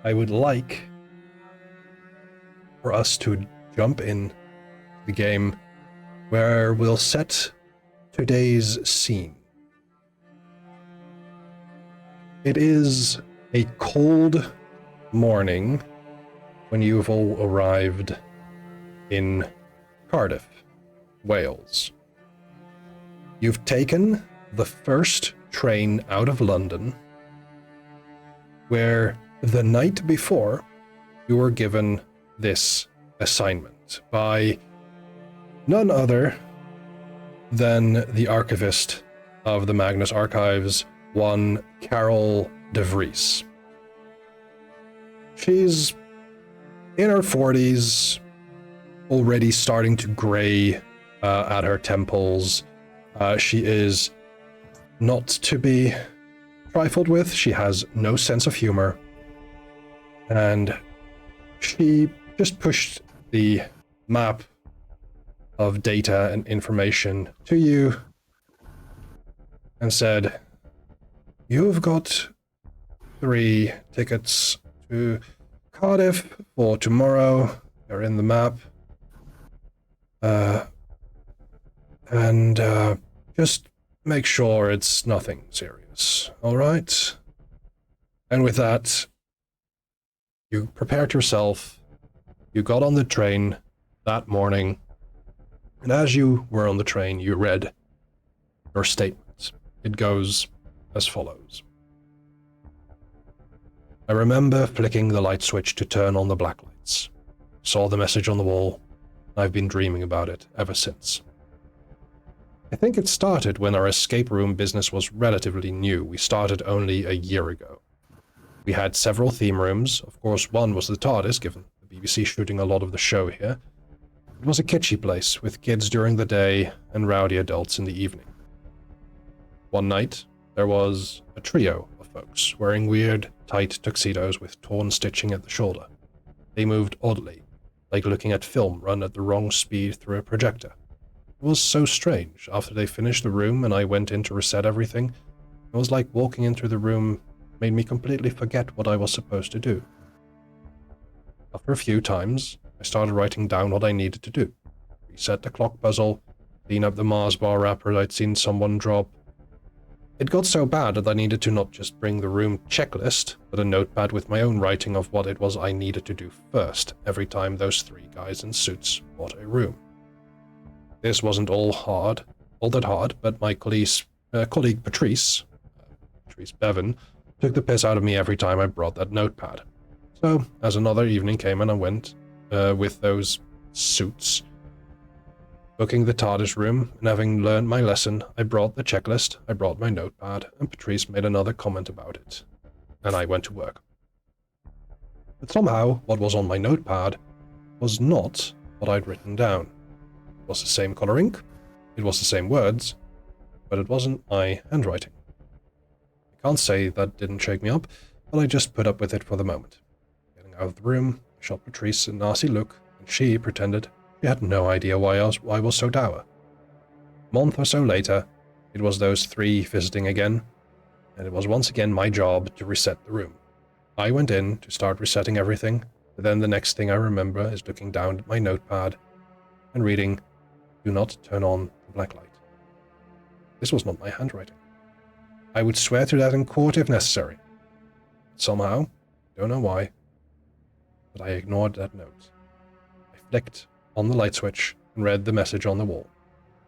I would like for us to jump in the game where we'll set today's scene. It is a cold morning when you've all arrived in Cardiff, Wales. You've taken the first train out of London, where the night before you were given this assignment by none other than the archivist of the Magnus Archives, one Carol de Vries. She's in her 40s, already starting to gray at her temples. She is not to be trifled with. She has no sense of humor. And she just pushed the map of data and information to you and said, "You've got 3 tickets to Cardiff for tomorrow. They're in the map. Just make sure it's nothing serious, all right?" And with that, you prepared yourself. You got on the train that morning, and as you were on the train, you read your statement. It goes as follows. "I remember flicking the light switch to turn on the black lights. Saw the message on the wall. I've been dreaming about it ever since. I think it started when our escape room business was relatively new. We started only a year ago. We had several theme rooms. Of course, one was the TARDIS, given the BBC shooting a lot of the show here. It was a kitschy place, with kids during the day and rowdy adults in the evening. One night, there was a trio of folks wearing weird, tight tuxedos with torn stitching at the shoulder. They moved oddly, like looking at film run at the wrong speed through a projector. It was so strange. After they finished the room and I went in to reset everything, it was like walking into the room made me completely forget what I was supposed to do. After a few times, I started writing down what I needed to do. Reset the clock puzzle, clean up the Mars bar wrapper I'd seen someone drop. It got so bad that I needed to not just bring the room checklist, but a notepad with my own writing of what it was I needed to do first every time those 3 guys in suits bought a room. This wasn't all that hard, but my colleague Patrice Bevan, took the piss out of me every time I brought that notepad. So, as another evening came and I went with those suits, booking the TARDIS room, and having learned my lesson, I brought the checklist, I brought my notepad, and Patrice made another comment about it, and I went to work. But somehow, what was on my notepad was not what I'd written down. It was the same color ink, it was the same words, but it wasn't my handwriting. I can't say that didn't shake me up, but I just put up with it for the moment. Getting out of the room, I shot Patrice a nasty look, and she pretended she had no idea why I was so dour. A month or so later, it was those 3 visiting again, and it was once again my job to reset the room. I went in to start resetting everything, but then the next thing I remember is looking down at my notepad and reading, "Do not turn on the black light." This was not my handwriting. I would swear to that in court if necessary. Somehow, don't know why, but I ignored that note. I flicked on the light switch and read the message on the wall,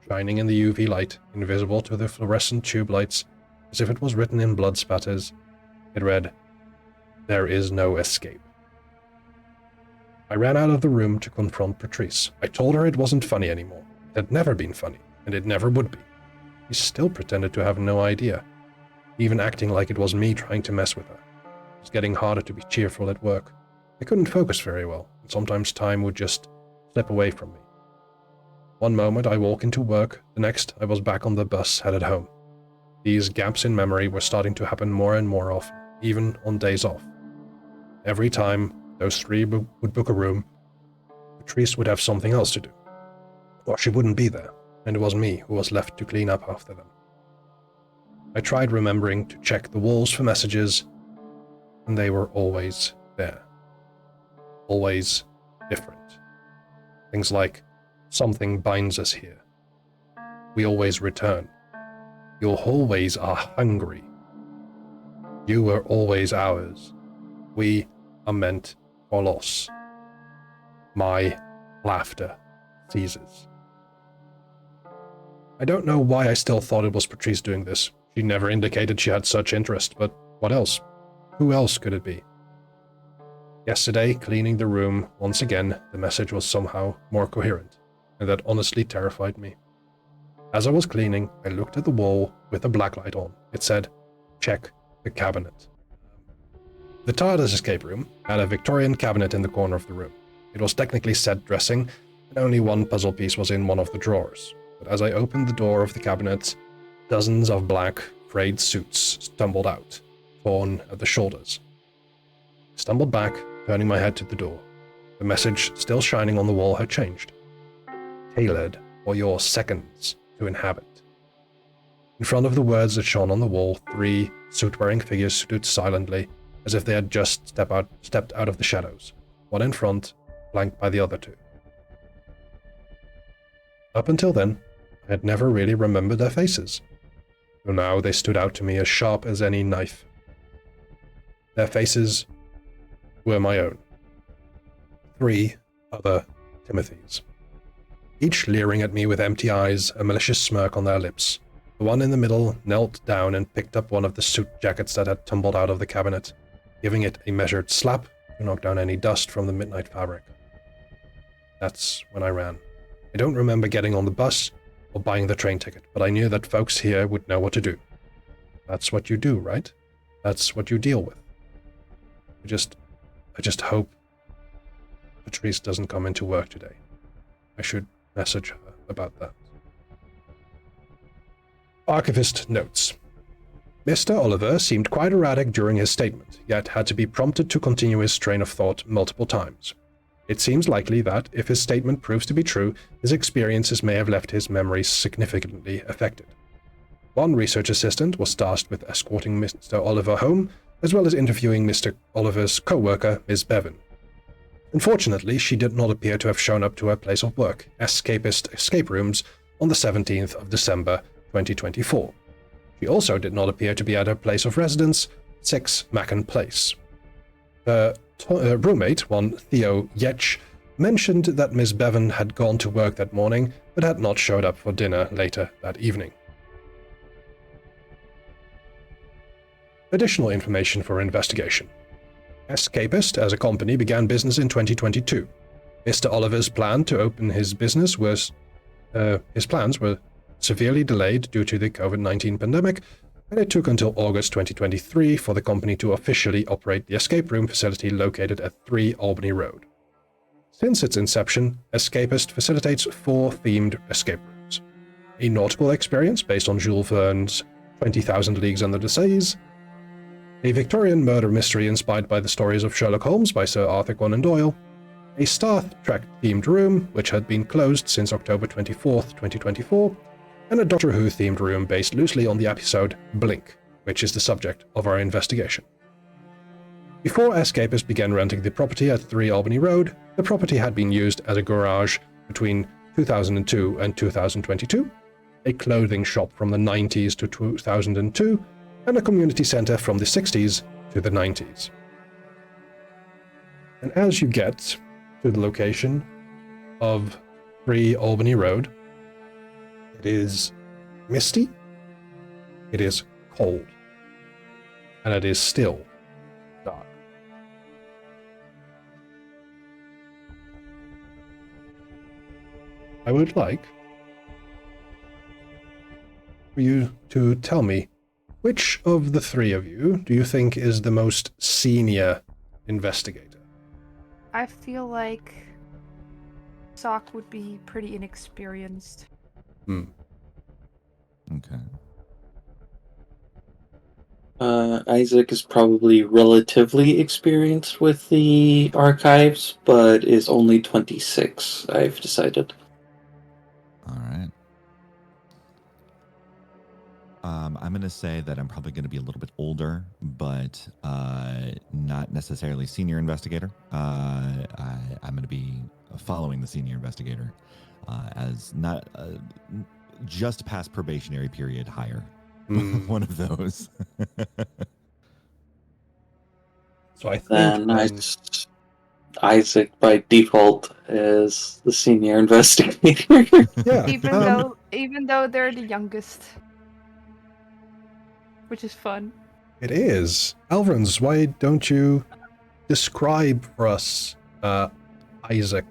shining in the UV light, invisible to the fluorescent tube lights, as if it was written in blood spatters. It read, "There is no escape." I ran out of the room to confront Patrice. I told her it wasn't funny anymore. It had never been funny, and it never would be. She still pretended to have no idea, even acting like it was me trying to mess with her. It was getting harder to be cheerful at work. I couldn't focus very well, and sometimes time would just slip away from me. One moment I walk into work, the next I was back on the bus headed home. These gaps in memory were starting to happen more and more often, even on days off. Every time those 3 would book a room, Patrice would have something else to do. Or she wouldn't be there, and it was me who was left to clean up after them. I tried remembering to check the walls for messages, and they were always there. Always different. Things like, something binds us here. We always return. Your hallways are hungry. You are always ours. We are meant for loss. My laughter ceases. I don't know why I still thought it was Patrice doing this. She never indicated she had such interest, but what else? Who else could it be? Yesterday, cleaning the room, once again, the message was somehow more coherent, and that honestly terrified me. As I was cleaning, I looked at the wall with a blacklight on. It said, "Check the cabinet." The TARDIS escape room had a Victorian cabinet in the corner of the room. It was technically set dressing, and only one puzzle piece was in one of the drawers. But as I opened the door of the cabinet, dozens of black, frayed suits stumbled out, torn at the shoulders. I stumbled back, turning my head to the door. The message, still shining on the wall, had changed. Tailored for your seconds to inhabit. In front of the words that shone on the wall, 3 suit-wearing figures stood silently, as if they had just stepped out of the shadows, one in front, flanked by the other 2. Up until then, I had never really remembered their faces, so now they stood out to me as sharp as any knife. Their faces were my own. 3 other Timothys, each leering at me with empty eyes, a malicious smirk on their lips. The one in the middle knelt down and picked up one of the suit jackets that had tumbled out of the cabinet, giving it a measured slap to knock down any dust from the midnight fabric. That's when I ran. I don't remember getting on the bus or buying the train ticket, but I knew that folks here would know what to do. That's what you do, right? That's what you deal with. I just hope Patrice doesn't come into work today. I should message her about that. Archivist notes. Mr. Oliver seemed quite erratic during his statement, yet had to be prompted to continue his train of thought multiple times. It seems likely that, if his statement proves to be true, his experiences may have left his memory significantly affected. One research assistant was tasked with escorting Mr. Oliver home, as well as interviewing Mr. Oliver's co-worker, Ms. Bevan. Unfortunately, she did not appear to have shown up to her place of work, Escapist Escape Rooms, on the 17th of December, 2024. She also did not appear to be at her place of residence, 6 Macon Place. Her roommate, one Theo Yetch, mentioned that Ms. Bevan had gone to work that morning, but had not showed up for dinner later that evening. Additional information for investigation. Escapist, as a company, began business in 2022. Mr. Oliver's plan to open his business his plans were severely delayed due to the COVID-19 pandemic, and it took until August 2023 for the company to officially operate the escape room facility located at 3 Albany Road. Since its inception, Escapist facilitates 4 themed escape rooms: a nautical experience based on Jules Verne's 20,000 Leagues Under the Seas, a Victorian murder mystery inspired by the stories of Sherlock Holmes by Sir Arthur Conan Doyle, a Star Trek-themed room, which had been closed since October 24, 2024, and a Doctor Who-themed room based loosely on the episode Blink, which is the subject of our investigation. Before Escapist began renting the property at 3 Albany Road, the property had been used as a garage between 2002 and 2022, a clothing shop from the 90s to 2002, and a community center from the 60s to the 90s. And as you get to the location of 3 Albany Road, it is misty, it is cold, and it is still dark. I would like for you to tell me, which of the 3 of you do you think is the most senior investigator? I feel like Sock would be pretty inexperienced. Okay. Isaac is probably relatively experienced with the archives, but is only 26, I've decided. All right. I'm going to say that I'm probably going to be a little bit older, but not necessarily senior investigator. I'm going to be following the senior investigator as not just past probationary period higher. One of those. So I think Then Isaac by default is the senior investigator. yeah. Even though they're the youngest, which is fun. It is. Alvarance, why don't you describe for us Isaac?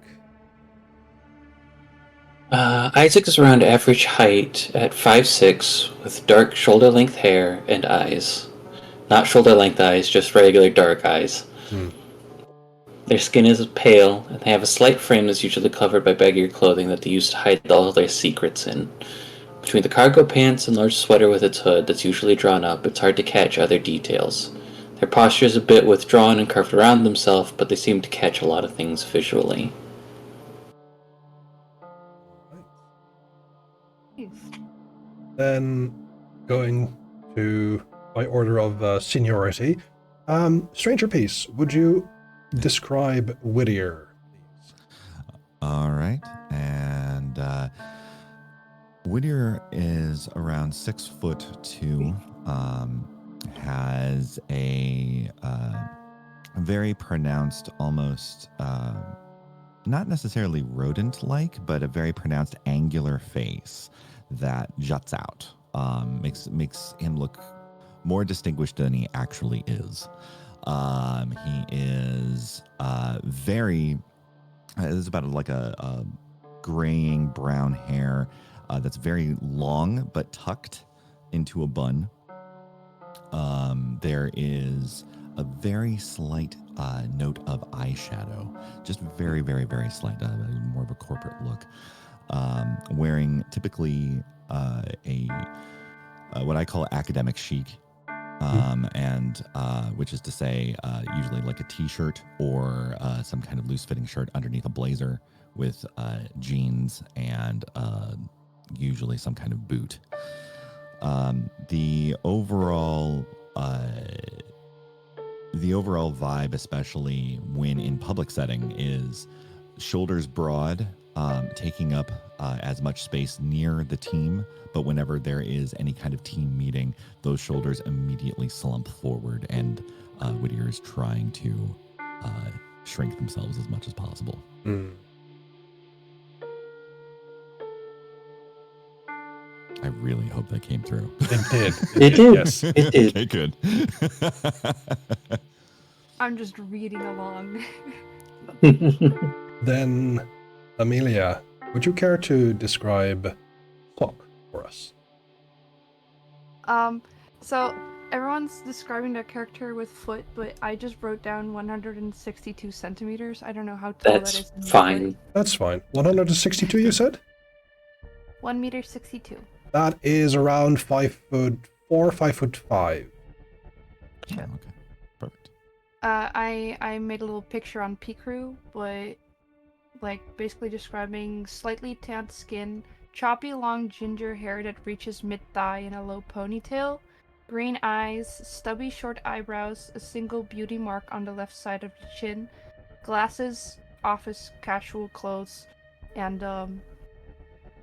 Isaac is around average height at 5'6", with dark shoulder-length hair and eyes. Not shoulder-length eyes, just regular dark eyes. Their skin is pale, and they have a slight frame that's usually covered by baggier clothing that they use to hide all their secrets in. Between the cargo pants and large sweater with its hood that's usually drawn up, it's hard to catch other details. Their posture is a bit withdrawn and curved around themselves, but they seem to catch a lot of things visually. Then going to by order of seniority, StrangerPeace, would you describe Whittier, please? All right. And Whittier is around 6'2", has a very pronounced, almost not necessarily rodent-like, but a very pronounced angular face that juts out. Makes him look more distinguished than he actually is. He is very. There's about like a graying brown hair that's very long but tucked into a bun. There is a very slight note of eyeshadow, just very, very, very slight, more of a corporate look. Wearing typically a what I call academic chic, and which is to say, usually like a t-shirt or some kind of loose-fitting shirt underneath a blazer with jeans and usually some kind of boot. The overall vibe, especially when in public setting, is shoulders broad, taking up as much space near the team, but whenever there is any kind of team meeting, those shoulders immediately slump forward, and Whittier is trying to shrink themselves as much as possible. I really hope that came through. It did. It did. Yes. It did. Okay, good. I'm just reading along. Then, Amelia, would you care to describe Puck for us? So everyone's describing their character with foot, but I just wrote down 162 centimeters. I don't know how tall that is. That's fine. That's fine. 162, you said? 1.62 meters. That is around 5'4", 5'5". Okay, perfect. I made a little picture on Picrew, but like basically describing slightly tanned skin, choppy long ginger hair that reaches mid-thigh in a low ponytail, green eyes, stubby short eyebrows, a single beauty mark on the left side of the chin, glasses, office casual clothes, and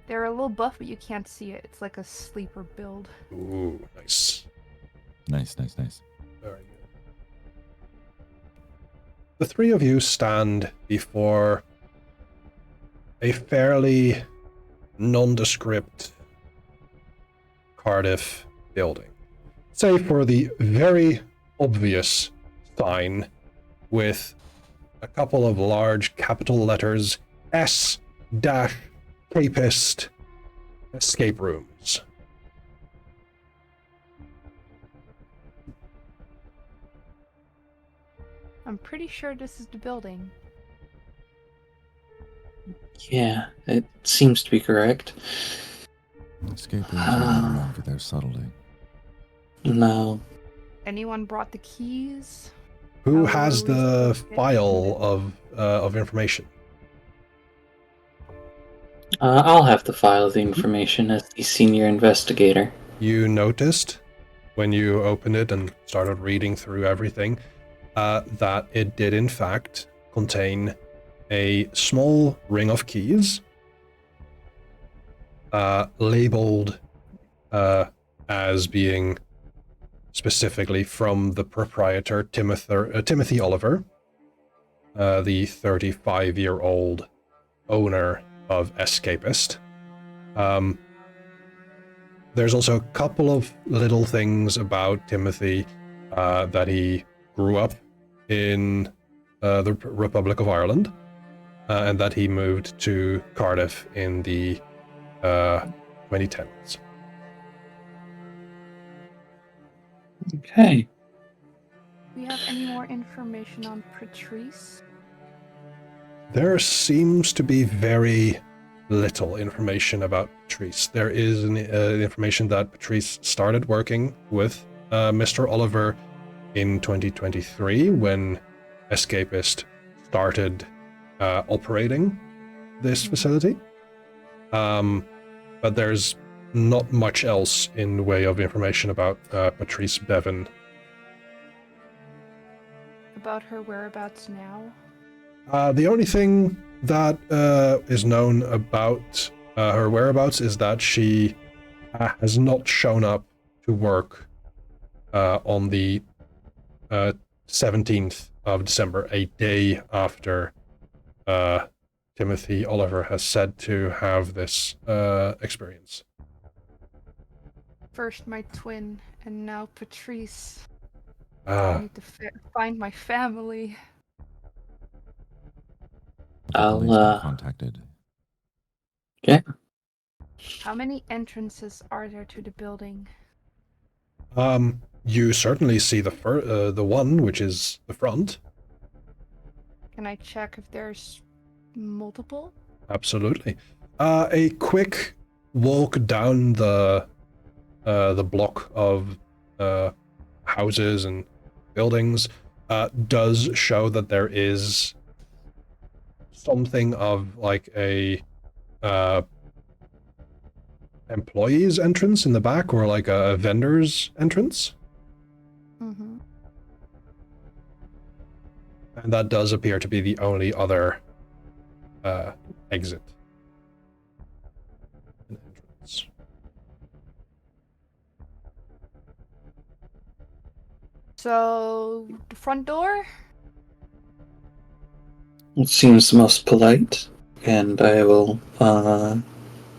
they're a little buff, but you can't see it. It's like a sleeper build. Ooh, nice. Nice. Very good. The three of you stand before a fairly nondescript Cardiff building, save for the very obvious sign with a couple of large capital letters S-Capist Escape Rooms. I'm pretty sure this is the building. Yeah, it seems to be correct. Escape rooms are not known for their subtlety. No. Anyone brought the keys? Who How has are we the supposed to get file of information? I'll have the file of the information as the senior investigator. you noticed when you opened it and started reading through everything that it did in fact contain a small ring of keys labeled as being specifically from the proprietor Timothy Oliver, the 35-year-old owner of Escapist. There's also a couple of little things about Timothy that he grew up in the Republic of Ireland, and that he moved to Cardiff in the 2010s. Okay. Do we have any more information on Patrice? There seems to be very little information about Patrice. There is information that Patrice started working with Mr. Oliver in 2023 when Escapist started operating this facility. But there's not much else in the way of information about Patrice Bevan. About her whereabouts now? The only thing that is known about her whereabouts is that she has not shown up to work on the 17th of December, a day after Timothy Oliver has said to have this experience. First my twin, and now Patrice. I Ah, need to find my family. The I'll, police been contacted. Okay. How many entrances are there to the building? you certainly see the one which is the front. Can I check if there's multiple? Absolutely. A quick walk down the block of houses and buildings does show that there is something of like a employee's entrance in the back, or like a vendor's entrance. Mm-hmm. And that does appear to be the only other exit. An entrance. So, the front door? It seems most polite, and I will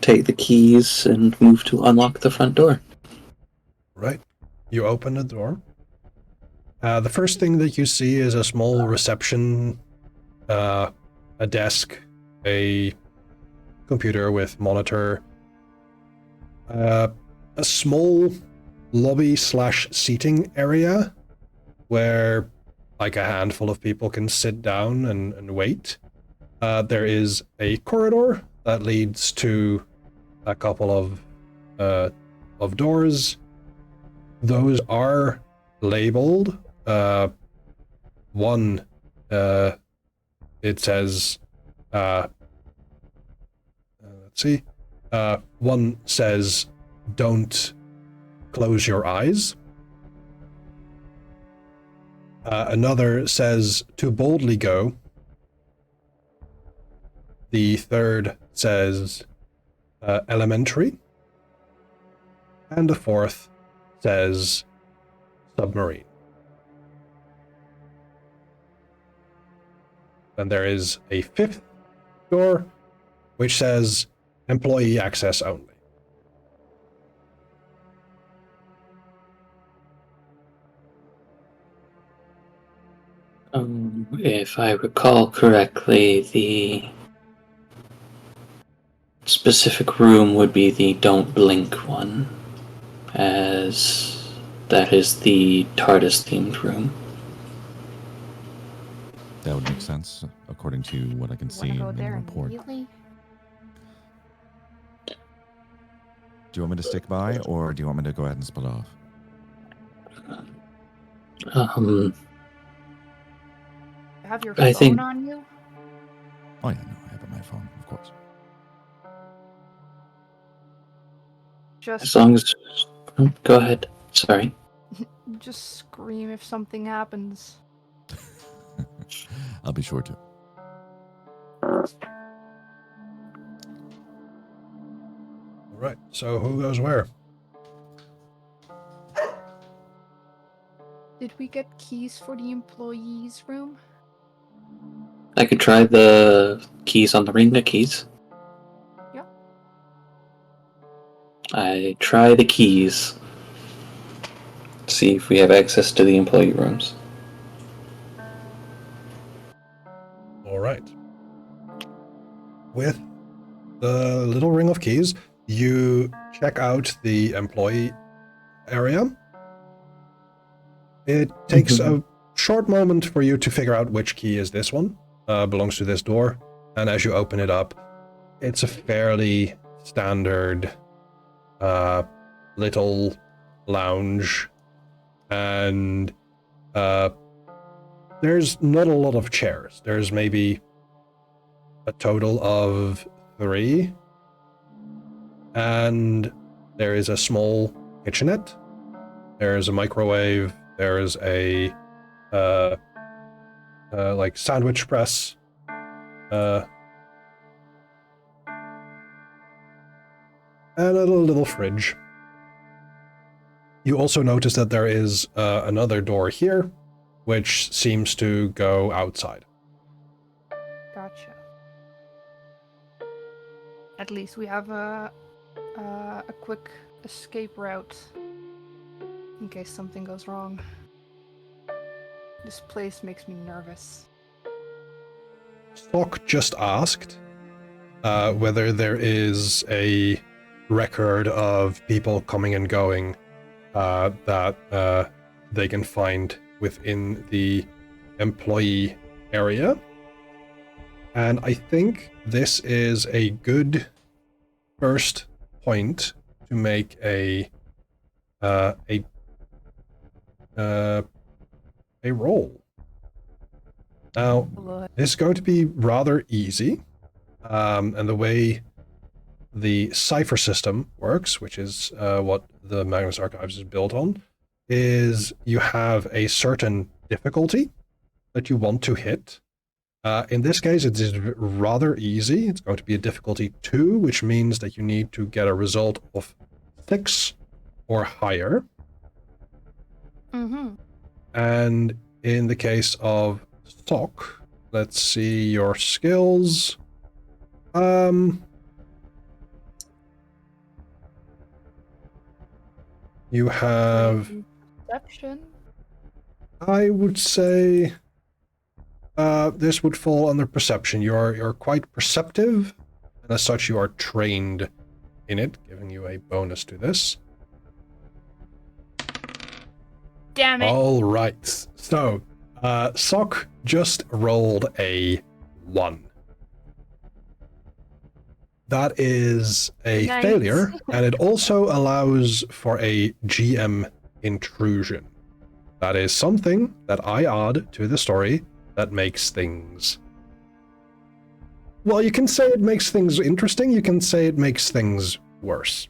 take the keys and move to unlock the front door. Right. You open the door. The first thing that you see is a small reception, a desk, a computer with monitor, a small lobby/seating area where like a handful of people can sit down and wait. There is a corridor that leads to a couple of doors. Those are labeled. One, it says, let's see. One says, "Don't close your eyes." Another says, "To boldly go." The third says, "Elementary." And the fourth says, "Submarine." Then there is a fifth door, which says, "Employee access only." If I recall correctly, the specific room would be the Don't Blink one, as that is the TARDIS-themed room. That would make sense, according to what I can see Wanna go in the there report. immediately? Do you want me to stick by, or do you want me to go ahead and split off? Have your I phone think- on you? Oh yeah, no, I have it on my phone, of course. Just As long as Go ahead. Sorry. Just scream if something happens. I'll be sure to. All right. So who goes where? Did we get keys for the employees' room? I could try the keys on the ring, the keys. Yeah. I try the keys. See if we have access to the employee rooms. All right. With the little ring of keys, you check out the employee area. It takes a short moment for you to figure out which key is this one, belongs to this door. And as you open it up, it's a fairly standard little lounge. And there's not a lot of chairs. There's maybe a total of 3. And there is a small kitchenette. There's a microwave. There's a like sandwich press. And a little fridge. You also notice that there is another door here, which seems to go outside. Gotcha. At least we have a quick escape route in case something goes wrong. This place makes me nervous. Stock just asked whether there is a record of people coming and going that they can find within the employee area. And I think this is a good first point to make a roll. Now, this is going to be rather easy, and the way the cipher system works, which is what the Magnus Archives is built on, is you have a certain difficulty that you want to hit. In this case, it is rather easy. It's going to be a difficulty 2, which means that you need to get a result of 6 or higher. Mm-hmm. And in the case of Stock, let's see your skills. You have, Perception. I would say, this would fall under perception. You're quite perceptive, and as such, you are trained in it, giving you a bonus to this. Damn it. All right. So, Sock just rolled a 1. That is a Nice. failure, and it also allows for a GM intrusion. That is something that I add to the story that makes things... Well, you can say it makes things interesting, you can say it makes things worse.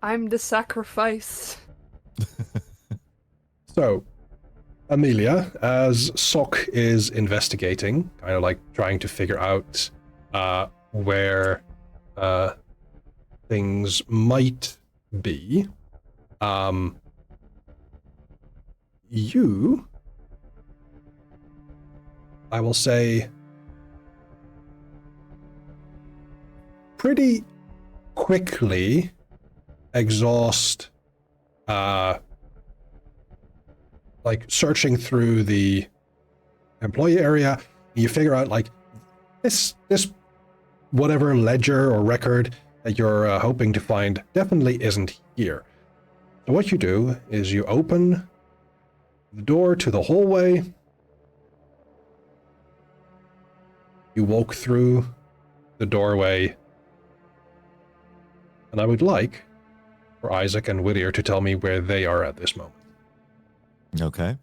I'm the sacrifice. So, Amelia, as Sock is investigating, kind of like trying to figure out where things might be, you, I will say, pretty quickly exhaust like searching through the employee area. You figure out like this whatever ledger or record that you're hoping to find definitely isn't here. So what you do is you open the door to the hallway. You walk through the doorway, and I would like for Isaac and Whittier to tell me where they are at this moment. Okay.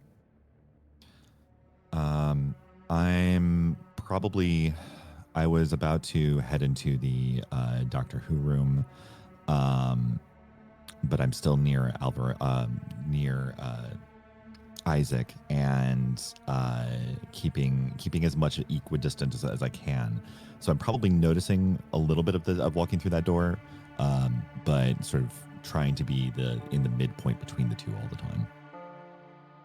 I'm probably I was about to head into the Doctor Who room, but I'm still near Isaac, and keeping as much equidistant as I can. So I'm probably noticing a little bit of walking through that door, but sort of trying to be in the midpoint between the two all the time.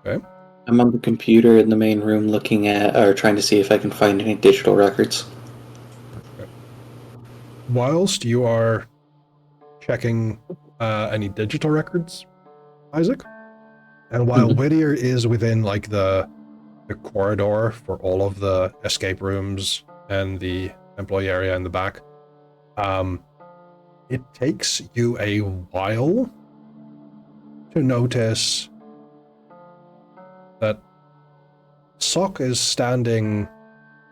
Okay. I'm on the computer in the main room looking at, or trying to see if I can find any digital records. Okay. Whilst you are checking any digital records, Isaac, and while Whittier is within like the corridor for all of the escape rooms and the employee area in the back, it takes you a while to notice that Sock is standing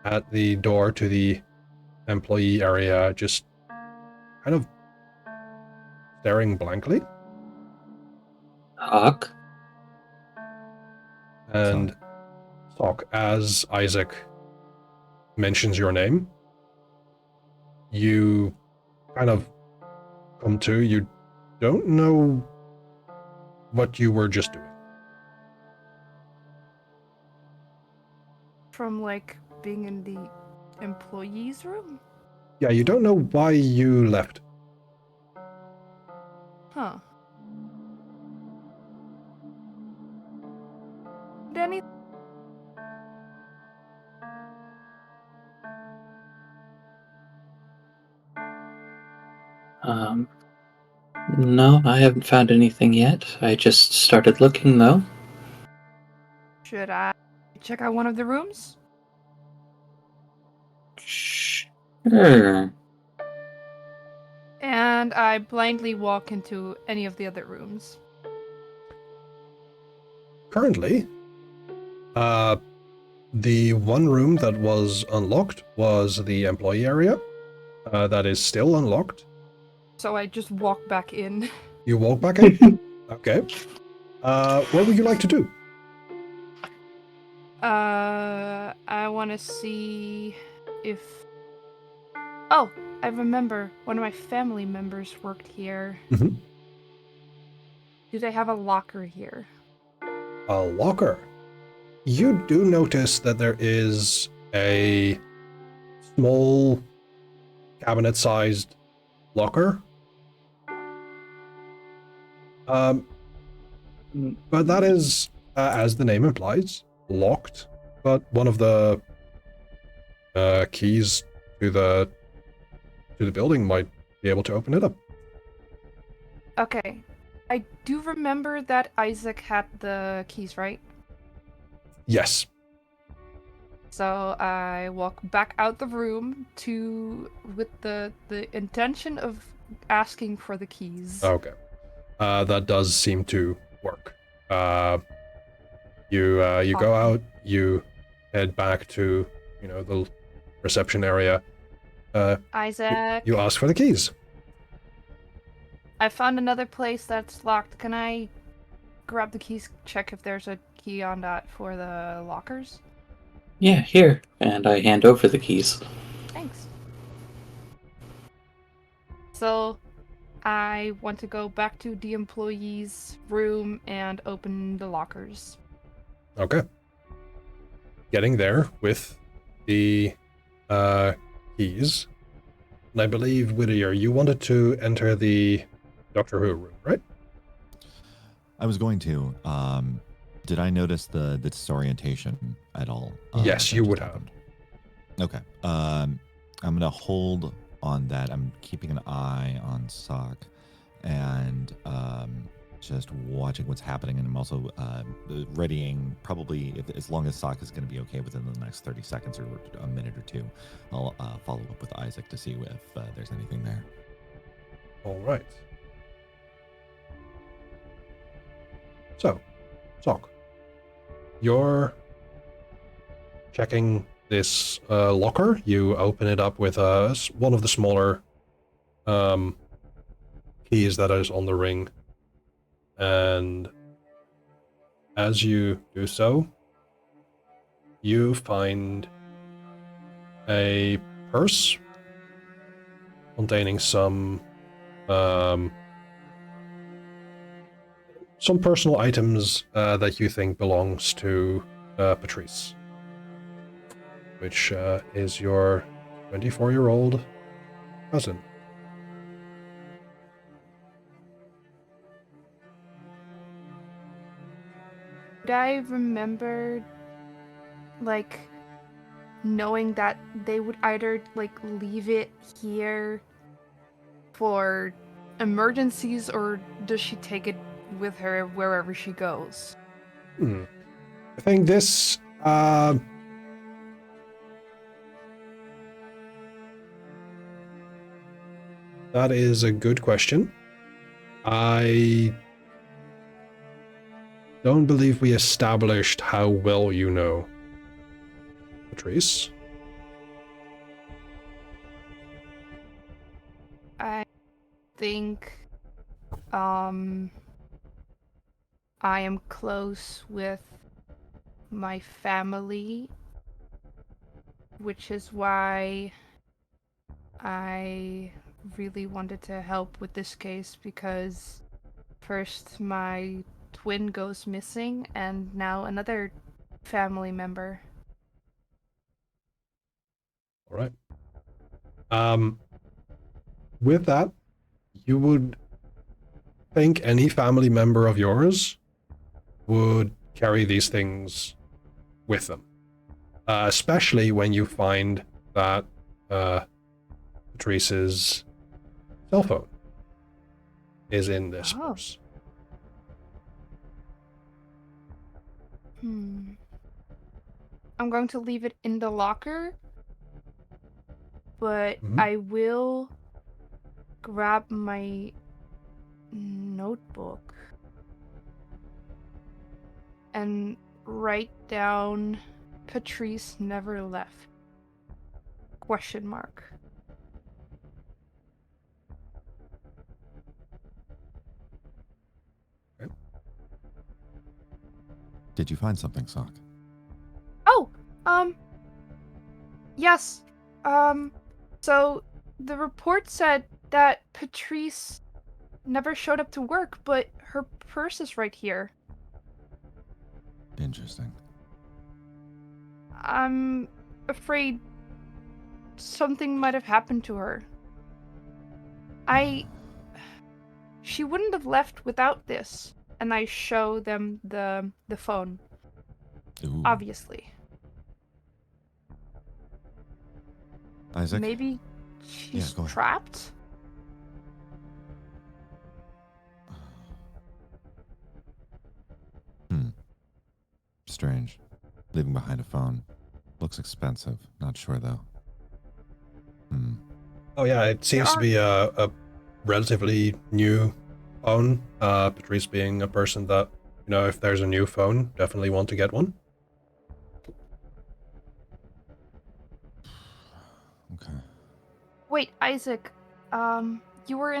at the door to the employee area, just kind of staring blankly. Hawk? And Sock, as Isaac mentions your name, you kind of come to, you don't know what you were just doing. From like being in the employees room? Yeah, you don't know why you left. Huh. Danny? No, I haven't found anything yet. I just started looking, though. Should I check out one of the rooms? Sure. And I blindly walk into any of the other rooms. Currently, the one room that was unlocked was the employee area. That is still unlocked. So I just walk back in. You walk back in? Okay. What would you like to do? I want to see if... Oh, I remember one of my family members worked here. Mm-hmm. Do they have a locker here? A locker. You do notice that there is a small cabinet-sized locker. But that is, as the name implies, locked. But one of the keys to the building might be able to open it up. Okay. I do remember that Isaac had the keys, right? Yes. So I walk back out the room with the intention of asking for the keys. Okay. That does seem to work. You go out, you head back to, the reception area. Isaac, You ask for the keys. I found another place that's locked. Can I grab the keys, check if there's a key on that for the lockers? Yeah, here. And I hand over the keys. Thanks. So I want to go back to the employees' room and open the lockers. Okay. Getting there with the keys. And I believe, Whittier, you wanted to enter the Doctor Who room, right? I was going to. Did I notice the disorientation at all? Yes, that you just would have. happened? Okay. I'm going to hold on that. I'm keeping an eye on Sock and just watching what's happening. And I'm also readying, probably, as long as Sock is going to be okay within the next 30 seconds or a minute or two, I'll follow up with Isaac to see if there's anything there. All right. So, Sock, you're checking this locker. You open it up with one of the smaller keys that is on the ring. And as you do so, you find a purse containing some personal items that you think belongs to Patrice, which is your 24-year-old cousin. Would I remember, like, knowing that they would either, like, leave it here for emergencies, or does she take it with her wherever she goes? I think this that is a good question. I don't believe we established how well you know Patrice. I think I am close with my family, which is why I really wanted to help with this case, because first my twin goes missing and now another family member. All right. With that, you would think any family member of yours would carry these things with them, especially when you find that Patrice's cell phone is in this Oh. purse. I'm going to leave it in the locker, but I will grab my notebook and write down Patrice never left. ? Okay. Did you find something, Sock? Oh, yes. So the report said that Patrice never showed up to work, but her purse is right here. Interesting. I'm afraid something might have happened to her. She wouldn't have left without this. And I show them the phone. Ooh. Obviously. Isaac? Maybe she's go ahead. trapped? Strange. Leaving behind a phone. Looks expensive. Not sure, though. Oh yeah, it seems to be a relatively new phone. Patrice being a person that, you know, if there's a new phone, definitely want to get one. Okay. Wait, Isaac. You were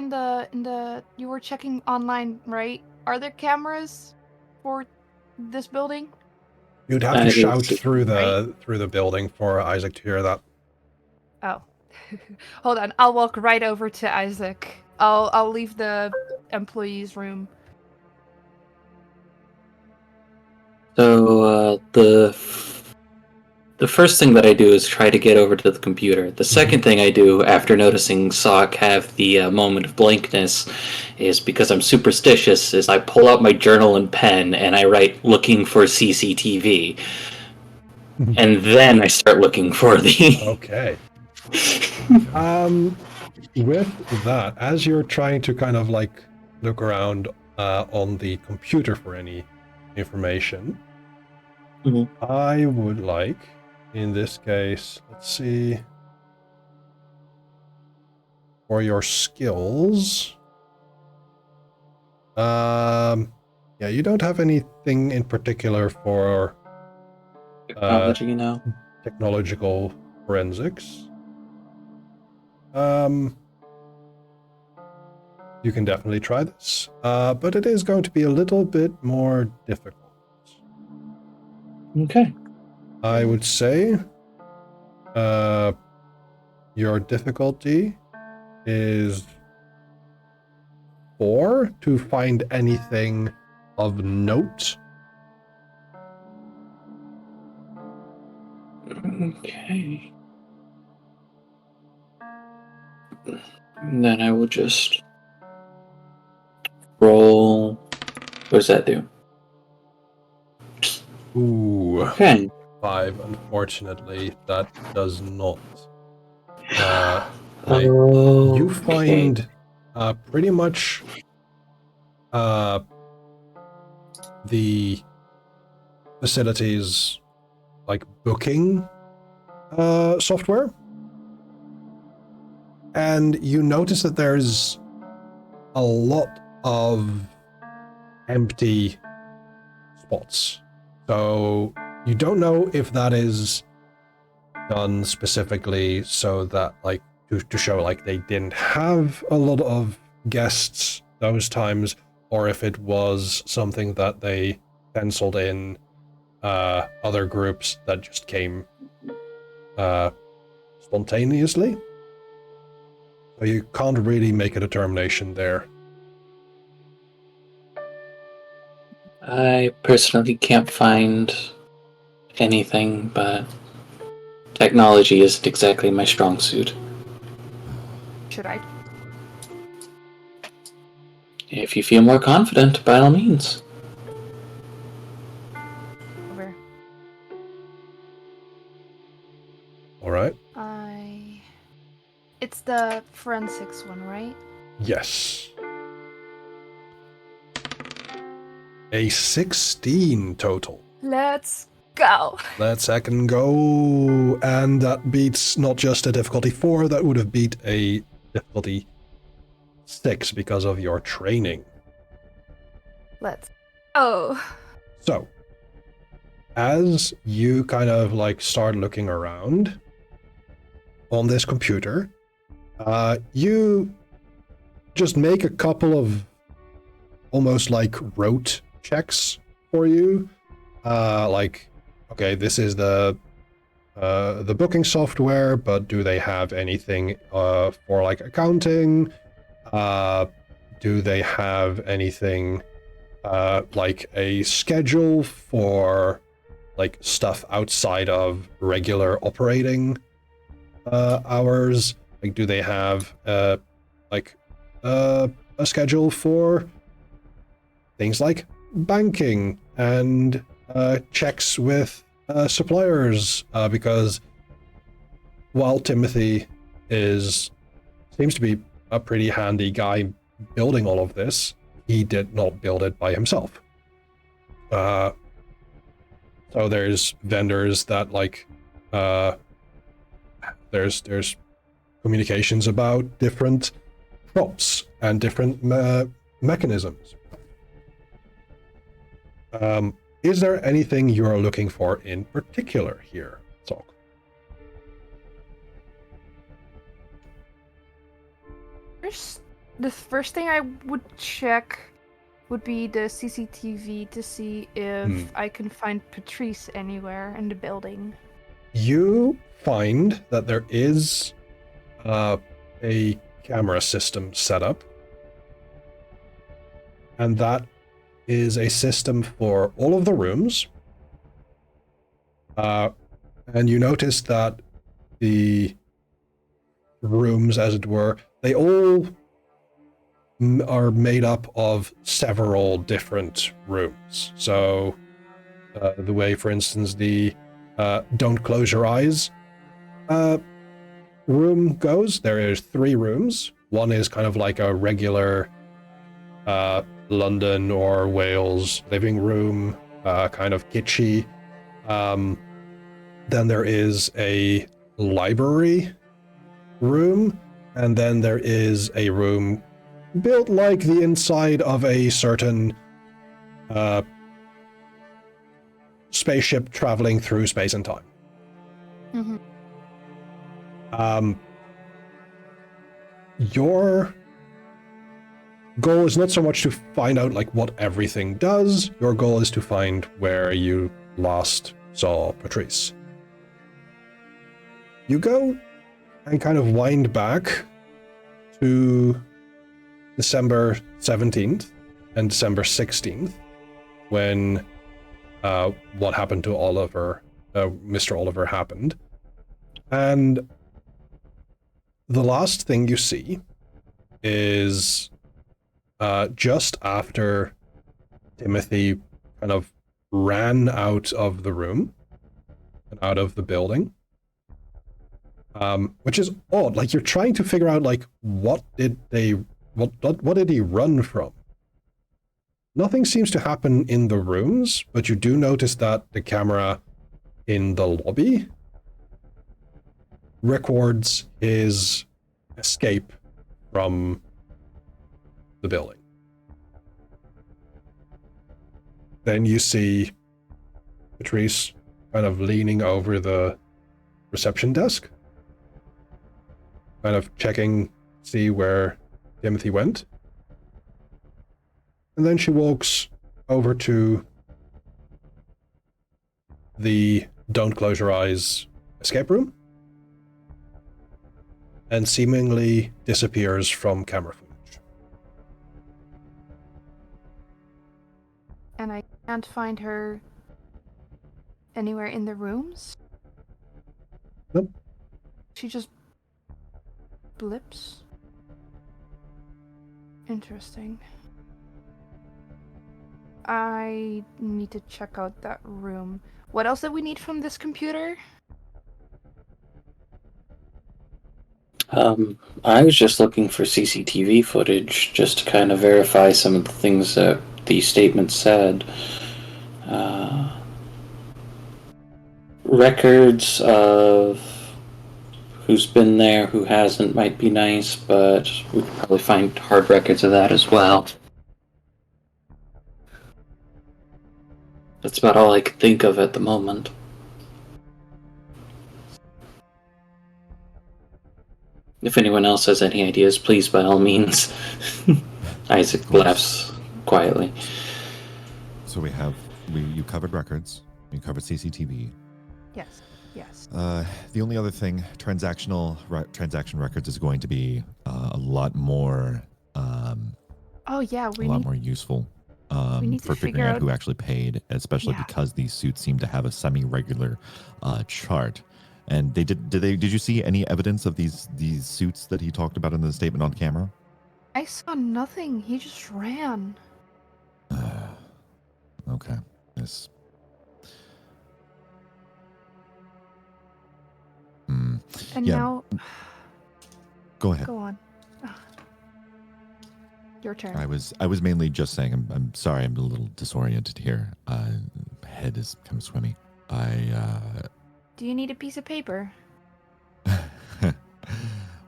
you were checking online, right? Are there cameras for this building? You'd have to I shout see. through the building for Isaac to hear that. Oh. Hold on, I'll walk right over to Isaac. I'll leave the employee's room. So the first thing that I do is try to get over to the computer. The second thing I do, after noticing Sock have the moment of blankness, is because I'm superstitious, is I pull out my journal and pen and I write "looking for CCTV," and then I start looking for the. Okay. With that, as you're trying to kind of like look around on the computer for any information, I would like, in this case, let's see, for your skills. Yeah, you don't have anything in particular for Technology, you know. technological forensics. You can definitely try this, but it is going to be a little bit more difficult. Okay. I would say, your difficulty is 4 to find anything of note. Okay. And then I will just roll. What does that do? Ooh, Okay. 5. Unfortunately, that does not. You Okay. find pretty much the facilities like booking software, and you notice that there's a lot of empty spots. So you don't know if that is done specifically so that like to show like they didn't have a lot of guests those times, or if it was something that they penciled in other groups that just came spontaneously. So you can't really make a determination there. I personally can't find anything, but technology isn't exactly my strong suit. Should I? If you feel more confident, by all means. Over. All right. It's the forensics one, right? Yes. A 16 total. Let's go. Let's second go. And that beats not just a difficulty 4, that would have beat a difficulty 6 because of your training. Let's. Oh. So, as you kind of like start looking around on this computer, you just make a couple of almost like rote checks for you. Like, okay, this is the booking software, but do they have anything for like accounting? Do they have anything like a schedule for like stuff outside of regular operating hours? Like, do they have a schedule for things like banking and checks with suppliers? Because while Timothy seems to be a pretty handy guy building all of this, he did not build it by himself. So there's vendors that like there's communications about different props and different mechanisms. Is there anything you're looking for in particular here, Zog? The first thing I would check would be the CCTV to see if I can find Patrice anywhere in the building. You find that there is a camera system set up, and that is a system for all of the rooms. And you notice that the rooms, as it were, they all are made up of several different rooms. So the way, for instance, the don't close your eyes room goes, there is 3 rooms. One is kind of like a regular London or Wales living room, kind of kitschy. Then there is a library room, and then there is a room built like the inside of a certain spaceship traveling through space and time. Mm-hmm. Your goal is not so much to find out like what everything does. Your goal is to find where you last saw Patrice. You go and kind of wind back to December 17th and December 16th, when what happened to Oliver, Mr. Oliver happened. And the last thing you see is just after Timothy kind of ran out of the room and out of the building, which is odd. Like, you're trying to figure out, like, what did he run from? Nothing seems to happen in the rooms, but you do notice that the camera in the lobby records his escape from the building. Then you see Patrice kind of leaning over the reception desk, kind of checking, see where Timothy went. And then she walks over to the Don't Close Your Eyes escape room and seemingly disappears from camera footage. And I can't find her anywhere in the rooms? Nope. She just blips? Interesting. I need to check out that room. What else did we need from this computer? I was just looking for CCTV footage just to kind of verify some of the things that the statement said. Records of who's been there, who hasn't might be nice, but we could probably find hard records of that as well. That's about all I could think of at the moment. If anyone else has any ideas, please, by all means. Isaac laughs quietly. So you covered records, you covered CCTV. Yes, yes. The only other thing, transaction records is going to be a lot more. Oh yeah, more useful need for to figuring figure out out who actually paid, especially because these suits seem to have a semi-regular chart. And did you see any evidence of these suits that he talked about in the statement on camera? I saw nothing. He just ran. Okay. Yes. And Yeah. now... Go ahead. Go on. Your turn. I was mainly just saying I'm sorry, I'm a little disoriented here. Head is kind of swimmy. Do you need a piece of paper?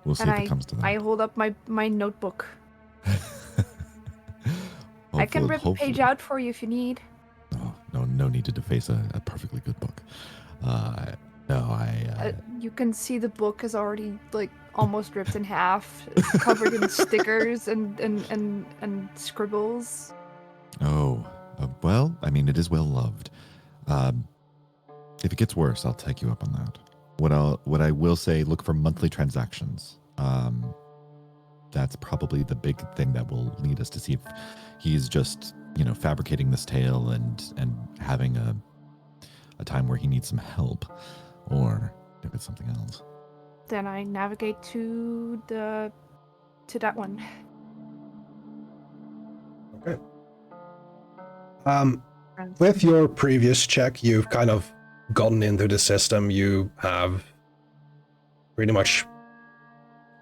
We'll see if it comes to that. I hold up my notebook. I can rip a page out for you if you need. No need to deface a perfectly good book. You can see the book is already almost ripped in half. It's covered in stickers and scribbles. Well, I mean, it is well loved. If it gets worse, I'll take you up on that. What I will say, look for monthly transactions. That's probably the big thing that will lead us to see if he's just, fabricating this tale and having a time where he needs some help, or if it's something else. Then I navigate to that one. Okay. With your previous check, you've kind of gotten into the system. You have pretty much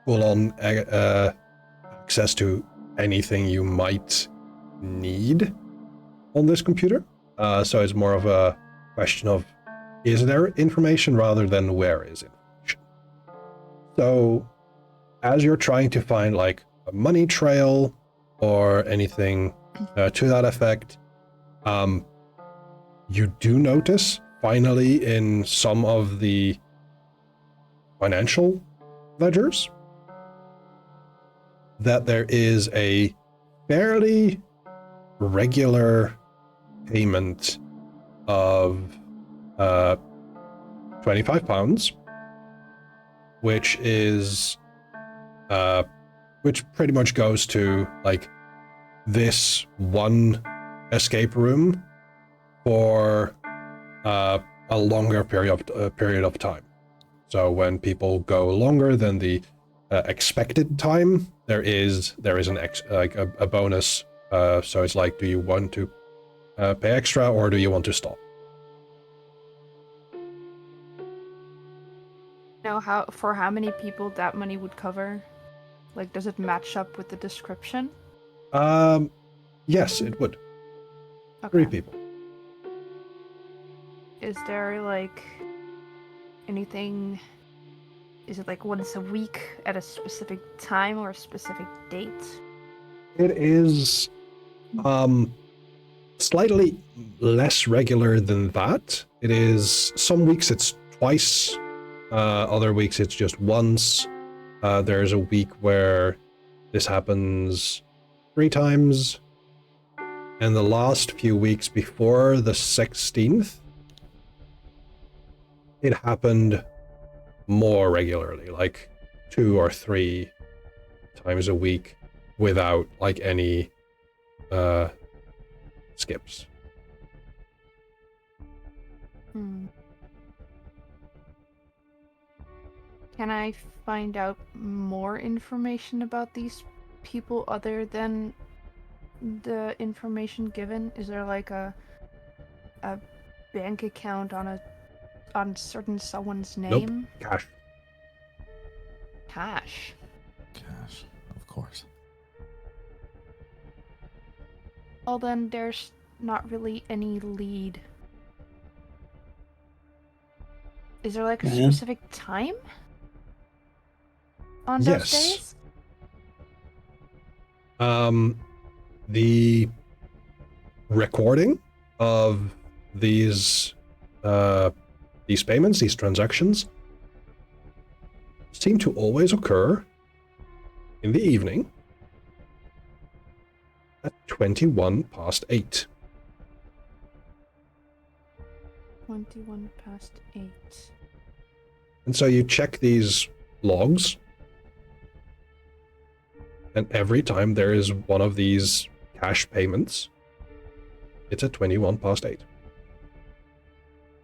full-on access to anything you might need on this computer. So it's more of a question of, is there information rather than where is information? So as you're trying to find a money trail or anything to that effect, you do notice finally in some of the financial ledgers that there is a fairly regular payment of £25 which is which pretty much goes to like this one escape room for a longer period of time. So when people go longer than the expected time, there is a bonus. So it's like, do you want to pay extra or do you want to stop? Know how many people that money would cover? Like, does it match up with the description? Yes, it would. Okay. 3 people. Is there like anything? Is it like once a week at a specific time or a specific date? It is slightly less regular than that. It is, some weeks it's twice, other weeks it's just once. There's a week where this happens 3 times, and the last few weeks before the 16th, it happened more regularly, like 2 or 3 times a week without like any skips. Can I find out more information about these people other than the information given? Is there like a bank account on certain someone's name? Nope. Cash. Cash. Cash, of course. Well, then there's not really any lead. Is there like a specific time on those days? The recording of these payments, these transactions, seem to always occur in the evening at 21 past 8. 21 past 8. And so you check these logs, and every time there is one of these cash payments, it's at 21 past 8.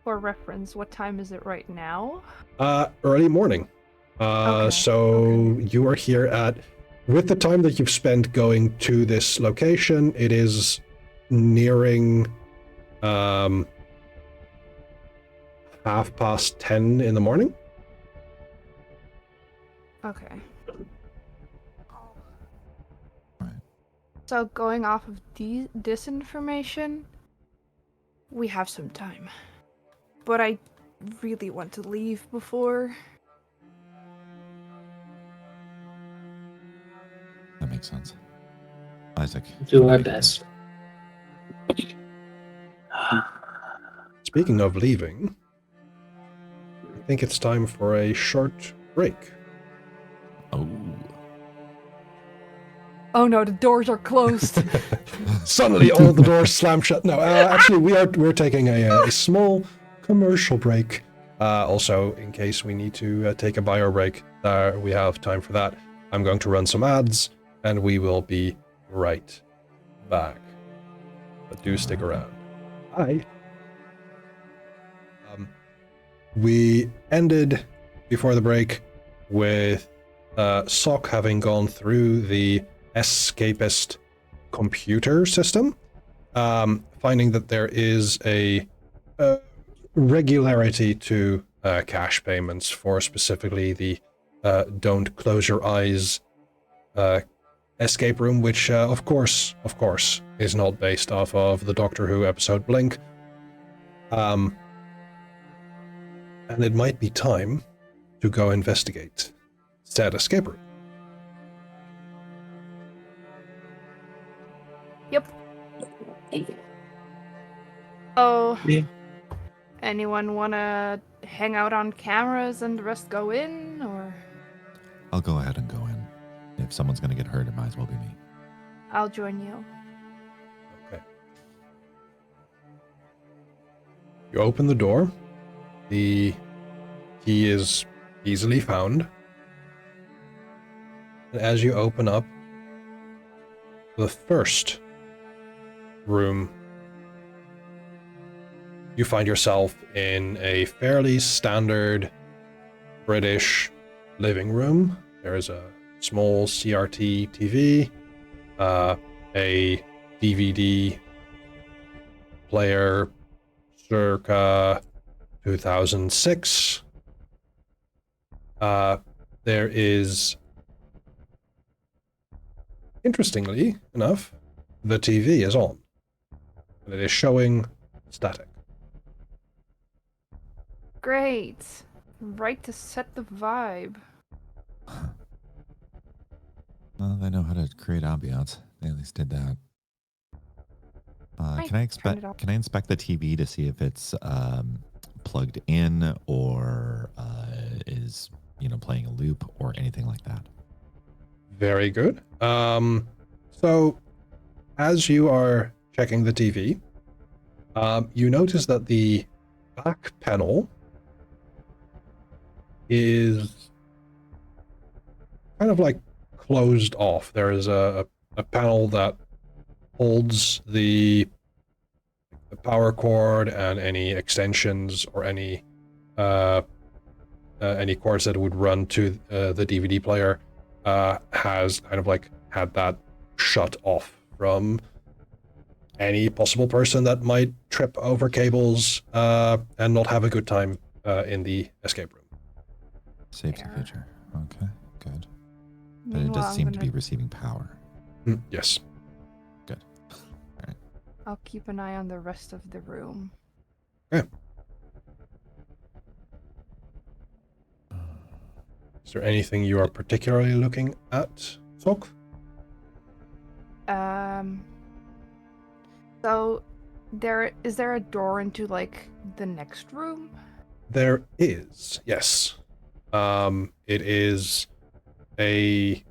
For reference, what time is it right now? Early morning. Okay. So you are here at, with the time that you've spent going to this location, it is nearing 10:30 in the morning. Okay. Right. So going off of this information, we have some time. But I really want to leave before. That makes sense. Isaac. Do our best. Speaking of leaving, I think it's time for a short break. Oh. Oh no, the doors are closed. Suddenly all the doors slam shut. No, actually we're taking a small commercial break. Also, in case we need to take a bio break, we have time for that. I'm going to run some ads, and we will be right back. But do stick around. Hi. We ended before the break with Sock having gone through the escapist computer system, finding that there is a regularity to cash payments for specifically the Don't Close Your Eyes escape room, which of course is not based off of the Doctor Who episode Blink. And it might be time to go investigate said escape room. Yep. Oh. Yeah. Anyone wanna hang out on cameras and the rest go in, or? I'll go ahead and go in. If someone's going to get hurt, it might as well be me. I'll join you. Okay. You open the door. The key is easily found. And as you open up the first room, you find yourself in a fairly standard British living room. There is a small CRT TV, a DVD player circa 2006. There is, interestingly enough, the TV is on, and it is showing static. Great. Right to set the vibe. Well, they know how to create ambiance. They at least did that. Right, Can I turn it off. Can I inspect the TV to see if it's plugged in or is playing a loop or anything like that? Very good. So as you are checking the TV, you notice that the back panel is kind of like closed off. There is a panel that holds the power cord and any extensions or any cords that would run to the DVD player, has kind of like had that shut off from any possible person that might trip over cables and not have a good time in the escape room. Safety Fair. feature. Okay, good. But it Meanwhile, does I'm seem to be gonna- receiving power. Yes. Good. All right. I'll keep an eye on the rest of the room. Is there anything you are particularly looking at, Thok? So is there a door into like the next room? There is, yes. It is a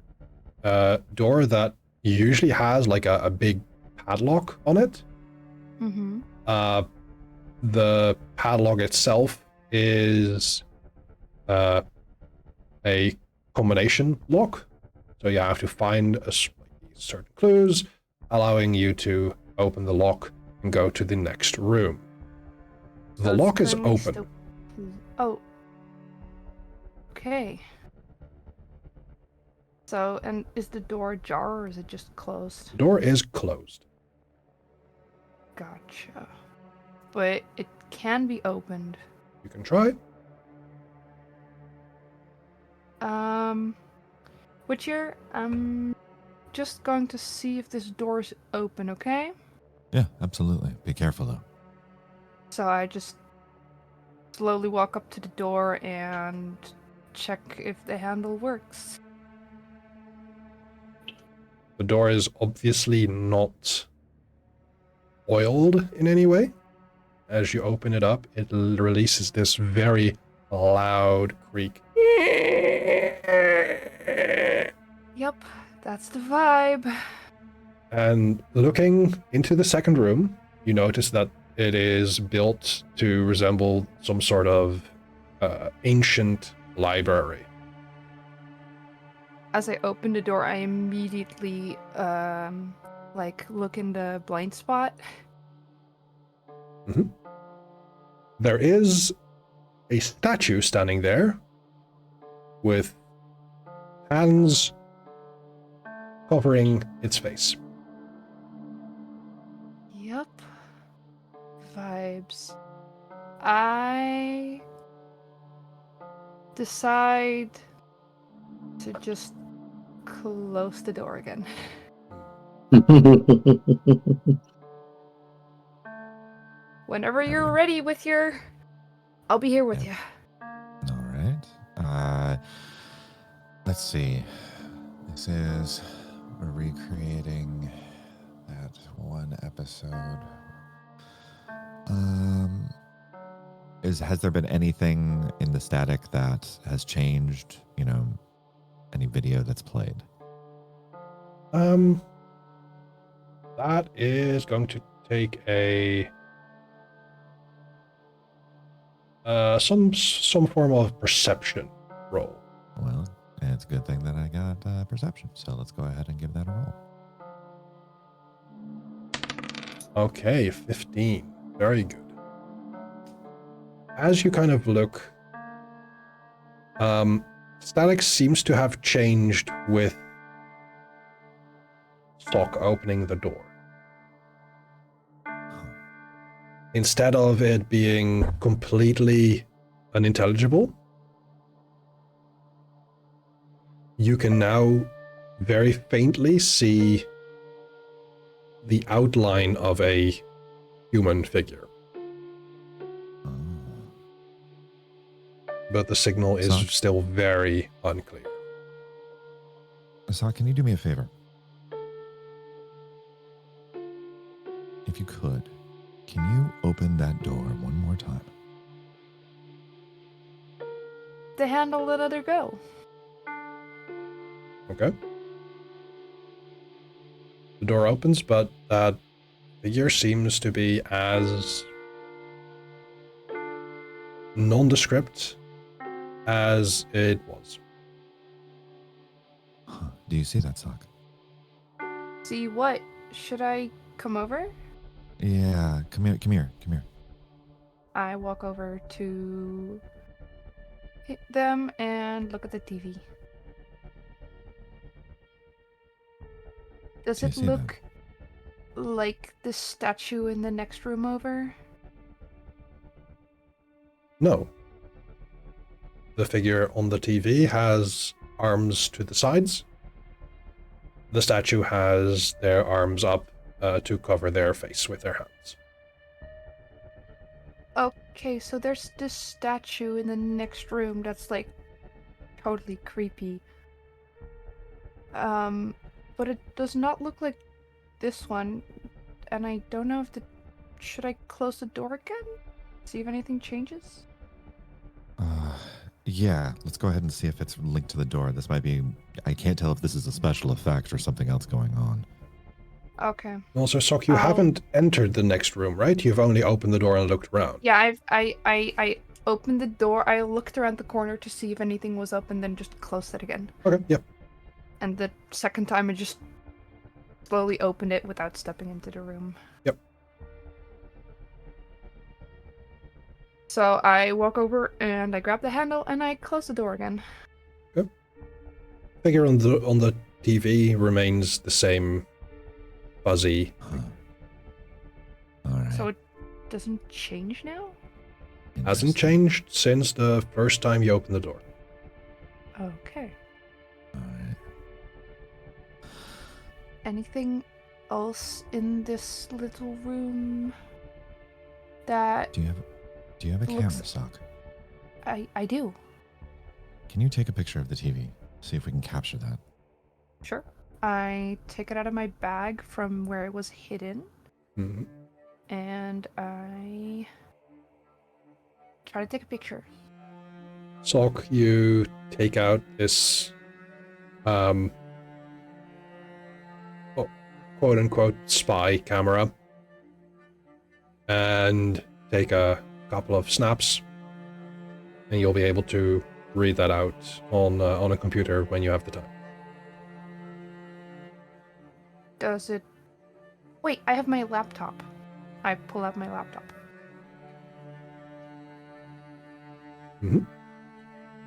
door that usually has like a big padlock on it. Mm-hmm. The padlock itself is a combination lock, so you have to find certain clues, allowing you to open the lock and go to the next room. The lock is open. Oh. Okay. So, and is the door ajar or is it just closed? The door is closed. Gotcha. But it can be opened. You can try it. Witcher, I'm just going to see if this door is open, okay? Yeah, absolutely. Be careful though. So I just slowly walk up to the door and check if the handle works. The door is obviously not oiled in any way. As you open it up, it releases this very loud creak. Yep, that's the vibe. And looking into the second room, you notice that it is built to resemble some sort of ancient library. As I open the door, I immediately look in the blind spot. There is a statue standing there with hands covering its face. Yep. Vibes. I decide to just close the door again. Whenever you're ready with your... I'll be here with you. All right. Let's see. This is we're recreating that one episode. Has there been anything in the static that has changed? Any video that's played? That is going to take a some form of perception roll. Well, it's a good thing that I got perception, so let's go ahead and give that a roll. Okay, 15. Very good. As you kind of look, static seems to have changed with Sock opening the door. Instead of it being completely unintelligible, you can now very faintly see the outline of a human figure. But the signal is Sock? still very unclear. So, can you do me a favor? If you could, can you open that door one more time? The handle let her go. Okay. The door opens, but that figure seems to be as nondescript as it was. Huh. Do you see that, Sock? See what? Should I come over? Yeah, come here. I walk over to them and look at the TV. Does Do you it see look like the statue in the next room over? No. The figure on the TV has arms to the sides. The statue has their arms up to cover their face with their hands. Okay, so there's this statue in the next room that's like totally creepy. But it does not look like this one, and I don't know if should I close the door again? See if anything changes? Yeah, let's go ahead and see if it's linked to the door. This might be, I can't tell if this is a special effect or something else going on. Okay. Also, Sok, you haven't entered the next room, right? You've only opened the door and looked around. Yeah, I opened the door, I looked around the corner to see if anything was up, and then just closed it again. Okay, yep. And the second time I just slowly opened it without stepping into the room. Yep. So I walk over and I grab the handle and I close the door again. Okay. Figure on the TV remains the same fuzzy. Huh. All right. So it doesn't change now? Hasn't changed since the first time you opened the door. Okay. All right. Anything else in this little room that Do you have a camera, looks- Sock? I do? Can you take a picture of the TV? See if we can capture that. Sure. I take it out of my bag from where it was hidden, Mm-hmm. and I try to take a picture. Sok, you take out this quote-unquote spy camera and take a couple of snaps, and you'll be able to read that out on a computer when you have the time. Does it... Wait, I have my laptop. I pull out my laptop. Mm-hmm.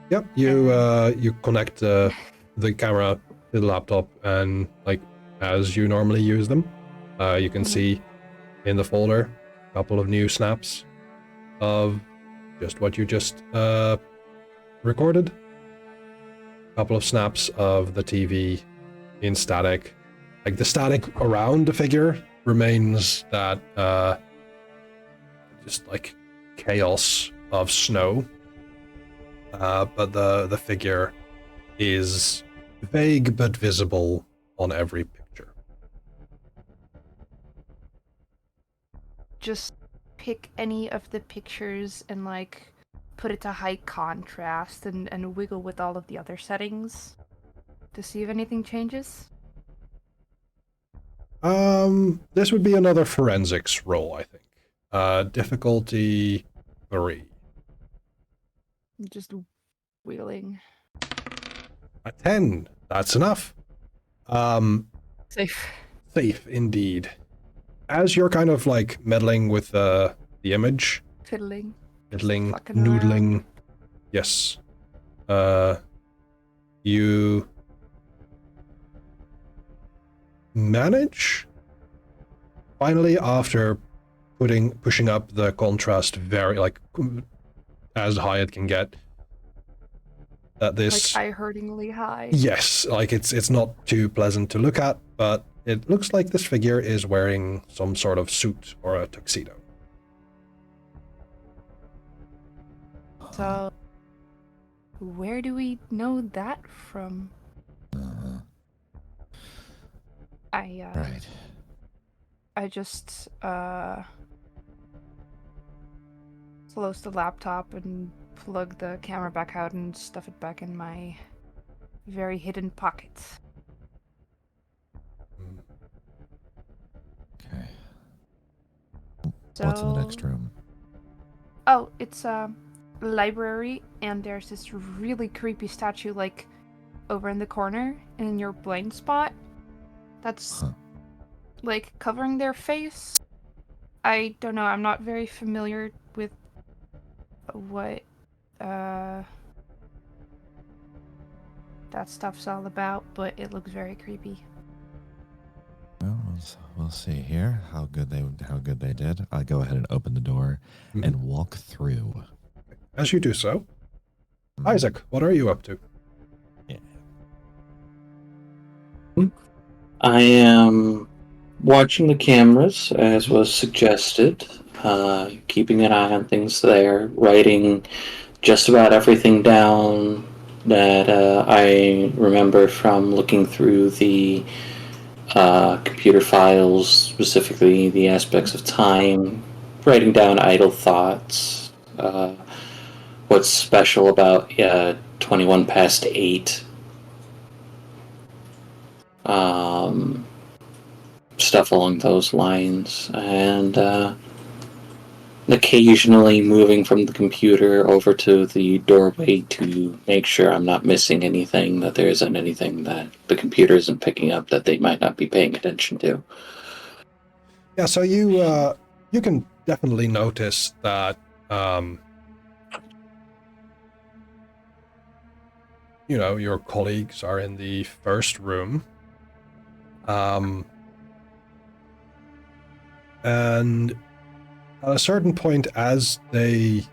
Yep, you connect the camera to the laptop, and like as you normally use them, you can see in the folder a couple of new snaps of just what you just recorded. A couple of snaps of the TV in static. Like the static around the figure remains that just like chaos of snow. But the figure is vague but visible on every picture. Just pick any of the pictures and like put it to high contrast and wiggle with all of the other settings to see if anything changes. This would be another forensics roll, I think. Difficulty 3. Just wiggling. A 10. That's enough. Safe. Safe indeed. As you're kind of like meddling with the image, Fiddling. fiddling, Fucking noodling. around. Yes. You manage finally, after pushing up the contrast very like as high it can get, that this Like eye-hurtingly high. yes, like it's not too pleasant to look at, but it looks like this figure is wearing some sort of suit or a tuxedo. So, where do we know that from? Right. I just close the laptop and plug the camera back out and stuff it back in my very hidden pockets. Okay. So, What's in the next room? Oh, it's a library, and there's this really creepy statue, like, over in the corner, in your blind spot, that's, like, covering their face. I don't know, I'm not very familiar with what, that stuff's all about, but it looks very creepy. Well, we'll see here how good they did. I'll go ahead and open the door and walk through. As you do so, Isaac, what are you up to? Yeah. I am watching the cameras, as was suggested, keeping an eye on things there, writing just about everything down that I remember from looking through the computer files, specifically the aspects of time, writing down idle thoughts, what's special about 21 past 8, stuff along those lines, and occasionally moving from the computer over to the doorway to make sure I'm not missing anything, that there isn't anything that the computer isn't picking up that they might not be paying attention to. Yeah, so you can definitely notice that your colleagues are in the first room. And at a certain point, as you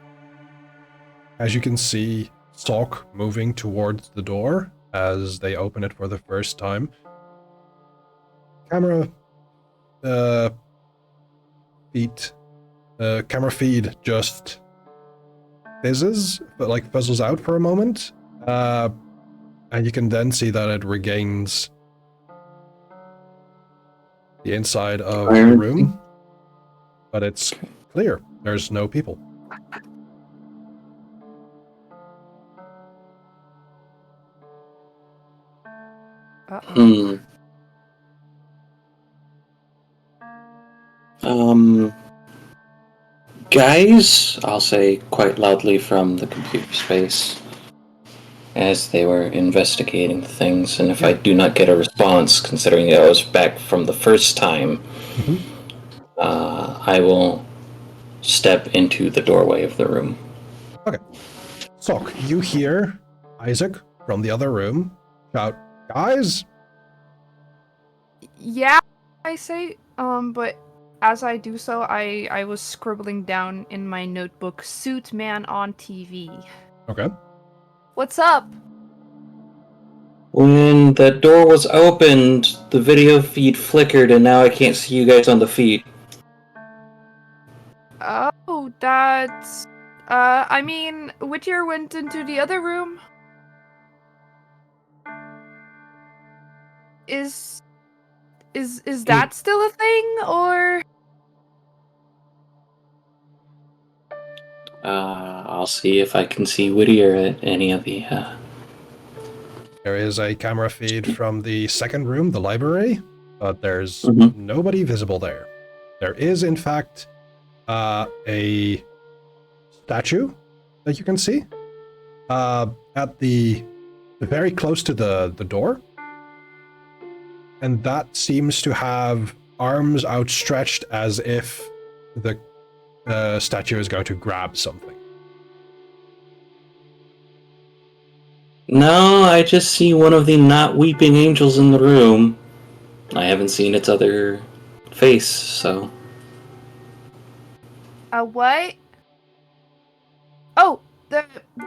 can see Sock moving towards the door as they open it for the first time, camera feed just fizzes, but like fizzles out for a moment. And you can then see that it regains the inside of the room, but it's clear. There's no people. Uh-oh. Guys, I'll say quite loudly from the computer space, as they were investigating things, and if I do not get a response, considering I was back from the first time, I will step into the doorway of the room. Okay. Sock, you hear Isaac from the other room shout, "Guys!" Yeah, I say, but as I do so, I was scribbling down in my notebook, "Suit man on TV." Okay. What's up? When the door was opened, the video feed flickered, and now I can't see you guys on the feed. Oh, that's... I mean, Whittier went into the other room. Is that still a thing, or...? I'll see if I can see Whittier at any of the... There is a camera feed from the second room, the library, but there's nobody visible there. There is, in fact, a statue that you can see at the very close to the door. And that seems to have arms outstretched as if the statue is going to grab something. No, I just see one of the not weeping angels in the room. I haven't seen its other face, so... What? Oh,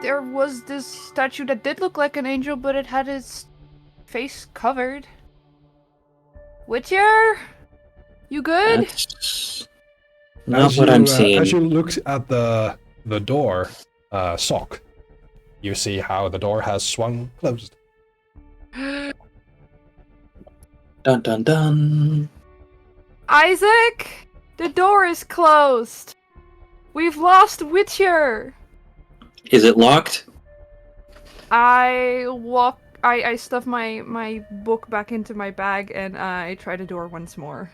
there was this statue that did look like an angel, but it had its face covered. Witcher? You good? That's not what I'm As seeing. you looked at the door, Sock, you see how the door has swung closed. Dun dun dun. Isaac! The door is closed! We've lost Witcher! Is it locked? I stuff my book back into my bag and I try the door once more.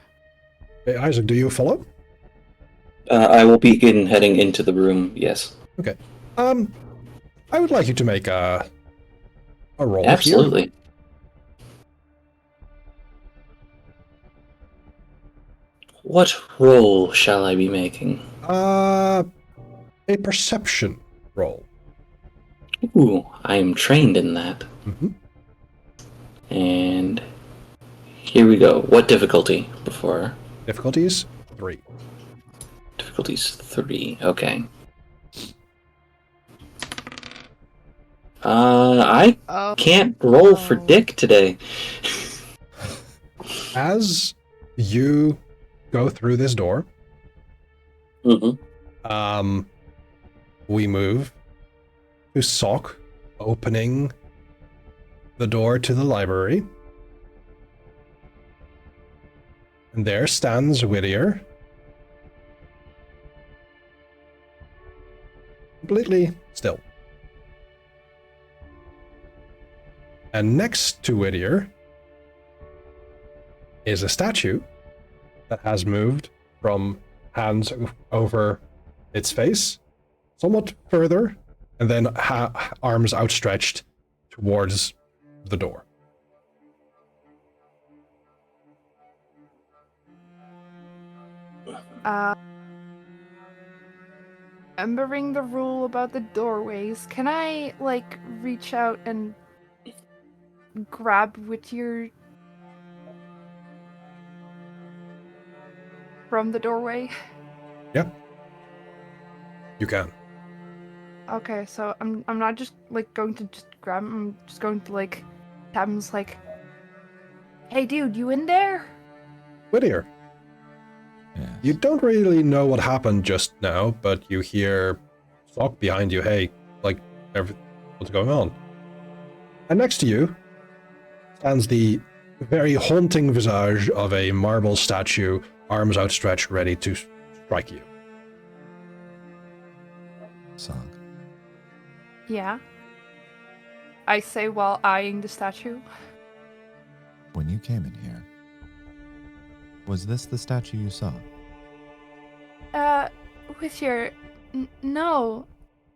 Hey, Isaac, do you follow? I will begin heading into the room, yes. Okay. I would like you to make a roll Absolutely. here. What roll shall I be making? A perception roll. Ooh, I am trained in that. Mm-hmm. And here we go. What difficulty before? Difficulties 3. Difficulties 3. Okay. I can't roll for dick today. As you go through this door, Mm-hmm. We move to Sock opening the door to the library. And there stands Whittier. Completely still. And next to Whittier is a statue that has moved from hands over its face, somewhat further, and then arms outstretched towards the door. Remembering the rule about the doorways, can I, like, reach out and grab Whittier from the doorway? Yeah. You can. Okay, so I'm not just, like, going to just grab him, I'm just going to, like, tap him, like, hey dude, you in there? Whittier, Yes. you don't really know what happened just now, but you hear Sock behind you, hey, like, what's going on? And next to you stands the very haunting visage of a marble statue, arms outstretched, ready to strike you. Song. Yeah. I say while eyeing the statue. When you came in here, was this the statue you saw? Whittier, no.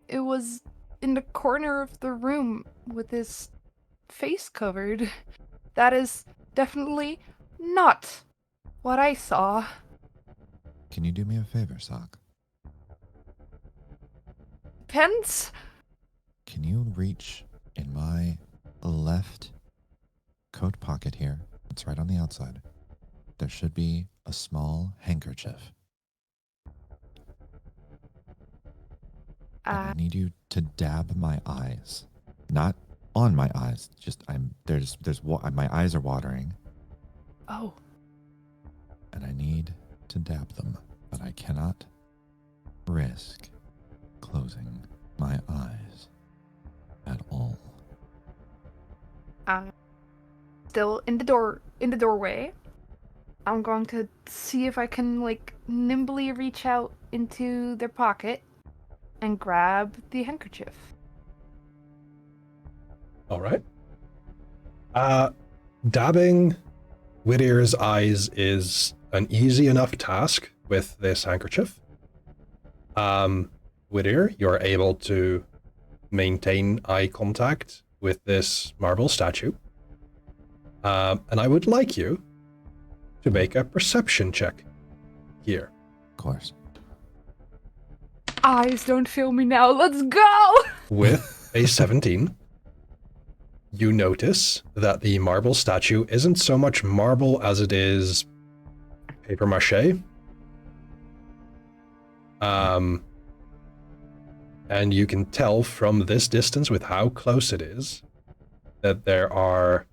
It was in the corner of the room with his face covered. That is definitely not what I saw. Can you do me a favor, Sock? Pence? Can you reach in my left coat pocket here? It's right on the outside. There should be a small handkerchief. And I need you to dab my eyes. Not on my eyes. Just my eyes are watering Oh. and I need to dab them, but I cannot risk closing my eyes at all. Still in the doorway. I'm going to see if I can, like, nimbly reach out into their pocket and grab the handkerchief. All right. Dabbing Whittier's eyes is an easy enough task with this handkerchief. Whittier, you're able to maintain eye contact with this marble statue. And I would like you to make a perception check here. Of course. Eyes don't fail me now. Let's go! With a 17, you notice that the marble statue isn't so much marble as it is paper mache. And you can tell from this distance with how close it is that there are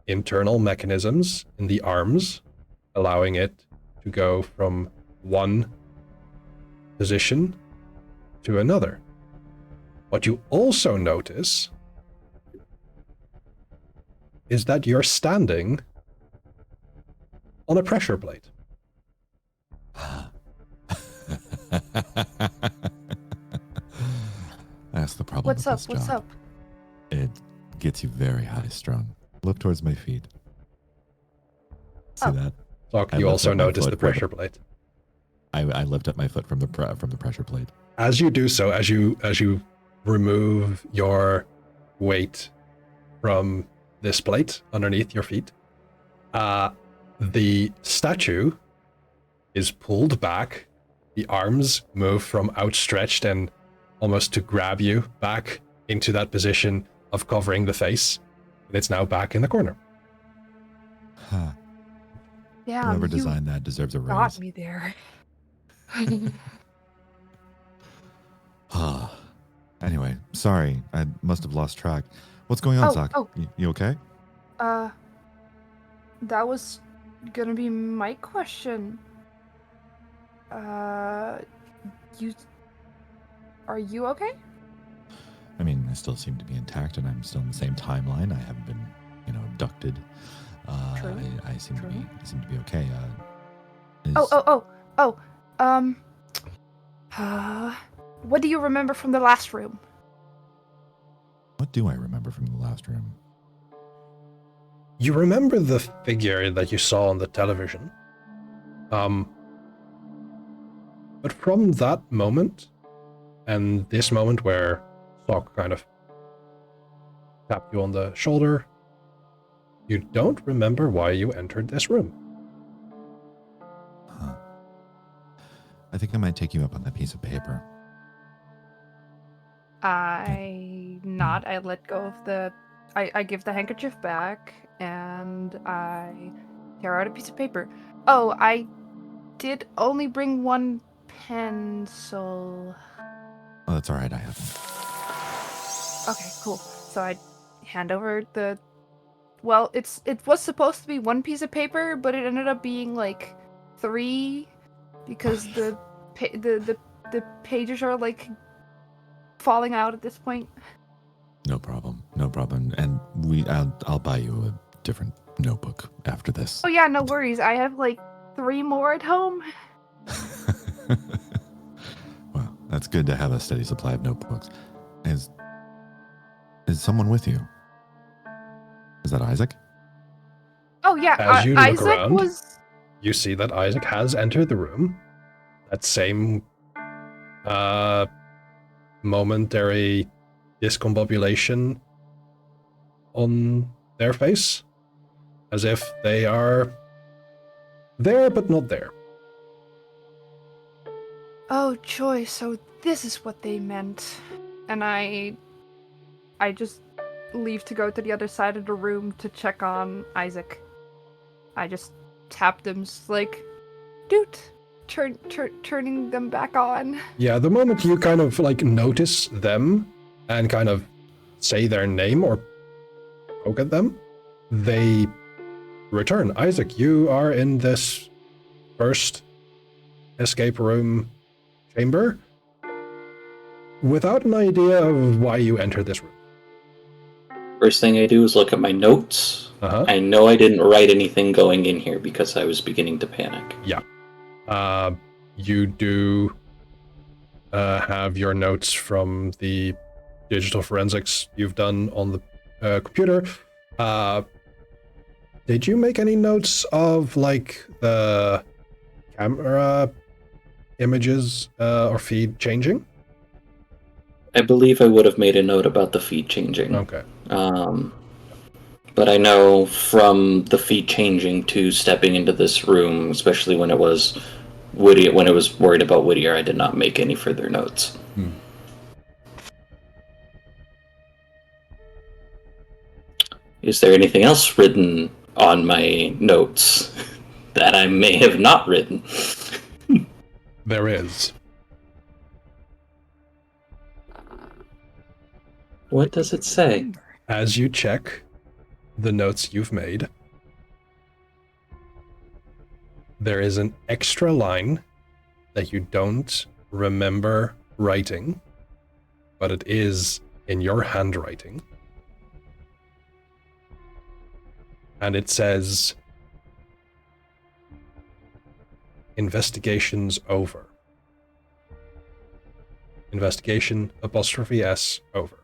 internal mechanisms in the arms allowing it to go from one position to another. What you also notice is that you're standing on a pressure plate. That's the problem. What's with up? this What's job. up? It gets you very high strung. Look towards my feet. See Oh. that? Look, I you lifted also my notice foot the from pressure plate. I lift up my foot from the pressure plate. As you do so, as you remove your weight from this plate underneath your feet, the statue is pulled back. The arms move from outstretched and almost to grab you back into that position of covering the face. And it's now back in the corner. Huh. Damn, Whoever you designed that deserves a raise. got me there. Anyway, sorry. I must have lost track. What's going on, Sock? You okay? That was gonna be my question. Are you okay? I mean, I still seem to be intact, and I'm still in the same timeline. I haven't been, abducted. True. I seem True. to be okay. What do you remember from the last room? What do I remember from the last room? You remember the figure that you saw on the television. But from that moment, and this moment where Sock kind of tapped you on the shoulder, you don't remember why you entered this room. Huh. I think I might take you up on that piece of paper. I nod. I let go of the. I give the handkerchief back, and I tear out a piece of paper. Oh, I did only bring one pencil. Oh, that's all right. I haven't. Okay, cool. So I hand over the. Well, it was supposed to be one piece of paper, but it ended up being like 3, because the pages are like falling out at this point. No problem. No problem. And I'll buy you a different notebook after this. Oh yeah, no worries. I have like 3 more at home. Well, that's good to have a steady supply of notebooks. Is someone with you? Is that Isaac? Oh yeah, As you look Isaac around, was. you see that Isaac has entered the room. That same momentary discombobulation on their face, as if they are there but not there. Oh joy, so this is what they meant. And I just leave to go to the other side of the room to check on Isaac. I just tapped him, just like, dude, turning them back on. Yeah, the moment you kind of like notice them and kind of say their name or poke at them, they return. Isaac, you are in this first escape room chamber without an idea of why you entered this room. First thing I do is look at my notes. Uh-huh. I know I didn't write anything going in here because I was beginning to panic. Yeah. You do have your notes from the digital forensics you've done on the computer. Did you make any notes of like the camera images or feed changing? I believe I would have made a note about the feet changing. Okay. But I know from the feet changing to stepping into this room, especially when it was Whittier, when it was worried about Whittier, I did not make any further notes. Is there anything else written on my notes that I may have not written? There is. What does it say? As you check the notes you've made, there is an extra line that you don't remember writing, but it is in your handwriting. And it says, "Investigations over." Investigation '(S) over.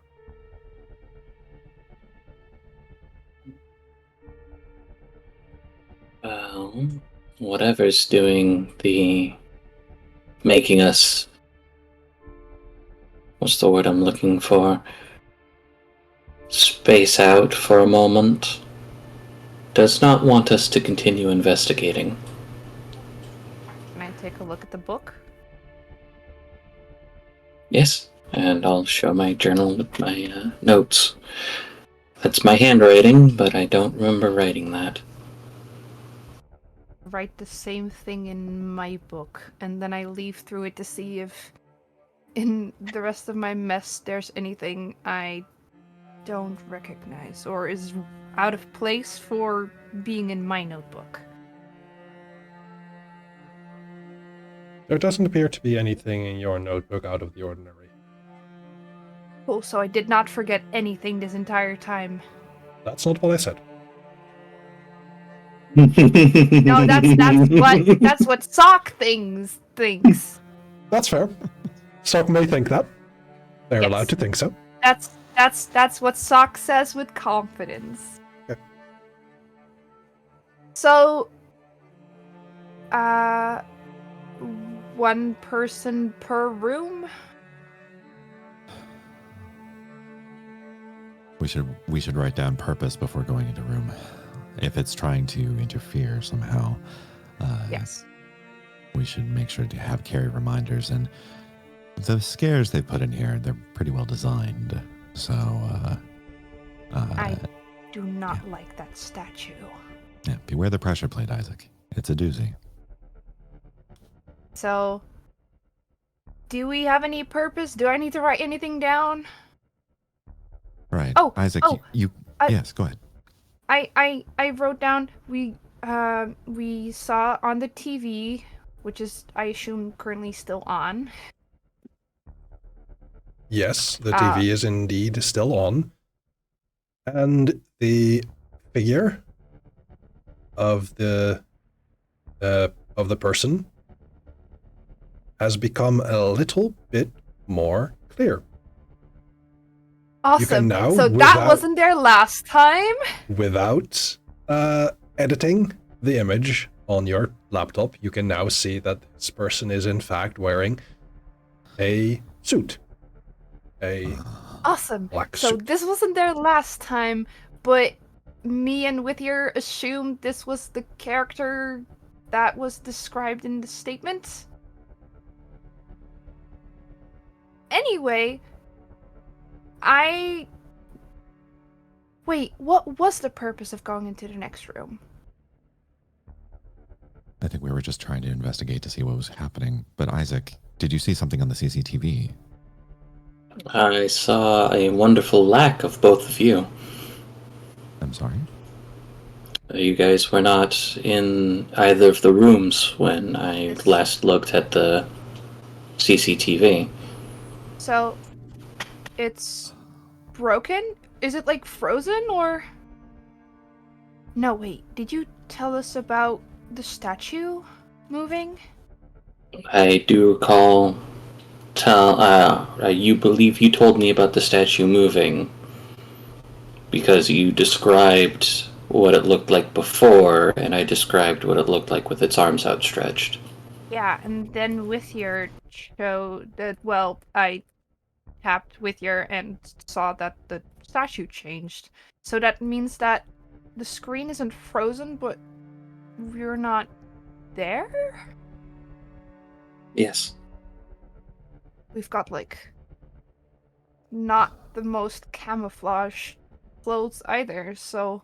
Well, whatever's doing the making us, what's the word I'm looking for? Space out for a moment. Does not want us to continue investigating. Can I take a look at the book? Yes, and I'll show my journal with my notes. That's my handwriting, but I don't remember writing that. Write the same thing in my book, and then I leaf through it to see if in the rest of my mess there's anything I don't recognize or is out of place for being in my notebook. There doesn't appear to be anything in your notebook out of the ordinary. Oh, so I did not forget anything this entire time. That's not what I said. No, that's what Sock thinks. That's fair. Sock may think that. They're Yes. allowed to think so. That's what Sock says with confidence. Okay. So, one person per room? We should write down purpose before going into room. If it's trying to interfere somehow, Yes. we should make sure to have carry reminders. And the scares they put in here, they're pretty well designed. So, I do not like that statue. yeah, beware the pressure plate, Isaac. It's a doozy. So, do we have any purpose? Do I need to write anything down? Right. Oh, Isaac, oh, yes, go ahead. I wrote down we saw on the TV, which is I assume currently still on. Yes, the TV is indeed still on. And the figure of the person has become a little bit more clear. Awesome. now, So that wasn't there last time? Without editing the image on your laptop, you can now see that this person is in fact wearing a suit. A Awesome. black So suit. this wasn't there last time, but me and Whittier assumed this was the character that was described in the statement. Anyway, Wait, what was the purpose of going into the next room? I think we were just trying to investigate to see what was happening. But Isaac, did you see something on the CCTV? I saw a wonderful lack of both of you. I'm sorry? You guys were not in either of the rooms when I last looked at the CCTV. So, it's broken? Is it like frozen or? No, wait. Did you tell us about the statue moving? I do recall you believe you told me about the statue moving because you described what it looked like before, and I described what it looked like with its arms outstretched. Yeah, and then Whittier showed that, well, I tapped with your and saw that the statue changed. So that means that the screen isn't frozen, but we're not there? Yes. We've got, like, not the most camouflage clothes either, so...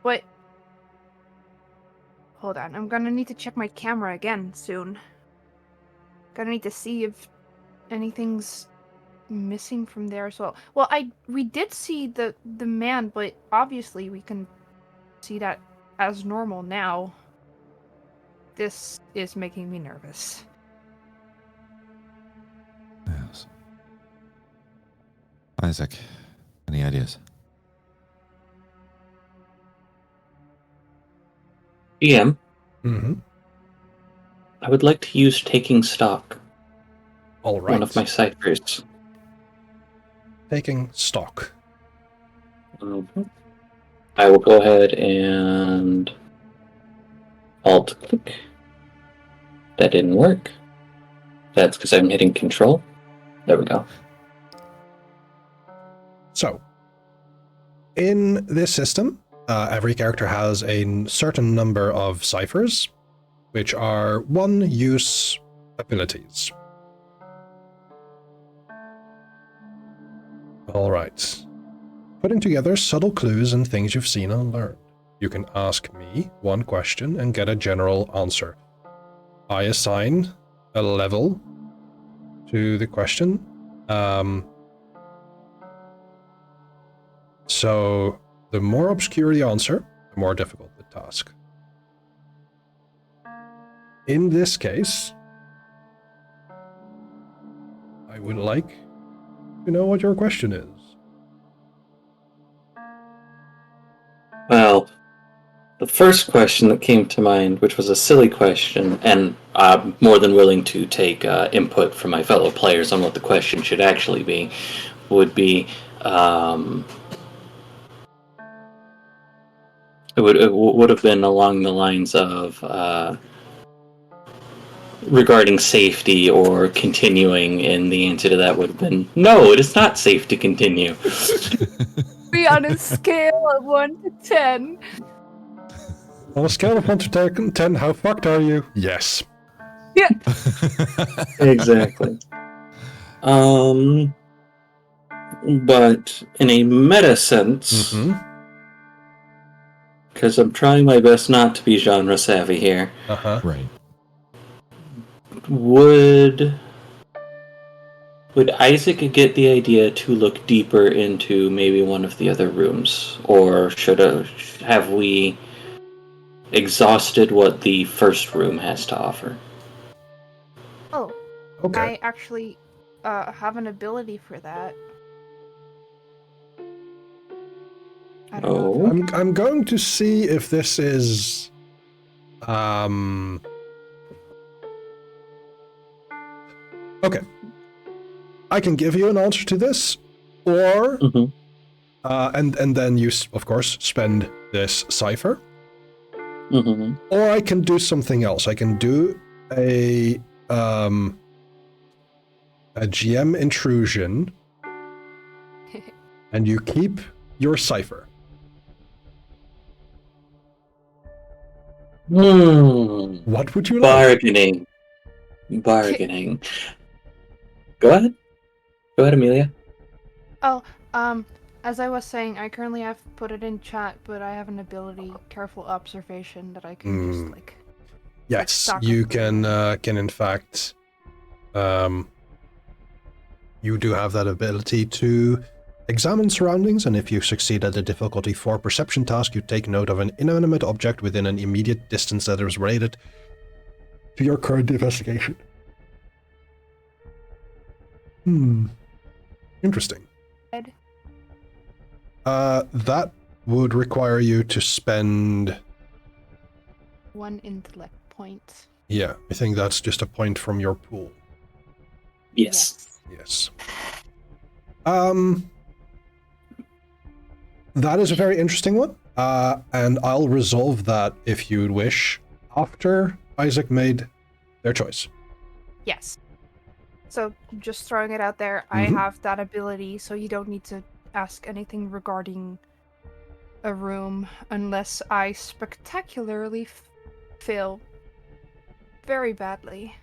But... Hold on, I'm gonna need to check my camera again soon. Gonna need to see if anything's missing from there as well. Well, we did see the man, but obviously we can see that as normal now. This is making me nervous. Yes. Isaac, any ideas? GM, Mm-hmm. I would like to use taking stock. All right. One of my ciphers. Taking stock. I will go ahead and alt click. That didn't work. That's because I'm hitting control. There we go. So, in this system, every character has a certain number of ciphers, which are one-use abilities. All right. Putting together subtle clues and things you've seen and learned. You can ask me one question and get a general answer. I assign a level to the question. So the more obscure the answer, the more difficult the task. In this case, I would like to know what your question is. Well, the first question that came to mind, which was a silly question, and I'm more than willing to take input from my fellow players on what the question should actually be, would be it would have been along the lines of regarding safety or continuing, and the answer to that would have been no, it is not safe to continue. Be on a scale of 1 to 10. On a scale of 1 to 10, how fucked are you? Yes. Yeah. Exactly. But in a meta sense, because I'm trying my best not to be genre savvy here, Right. would Isaac get the idea to look deeper into maybe one of the other rooms, or have we exhausted what the first room has to offer? Oh, Okay. I actually have an ability for that. I don't know if I can. I'm going to see if this is okay. I can give you an answer to this, or and then you of course spend this cipher. Or I can do something else. I can do a GM intrusion, and you keep your cipher. What would you like? Bargaining. Go ahead, Amelia. Oh, as I was saying, I currently have put it in chat, but I have an ability, careful observation, that I can just like. Yes, you can in fact. You do have that ability to examine surroundings, and if you succeed at a difficulty 4 perception task, you take note of an inanimate object within an immediate distance that is related to your current investigation. Interesting. That would require you to spend 1 intellect point. Yeah, I think that's just a point from your pool. Yes. Yes. That is a very interesting one, and I'll resolve that if you wish after Isaac made their choice. Yes. So, just throwing it out there, I Mhm. have that ability, so you don't need to ask anything regarding a room unless I spectacularly fail very badly.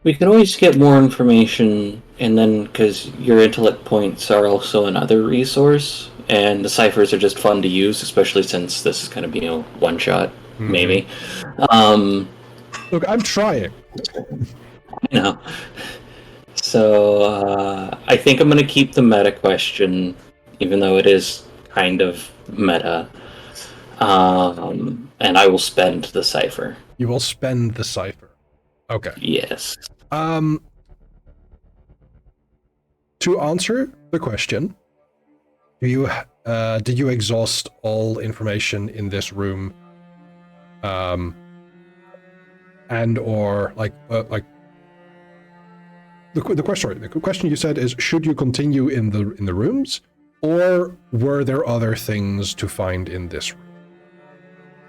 We can always get more information, and then, because your intellect points are also another resource, and the ciphers are just fun to use, especially since this is going to be a one-shot, maybe. Look, I'm trying. You know. So, I think I'm going to keep the meta question, even though it is kind of meta. And I will spend the cipher. You will spend the cipher. Okay. Yes. To answer the question, did you exhaust all information in this room? And or like the question. Sorry, the question you said is: should you continue in the rooms, or were there other things to find in this room?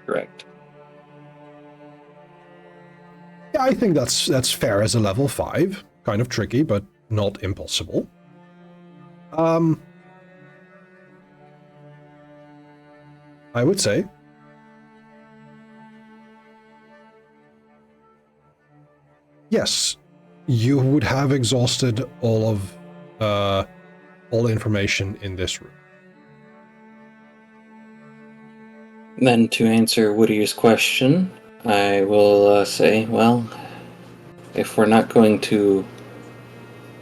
Correct. Yeah, I think that's fair as a level 5. Kind of tricky, but not impossible. I would say yes, you would have exhausted all information in this room. Then, to answer Whittier's question, I will say, well, if we're not going to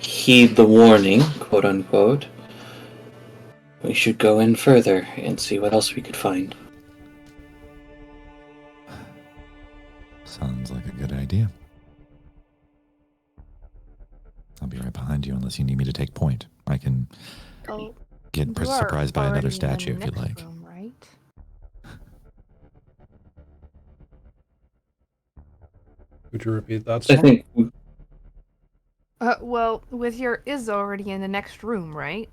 heed the warning, quote unquote, we should go in further and see what else we could find. Sounds like a good idea. I'll be right behind you unless you need me to take point. I can Oh, get you are surprised by another already in the statue if you'd next like. room, right? Could you repeat that? I Song? think Well, Whittier is already in the next room, right?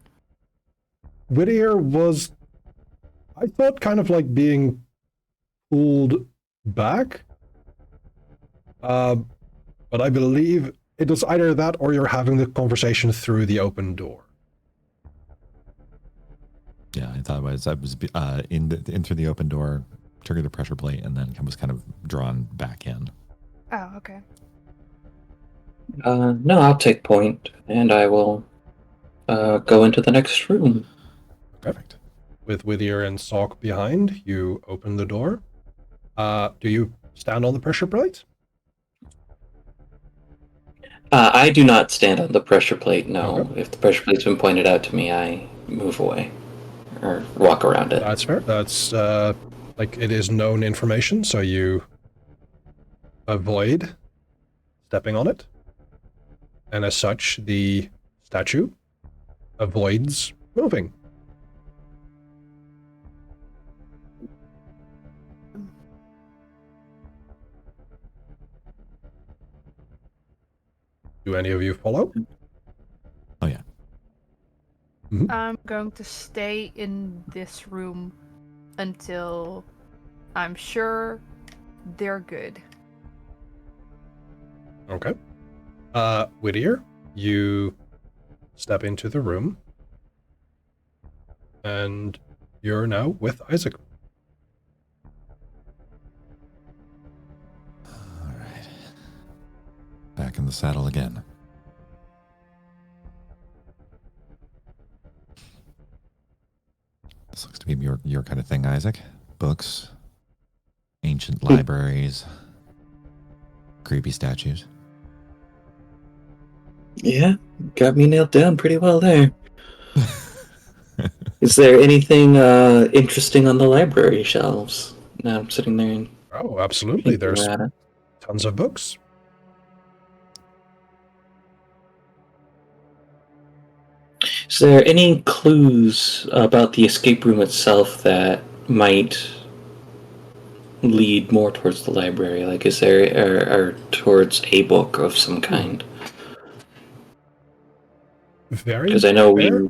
Whittier was, I thought, kind of like being pulled back. But I believe it was either that or you're having the conversation through the open door. Yeah, I thought I was in through the open door, triggered the pressure plate, and then was kind of drawn back in. Oh, okay. no, I'll take point, and I will go into the next room. Perfect. With Whittier and Salk behind, you open the door. Do you stand on the pressure plate? I do not stand on the pressure plate, no. Okay. If the pressure plate's been pointed out to me, I move away. Or walk around it. That's fair. That's, like, it is known information, so you avoid stepping on it. And as such, the statue avoids moving. Do any of you follow? Oh yeah. I'm going to stay in this room until I'm sure they're good. Okay. Whittier, you step into the room, and you're now with Isaac. All right. Back in the saddle again. This looks to be your kind of thing, Isaac. Books, ancient libraries, creepy statues. Yeah, got me nailed down pretty well there. Is there anything interesting on the library shelves? Now I'm sitting there and Oh, absolutely. thinking There's about it. tons of books. Is there any clues about the escape room itself that might lead more towards the library? Like, is there or towards a book of some kind? Very Because I know fair. we.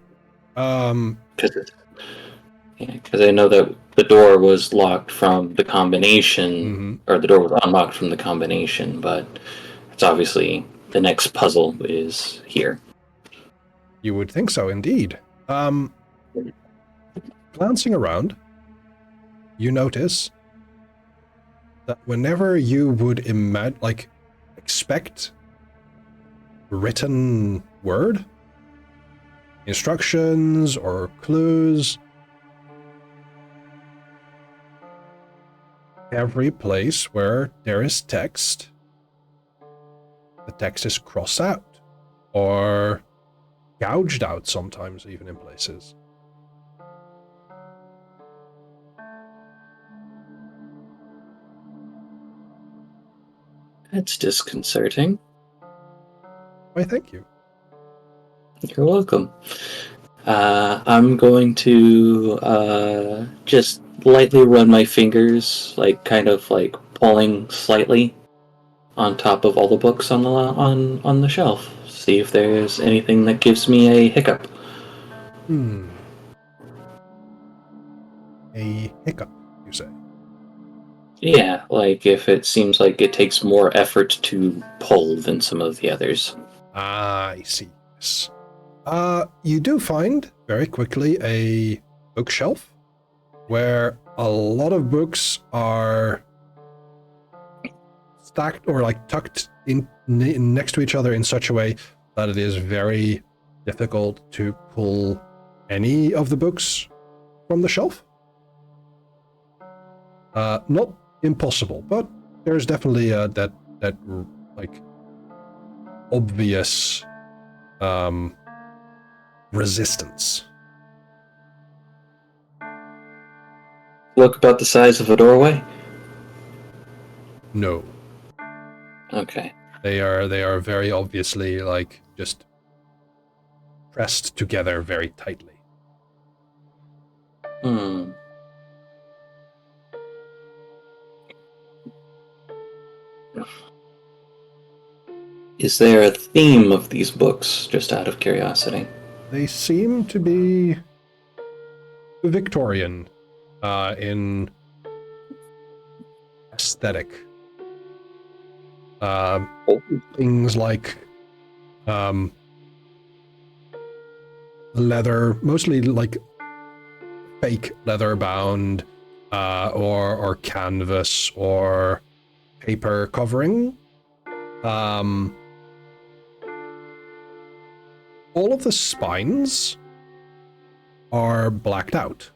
Because I know that the door was locked from the combination, Mm-hmm. or the door was unlocked from the combination, but it's obviously the next puzzle is here. You would think so, indeed. Glancing around, you notice that whenever you would expect written word, instructions or clues, every place where there is text, the text is crossed out or gouged out sometimes, even in places. That's disconcerting. Why, thank you. You're welcome. I'm going to just lightly run my fingers, like kind of like pulling slightly on top of all the books on the shelf. See if there's anything that gives me a hiccup. A hiccup, you say? Yeah, like if it seems like it takes more effort to pull than some of the others. Ah, I see. Yes. You do find very quickly a bookshelf where a lot of books are stacked or like tucked in next to each other in such a way that it is very difficult to pull any of the books from the shelf. Not impossible, but there's definitely that like obvious resistance. Look about the size of a doorway? No. Okay. They are very obviously like just pressed together very tightly. Is there a theme of these books, just out of curiosity? They seem to be Victorian in aesthetic. Things like leather, mostly like fake leather bound, or canvas or paper covering. All of the spines are blacked out.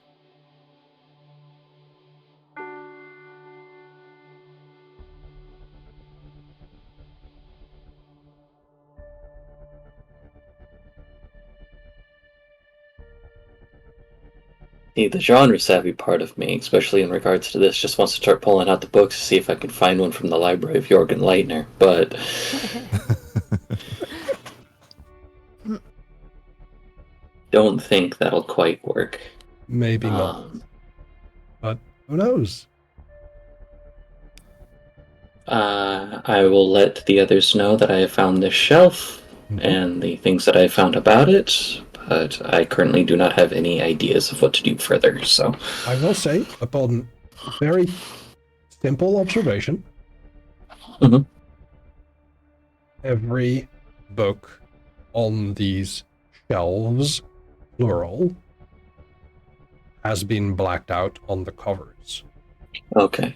The genre savvy part of me, especially in regards to this, just wants to start pulling out the books to see if I can find one from the library of Jorgen Leitner, but don't think that'll quite work. Maybe not. But who knows? I will let the others know that I have found this shelf and the things that I found about it, but I currently do not have any ideas of what to do further, so... I will say, upon very simple observation, every book on these shelves, plural, has been blacked out on the covers. Okay.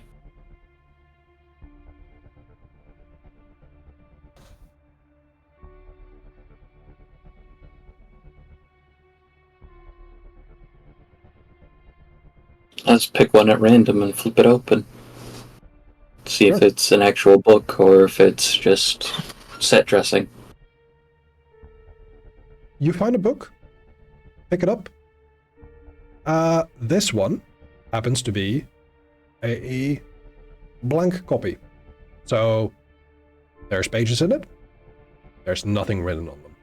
Let's pick one at random and flip it open. See if it's an actual book or if it's just set dressing. You find a book, pick it up. This one happens to be a blank copy. So there's pages in it. There's nothing written on them.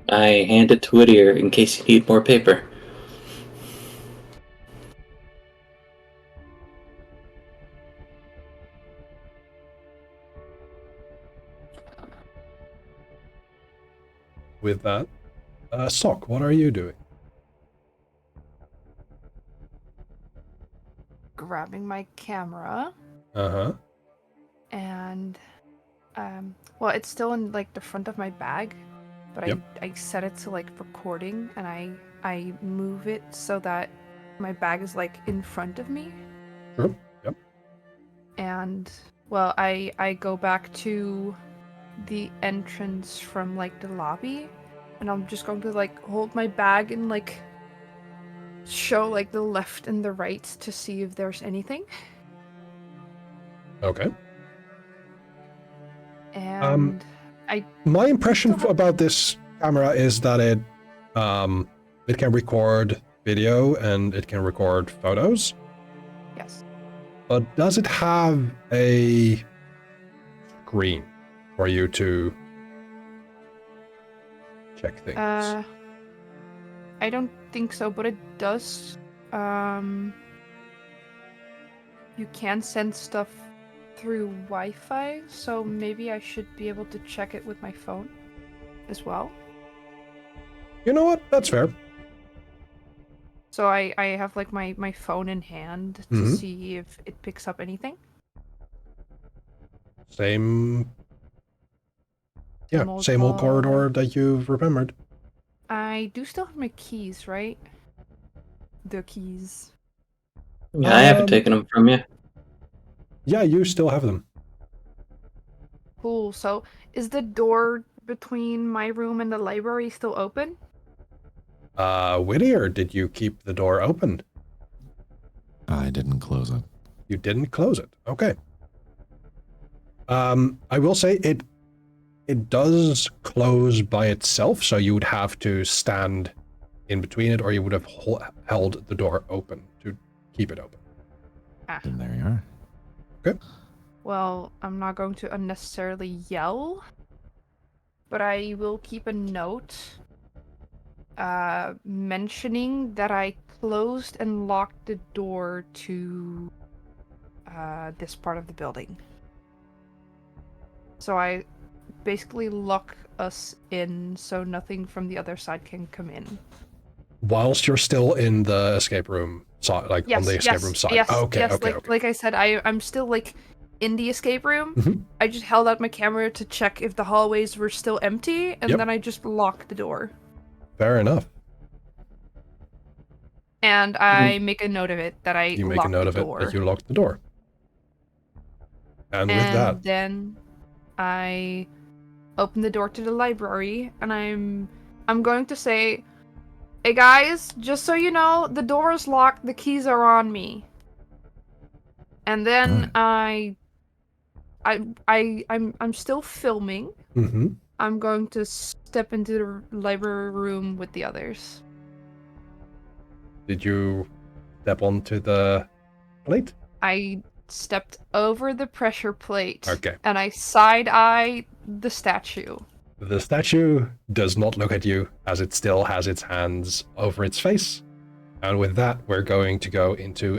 I hand it to Whittier in case you need more paper. With that, Sock, what are you doing? grabbing my camera Uh-huh. and well, it's still in like the front of my bag, but Yep. I set it to like recording, and I move it so that my bag is like in front of me. Sure. Yep. And well, I go back to the entrance from like the lobby, and I'm just going to like hold my bag and like show like the left and the right to see if there's anything. Okay. And My impression still have- about this camera is that it can record video and it can record photos. yes. But does it have a screen for you to check things? I don't think so, but it does. You can send stuff through Wi-Fi, so maybe I should be able to check it with my phone as well. You know what? That's fair. So I have like my phone in hand to Mhm. see if it picks up anything. Same old same old hall. corridor that you've remembered. I do still have my keys, right? The keys. Yeah, I haven't Um, taken them from you. Yeah, you still have them. Cool. So is the door between my room and the library still open? Whittier, did you keep the door open? I didn't close it. You didn't close it. Okay. I will say it does close by itself, so you would have to stand in between it, or you would have held the door open to keep it open. And there you are. Okay. Well, I'm not going to unnecessarily yell, but I will keep a note mentioning that I closed and locked the door to this part of the building. So I basically lock us in so nothing from the other side can come in. Whilst you're still in the escape room side, like on the escape room side. Yes, Okay. Like I said, I'm still like in the escape room. Mhm. I just held out my camera to check if the hallways were still empty, and Yep. then I just locked the door. Fair enough. And I make a note of it that I You make a locked note the of it door. that you locked the door. And with And that, then I open the door to the library, and I'm going to say, "Hey guys, just so you know, the door is locked. The keys are on me." And then Alright. I'm still filming. mhm. I'm going to step into the library room with the others. Did you step onto the plate? I stepped over the pressure plate. Okay. And I side-eye the statue. The statue does not look at you, as it still has its hands over its face. And with that, we're going to go into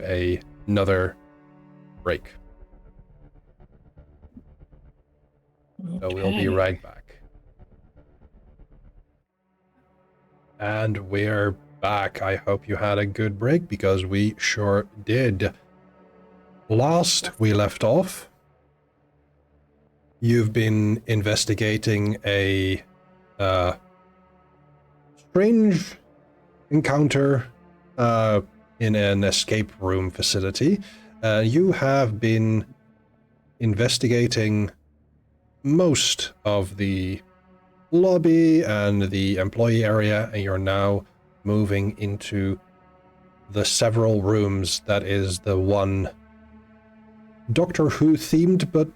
another break. So we'll be Okay. right back. And we're back. I hope you had a good break, because we sure did. Last we left off, you've been investigating a strange encounter in an escape room facility. You have been investigating most of the lobby and the employee area, and you're now moving into the several rooms that is the one Doctor Who themed but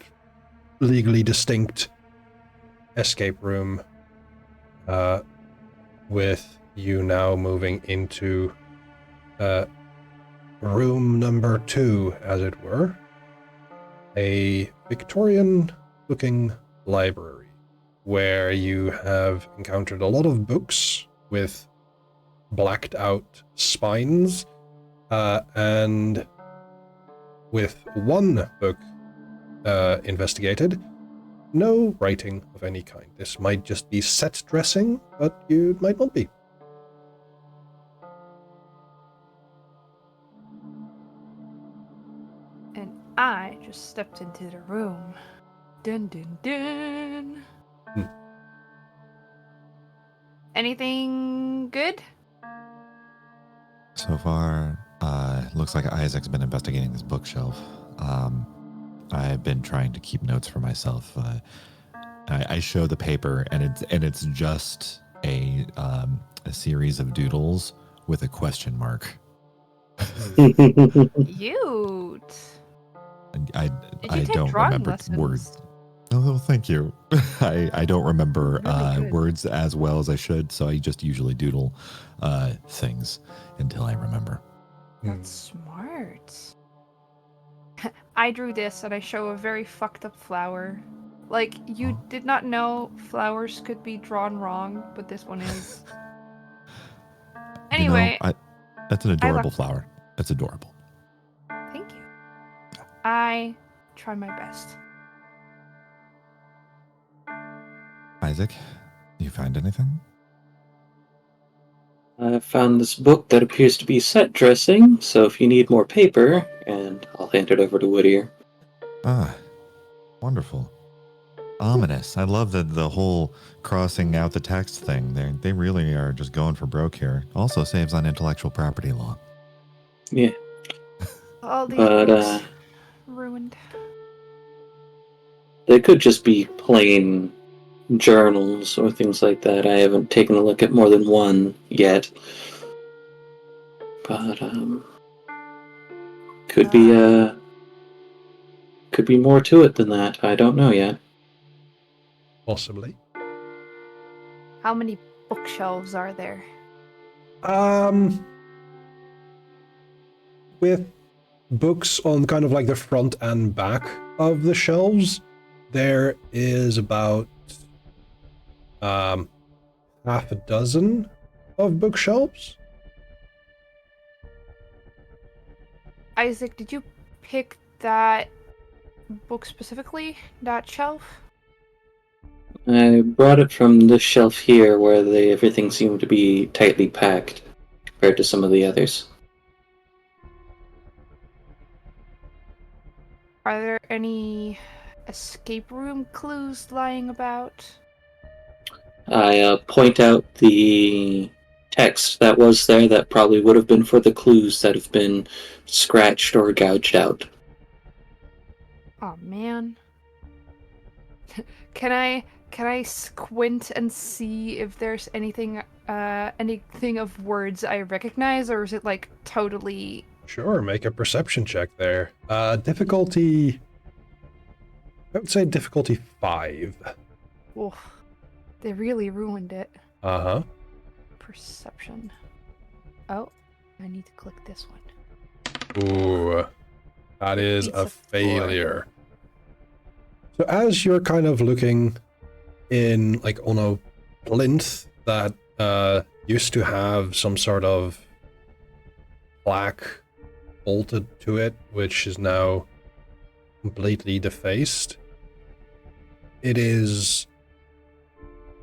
legally distinct escape room, with you now moving into room number 2, as it were, a Victorian looking library where you have encountered a lot of books with blacked out spines, and with one book investigated, no writing of any kind. This might just be set dressing, but you might not be. just stepped into the room. Dun dun dun. Anything good? So far, looks like Isaac's been investigating this bookshelf. I've been trying to keep notes for myself. I show the paper, and it's just a series of doodles with a question mark. Cute. I Did you take don't drawing remember lessons? words. Oh, thank you. I don't remember Really good. words as well as I should, so I just usually doodle things until I remember. That's smart. I drew this, and I show a very fucked up flower. Like, you did not know flowers could be drawn wrong, but this one is. Anyway, That's an adorable left- flower. That's adorable. thank you. I try my best. Isaac, you find anything? I found this book that appears to be set dressing, so if you need more paper, and I'll hand it over to Whittier. Ah, wonderful. Ominous. I love the whole crossing out the text thing. They really are just going for broke here. Also saves on intellectual property law. Yeah. All these But, books ruined. They could just be plain journals or things like that. I haven't taken a look at more than one yet. But, could be more to it than that. I don't know yet. Possibly. How many bookshelves are there? With books on kind of like the front and back of the shelves, there is about half a dozen of bookshelves. Isaac, did you pick that book specifically? That shelf? I brought it from this shelf here where everything seemed to be tightly packed compared to some of the others. Are there any escape room clues lying about? I point out the text that was there that probably would have been for the clues that have been scratched or gouged out. Oh man. Can I squint and see if there's anything of words I recognize, or is it like totally? Sure, make a perception check there. Difficulty. I would say difficulty 5. Oh, they really ruined it. Uh-huh. Perception. Oh, I need to click this one. Ooh. That is Beats a a 4. failure. So as you're kind of looking in, like, on a plinth that used to have some sort of plaque bolted to it, which is now completely defaced, it is,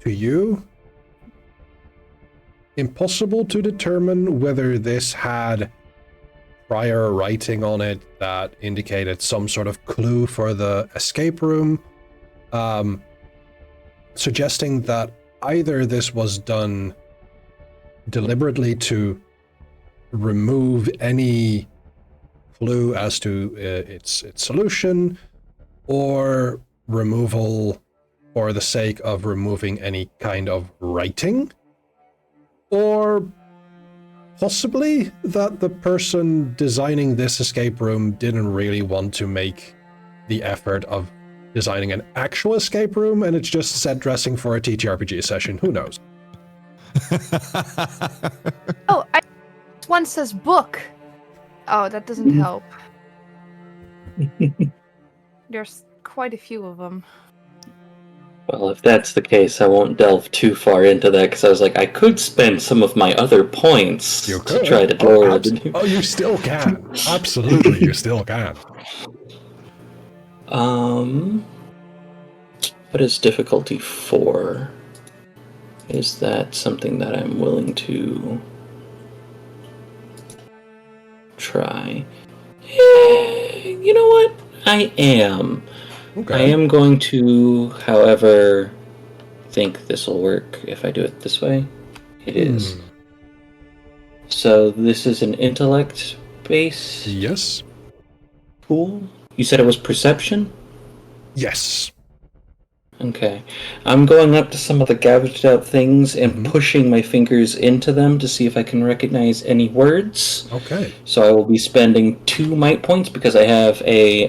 to you, impossible to determine whether this had prior writing on it that indicated some sort of clue for the escape room, suggesting that either this was done deliberately to remove any clue as to its solution, or removal for the sake of removing any kind of writing, or possibly that the person designing this escape room didn't really want to make the effort of designing an actual escape room, and it's just set dressing for a TTRPG session. Who knows? Oh, this one says book. Oh, that doesn't help. There's quite a few of them. Well, if that's the case, I won't delve too far into that because I was like, I could spend some of my other points You to could. try to lower it. Oh, you still can. Absolutely, you still can. What is difficulty 4? Is that something that I'm willing to try? You know what? I am. Okay. I am going to, however, think this will work if I do it this way. It is. So this is an intellect-based Yes. pool? You said it was perception? Yes. Okay. I'm going up to some of the gathered up things and Mhm. pushing my fingers into them to see if I can recognize any words. Okay. So I will be spending 2 might points because I have a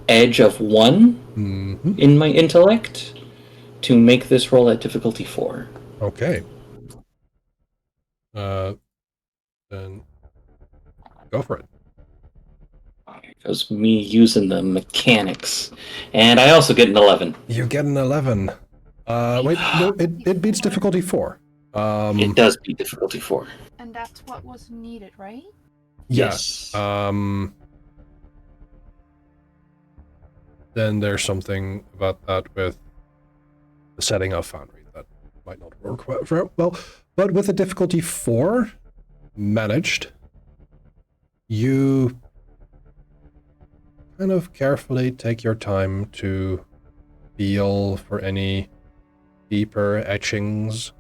edge of 1 Mhm. in my intellect to make this roll at difficulty 4. Okay. Then go for it. Because me using the mechanics. And I also get an 11. You get an 11. Wait, no, it beats difficulty 4. It does beat difficulty 4. And that's what was needed, right? Yeah. Yes. Then there's something about that with the setting of Foundry that might not work well. But with a difficulty 4 managed, you kind of carefully take your time to feel for any deeper etchings.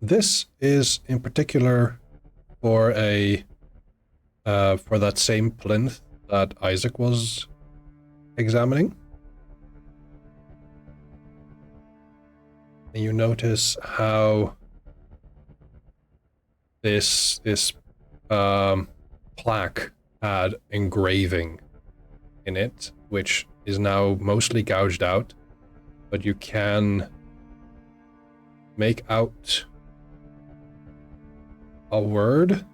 This is in particular for for that same plinth that Isaac was examining. And you notice how this plaque had engraving in it, which is now mostly gouged out, but you can make out a word.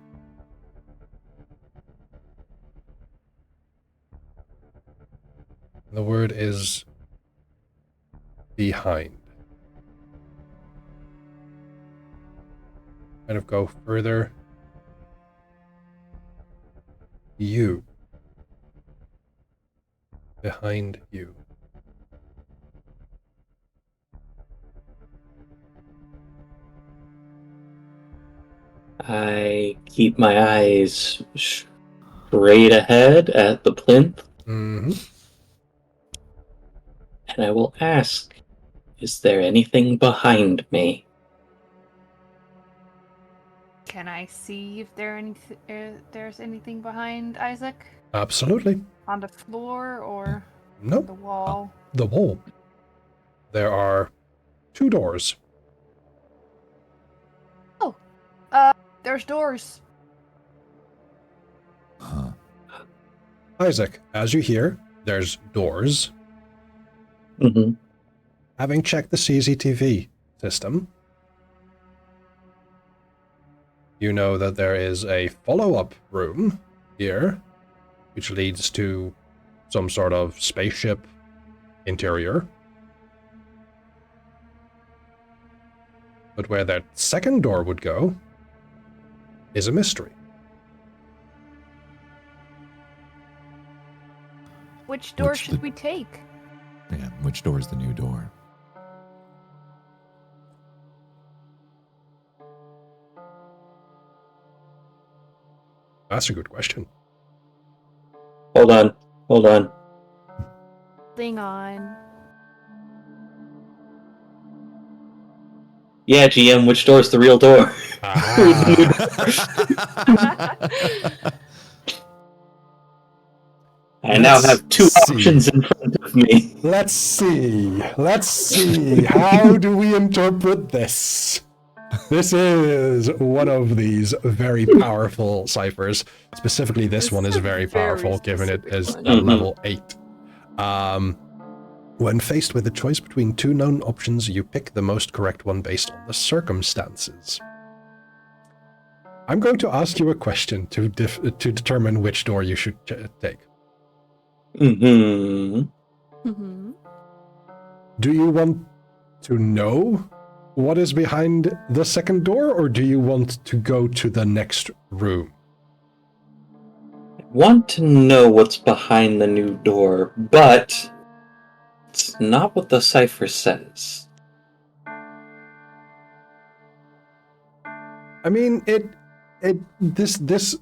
The word is behind. Kind of go further. You. Behind you. I keep my eyes straight ahead at the plinth, Mm-hmm. and I will ask, is there anything behind me? Can I see if there's anything behind Isaac? Absolutely. On the floor or No. the wall? The wall. There are 2 doors. Oh, there's doors. Huh. Isaac, as you hear, there's doors. Mm-hmm. Having checked the CCTV system, you know that there is a follow-up room here, which leads to some sort of spaceship interior. But where that second door would go is a mystery. Which door Which should the- we take? Yeah, which door is the new door? That's a good question. Hold on. Thing on. Yeah, GM, which door is the real door? I now have 2 options in front of me. Let's see. How do we interpret this? This is one of these very powerful ciphers. Specifically, this one is very powerful, given it is a level 8. When faced with a choice between 2 known options, you pick the most correct one based on the circumstances. I'm going to ask you a question to determine which door you should take. Mm-hmm. Mm-hmm. Do you want to know what is behind the second door, or do you want to go to the next room? I want to know what's behind the new door, but it's not what the cipher says. I mean, The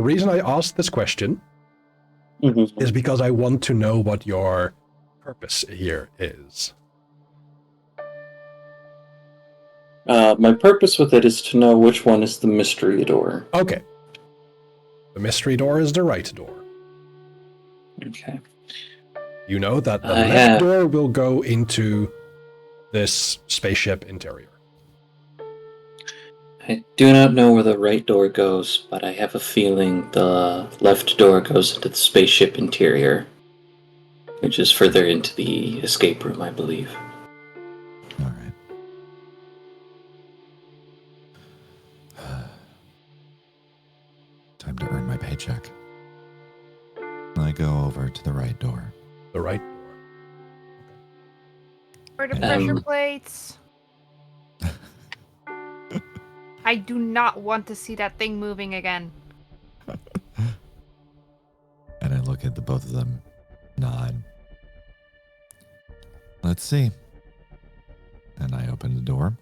reason I asked this question Mhm. is because I want to know what your purpose here is. My purpose with it is to know which one is the mystery door. Okay. The mystery door is the right door. Okay. You know that the I left have- door will go into this spaceship interior. I do not know where the right door goes, but I have a feeling the left door goes into the spaceship interior, which is further into the escape room, I believe. All right. Time to earn my paycheck. I go over to the right door. The right door. Where are the pressure Um, plates? I do not want to see that thing moving again. And I look at the both of them, nod. Let's see. And I open the door,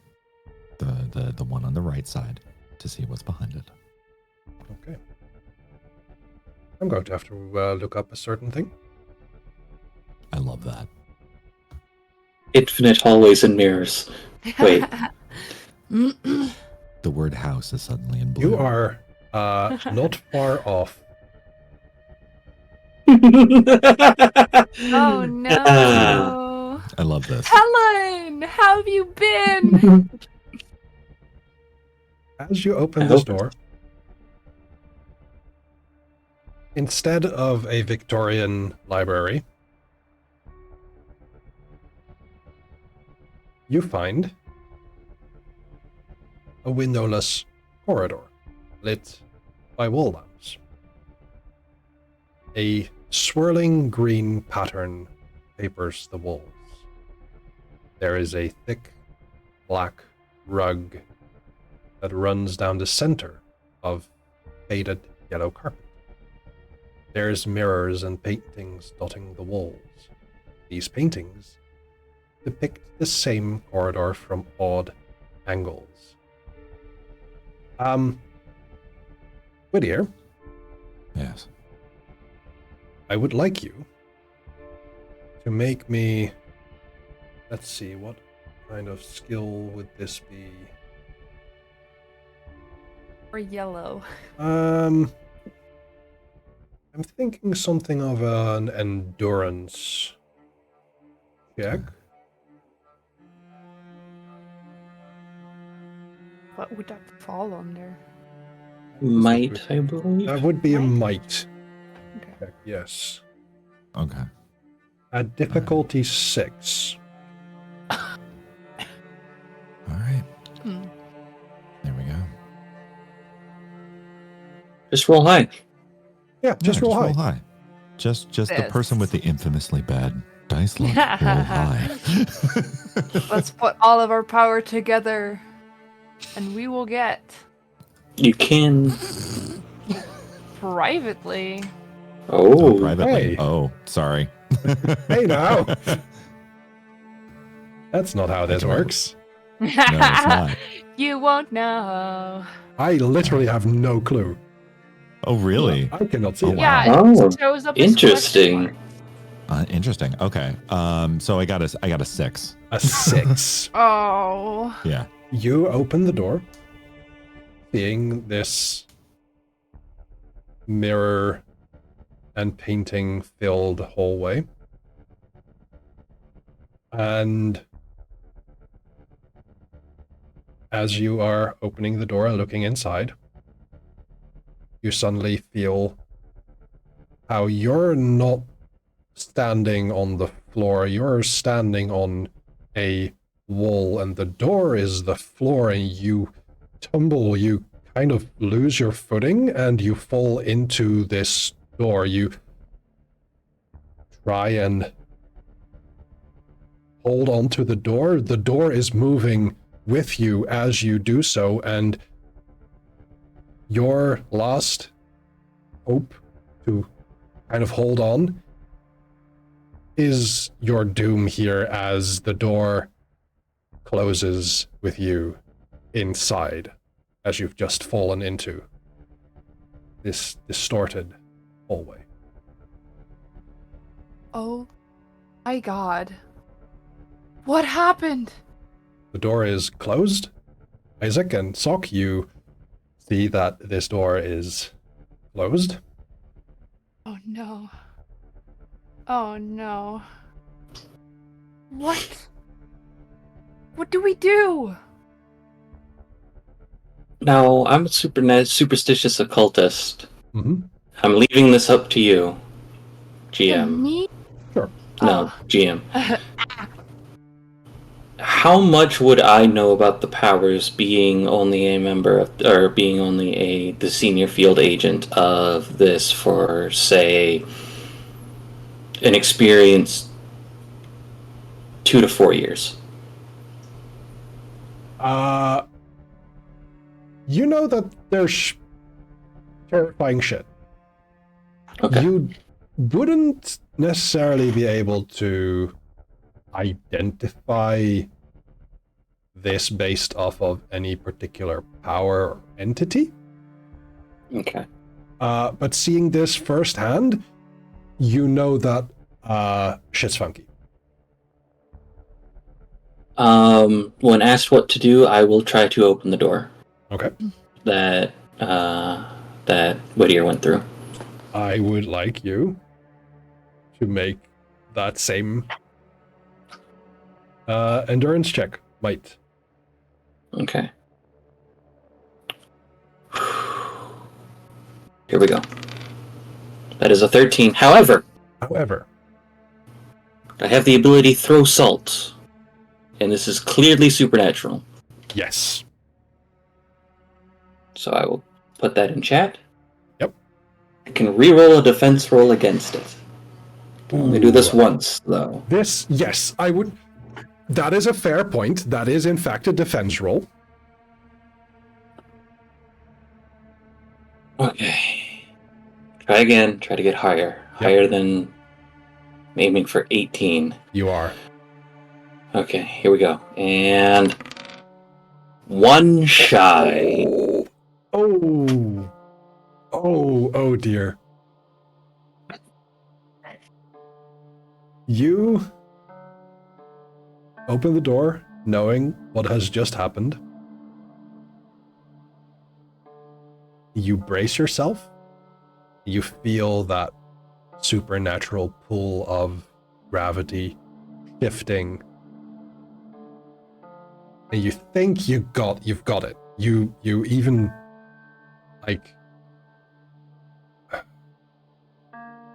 the one on the right side, to see what's behind it. Okay. I'm going to have to look up a certain thing. I love that. Infinite hallways and mirrors. Wait. The word house is suddenly in blue. You are not far off. Oh no. I love this. Helen, how have you been? As you open I this hope- door, instead of a Victorian library, you find a windowless corridor lit by wall lamps. A swirling green pattern papers the walls. There is a thick black rug that runs down the center of faded yellow carpet. There's mirrors and paintings dotting the walls. These paintings depict the same corridor from odd angles. Whittier, Yes. I would like you to make me... Let's see, what kind of skill would this be? Or yellow. I'm thinking something of an endurance check. What would that fall under? Might, I believe. That would be a Might? might Okay. check, yes. Okay. At difficulty 6. All right. Hmm. There we go. Just roll high. Yeah, just roll high. Roll high. Just the This. person with the infamously bad dice luck. Roll high. Let's put all of our power together, and we will get You can. privately. Oh, Oh, privately. Hey. Oh, sorry. Hey now! That's not how this Okay. works. No, it's not. You won't know. I literally have no clue. Oh, really? I cannot see Oh, it. wow. Yeah, Oh, it shows up as interesting. question mark. Interesting. Okay. So I got a 6. A 6. Oh. Yeah. You open the door, seeing this mirror and painting filled hallway. And as you are opening the door and looking inside, you suddenly feel how you're not standing on the floor, you're standing on a wall, and the door is the floor, and you tumble, you kind of lose your footing, and you fall into this door. You try and hold on to the door. The door is moving with you as you do so, and your last hope to kind of hold on is your doom here as the door closes with you inside as you've just fallen into this distorted hallway. Oh my god. What happened? The door is closed. Isaac and Sok, you see that this door is closed. Oh no. Oh no. What? What do we do? Now, I'm a superstitious occultist. Mm-hmm. I'm leaving this up to you, To GM. me? Sure. No, Oh. GM. How much would I know about the powers being only a member of, or being only the senior field agent of this for, say, an experience 2 to 4 years? You know that there's terrifying shit. Okay. You wouldn't necessarily be able to identify this based off of any particular power or entity. Okay. But seeing this firsthand, you know that shit's funky. When asked what to do, I will try to open the door Okay. that Whittier went through. I would like you to make that same endurance check. Might. Okay. Here we go. That is a 13. However, I have the ability to throw salt. And this is clearly supernatural. Yes. So I will put that in chat. Yep. I can reroll a defense roll against it. We do this once, though. This, yes, I would. That is a fair point. That is, in fact, a defense roll. Okay. Try again. Try to get higher. Yep. Higher than... I'm aiming for 18. You are. Okay, here we go. And... 1 shy. Oh dear. You open the door, knowing what has just happened. You brace yourself. You feel that supernatural pull of gravity shifting. And you think you've got it. You even like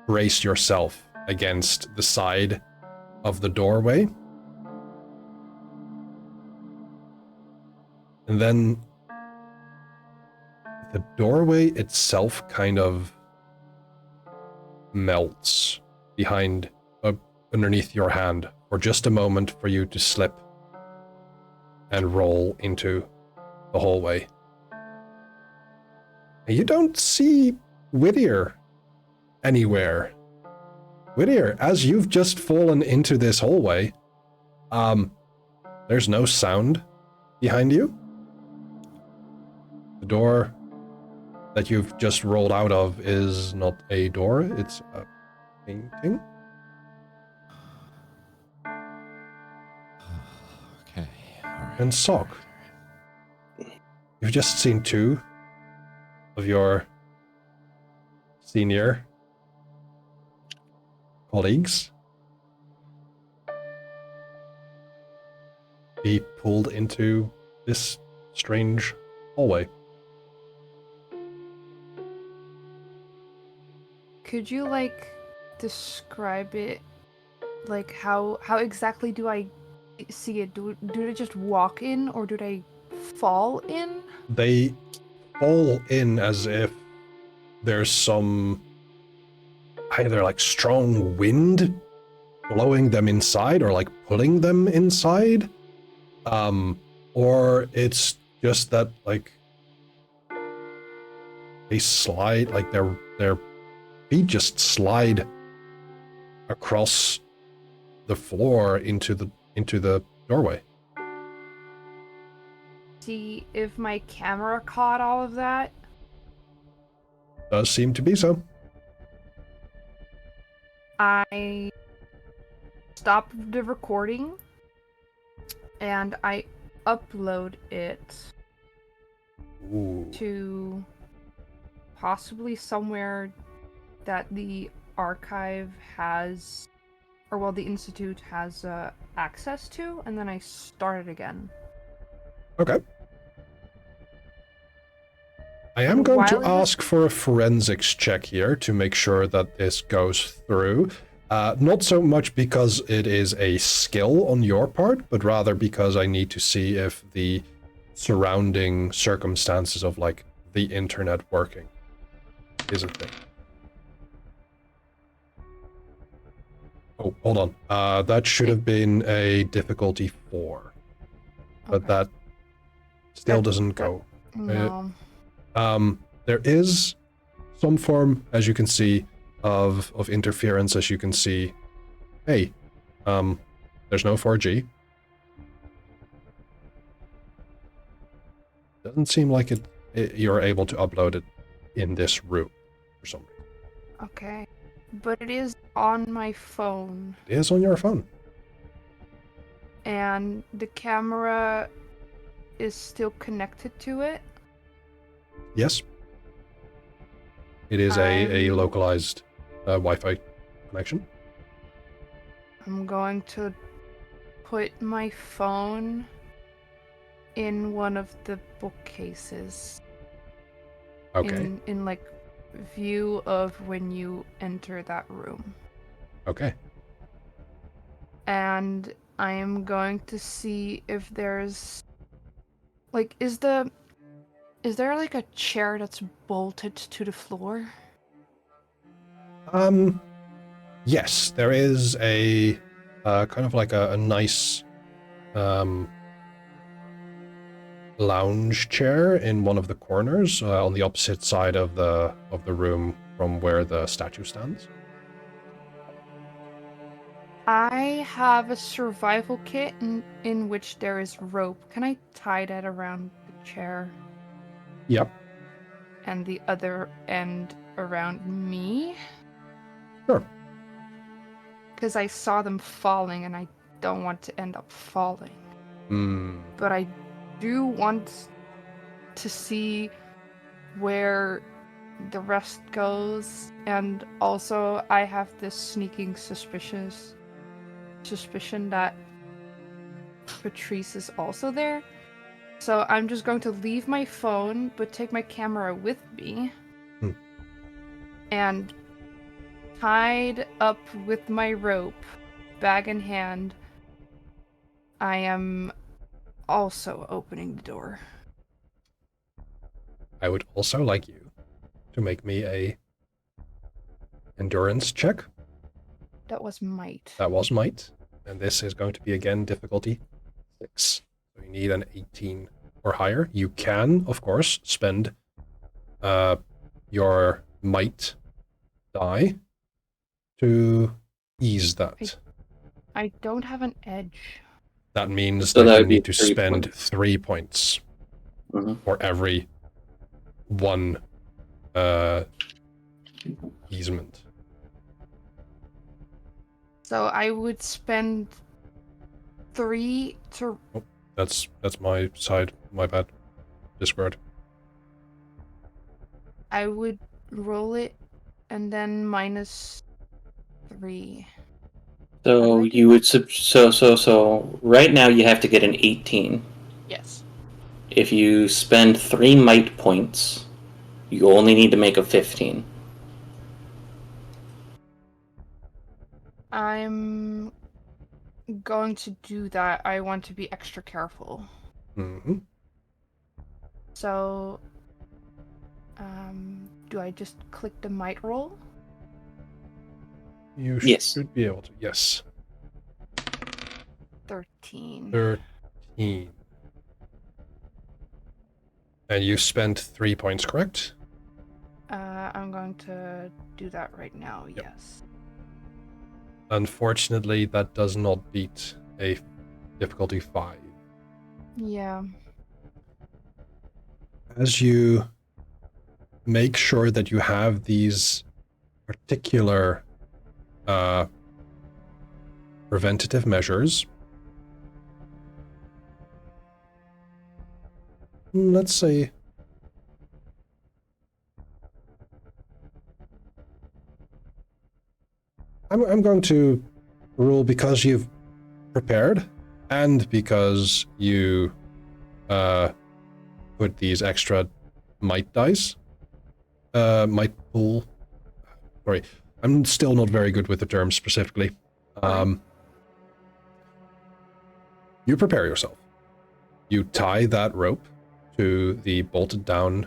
brace yourself against the side of the doorway. And then the doorway itself kind of melts behind underneath your hand for just a moment for you to slip and roll into the hallway. And you don't see Whittier anywhere. Whittier, as you've just fallen into this hallway, there's no sound behind you. The door that you've just rolled out of is not a door, it's a painting. Okay. All right. And Sok, you've just seen 2 of your senior colleagues be pulled into this strange hallway. Could you describe it? Like how exactly do I see it? Do they just walk in or do they fall in? They fall in as if there's some either strong wind blowing them inside or pulling them inside, or it's just that they slide, their feet just slide across the floor into the doorway. see if my camera caught all of that. Does seem to be so. I stop the recording and I upload it Ooh. to possibly somewhere that the archive has, or well, the institute has access to, and then I start it again. Okay. I am going to While ask for a forensics check here to make sure that this goes through. Not so much because it is a skill on your part, but rather because I need to see if the surrounding circumstances of, like, the internet working is a thing. Oh, hold on. That should have been a difficulty 4. But Okay. that still doesn't go. No. There is some form, as you can see, of interference, as you can see. Hey, there's no 4G. Doesn't seem like you're able to upload it in this room for some reason. Okay. But it is on my phone, It is on your phone. and the camera is still connected to it. Yes. It is a localized Wi-Fi connection. I'm going to put my phone in one of the bookcases. Okay. In like view of when you enter that room. Okay. And I am going to see if there's like is there like a chair that's bolted to the floor? Yes, there is a kind of like a nice lounge chair in one of the corners on the opposite side of the room from where the statue stands. I have a survival kit in which there is rope. Can I tie that around the chair Yep. and the other end around me? Sure. Because I saw them falling and I don't want to end up falling. But I do want to see where the rest goes, and also I have this sneaking suspicion that Patrice is also there. So I'm just going to leave my phone, but take my camera with me. And tied up with my rope, bag in hand, I am also opening the door. I would also like you to make me a endurance check. That was might. That was might. And this is going to be, again, difficulty 6. So you need an 18 or higher. You can, of course, spend your might die to ease that. I don't have an edge. That means So that that you would be need to 3 spend points. 3 points for every one easement. So I would spend 3 to... Oh, that's my side. My bad. Discord. I would roll it and then minus 3. So you would so right now you have to get an 18. Yes. If you spend 3 might points, you only need to make a 15. I'm going to do that. I want to be extra careful. Mm-hmm. So, do I just click the might roll? You Yes. should be able to. Yes. 13. 13. And you spent 3 points, correct? I'm going to do that right now, Yep. yes. Unfortunately, that does not beat a difficulty 5. Yeah. as you make sure that you have these particular preventative measures, let's say I'm going to rule, because you've prepared and because you put these extra might dice, might pool. Sorry, I'm still not very good with the terms specifically. You prepare yourself. You tie that rope to the bolted down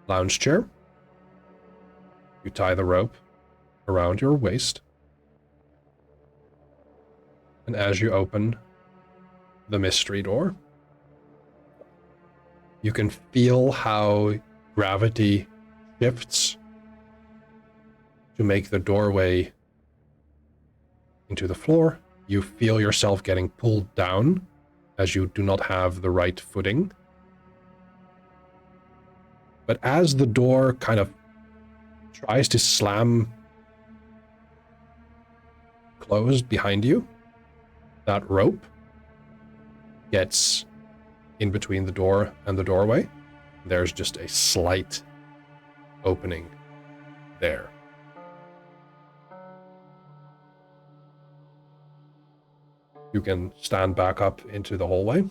lounge chair. You tie the rope around your waist. And as you open the mystery door, you can feel how gravity shifts to make the doorway into the floor. You feel yourself getting pulled down as you do not have the right footing. But as the door kind of tries to slam closed behind you, that rope gets in between the door and the doorway. There's just a slight opening there. You can stand back up into the hallway.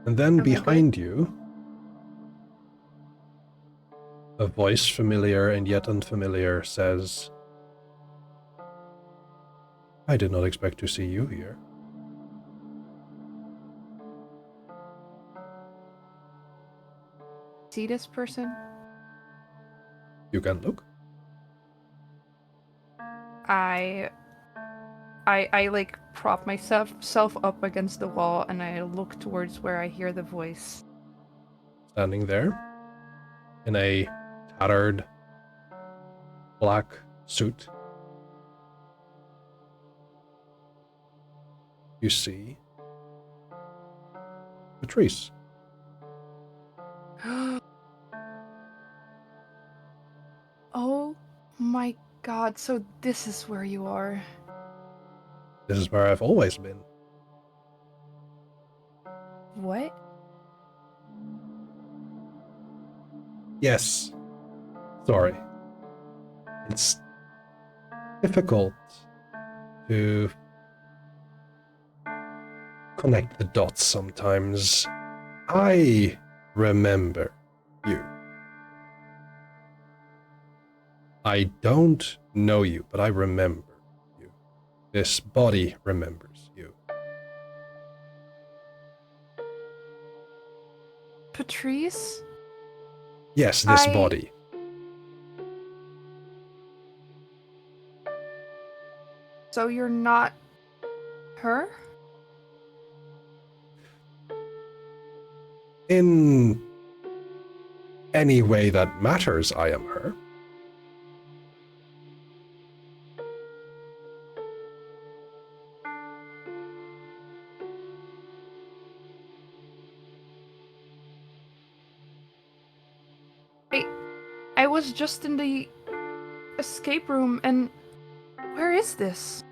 And then behind you, a voice familiar and yet unfamiliar says, "I did not expect to see you here." See this person? You can look. I like prop myself up against the wall and I look towards where I hear the voice. Standing there in a tattered black suit, you see Patrice. Oh my god, so this is where you are. This is where I've always been. What? Yes. Sorry. It's difficult to connect the dots sometimes. I remember you. I don't know you, but I remember you. This body remembers you. Patrice? Yes, this body. So you're not her? In any way that matters, I am her. I was just in the escape room and where is this?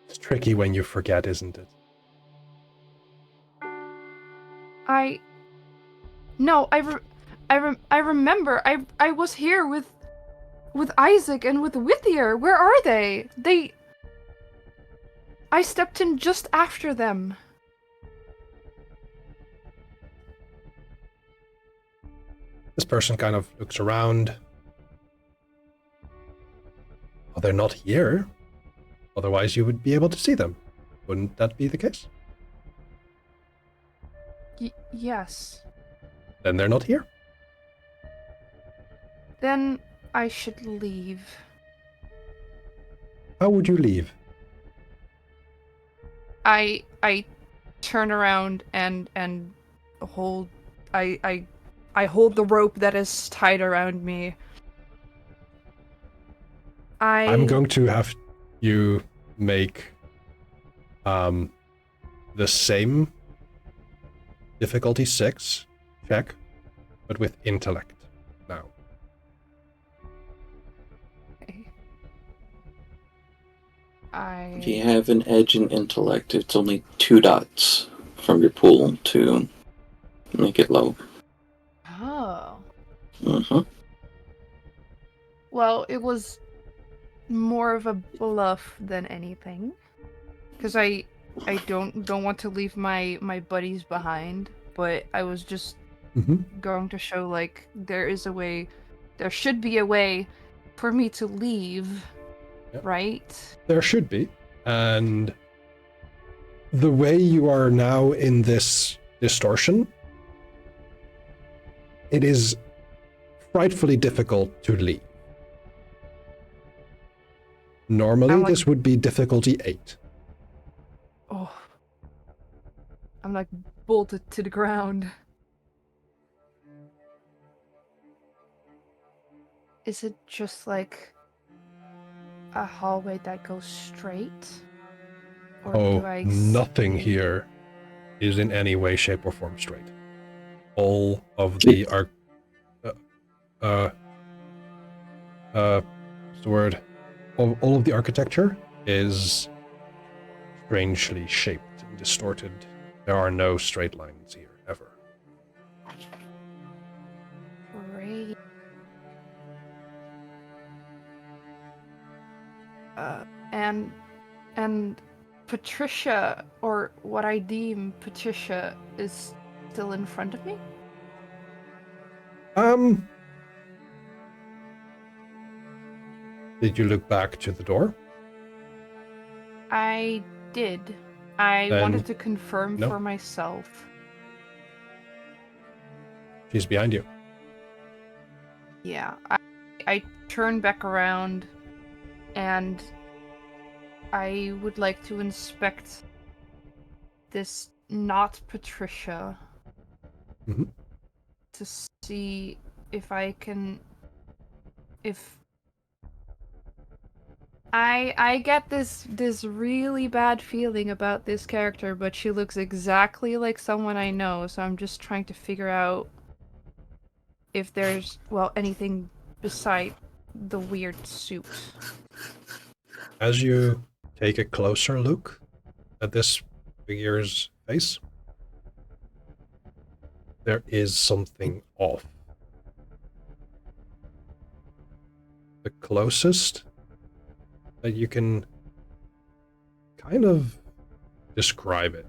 It's tricky when you forget, isn't it? No, I remember. I was here with Isaac and with Whittier. Where are they? I stepped in just after them. This person kind of looks around. Well, they're not here. Otherwise, you would be able to see them. Wouldn't that be the case? Yes. Then they're not here. Then I should leave. How would you leave? I turn around and hold I hold the rope that is tied around me. I'm going to have You make the same difficulty 6 check, but with intellect now. Okay. If you have an edge in intellect, it's only 2 dots from your pool to make it low. Oh. Mm-hmm. Well, it was more of a bluff than anything. Because I don't want to leave my buddies behind, but I was just going to show, like, there should be a way for me to leave, Yep. right? There should be. And the way you are now in this distortion, it is frightfully difficult to leave. Normally, this would be difficulty 8. Oh. I'm like bolted to the ground. Is it just like a hallway that goes straight? Or do I Nothing here is in any way, shape, or form straight. All of the what's the word? All of the architecture is strangely shaped and distorted. There are no straight lines here, ever. Great. And Patricia, or what I deem Patricia, is still in front of me? Did you look back to the door? I did. I Then, wanted to confirm no. for myself. She's behind you. Yeah, I turn back around, and I would like to inspect this not Patricia to see if I can... I get this really bad feeling about this character, but she looks exactly like someone I know, so I'm just trying to figure out if there's, well, anything beside the weird suit. As you take a closer look at this figure's face, there is something off. The closest that you can kind of describe it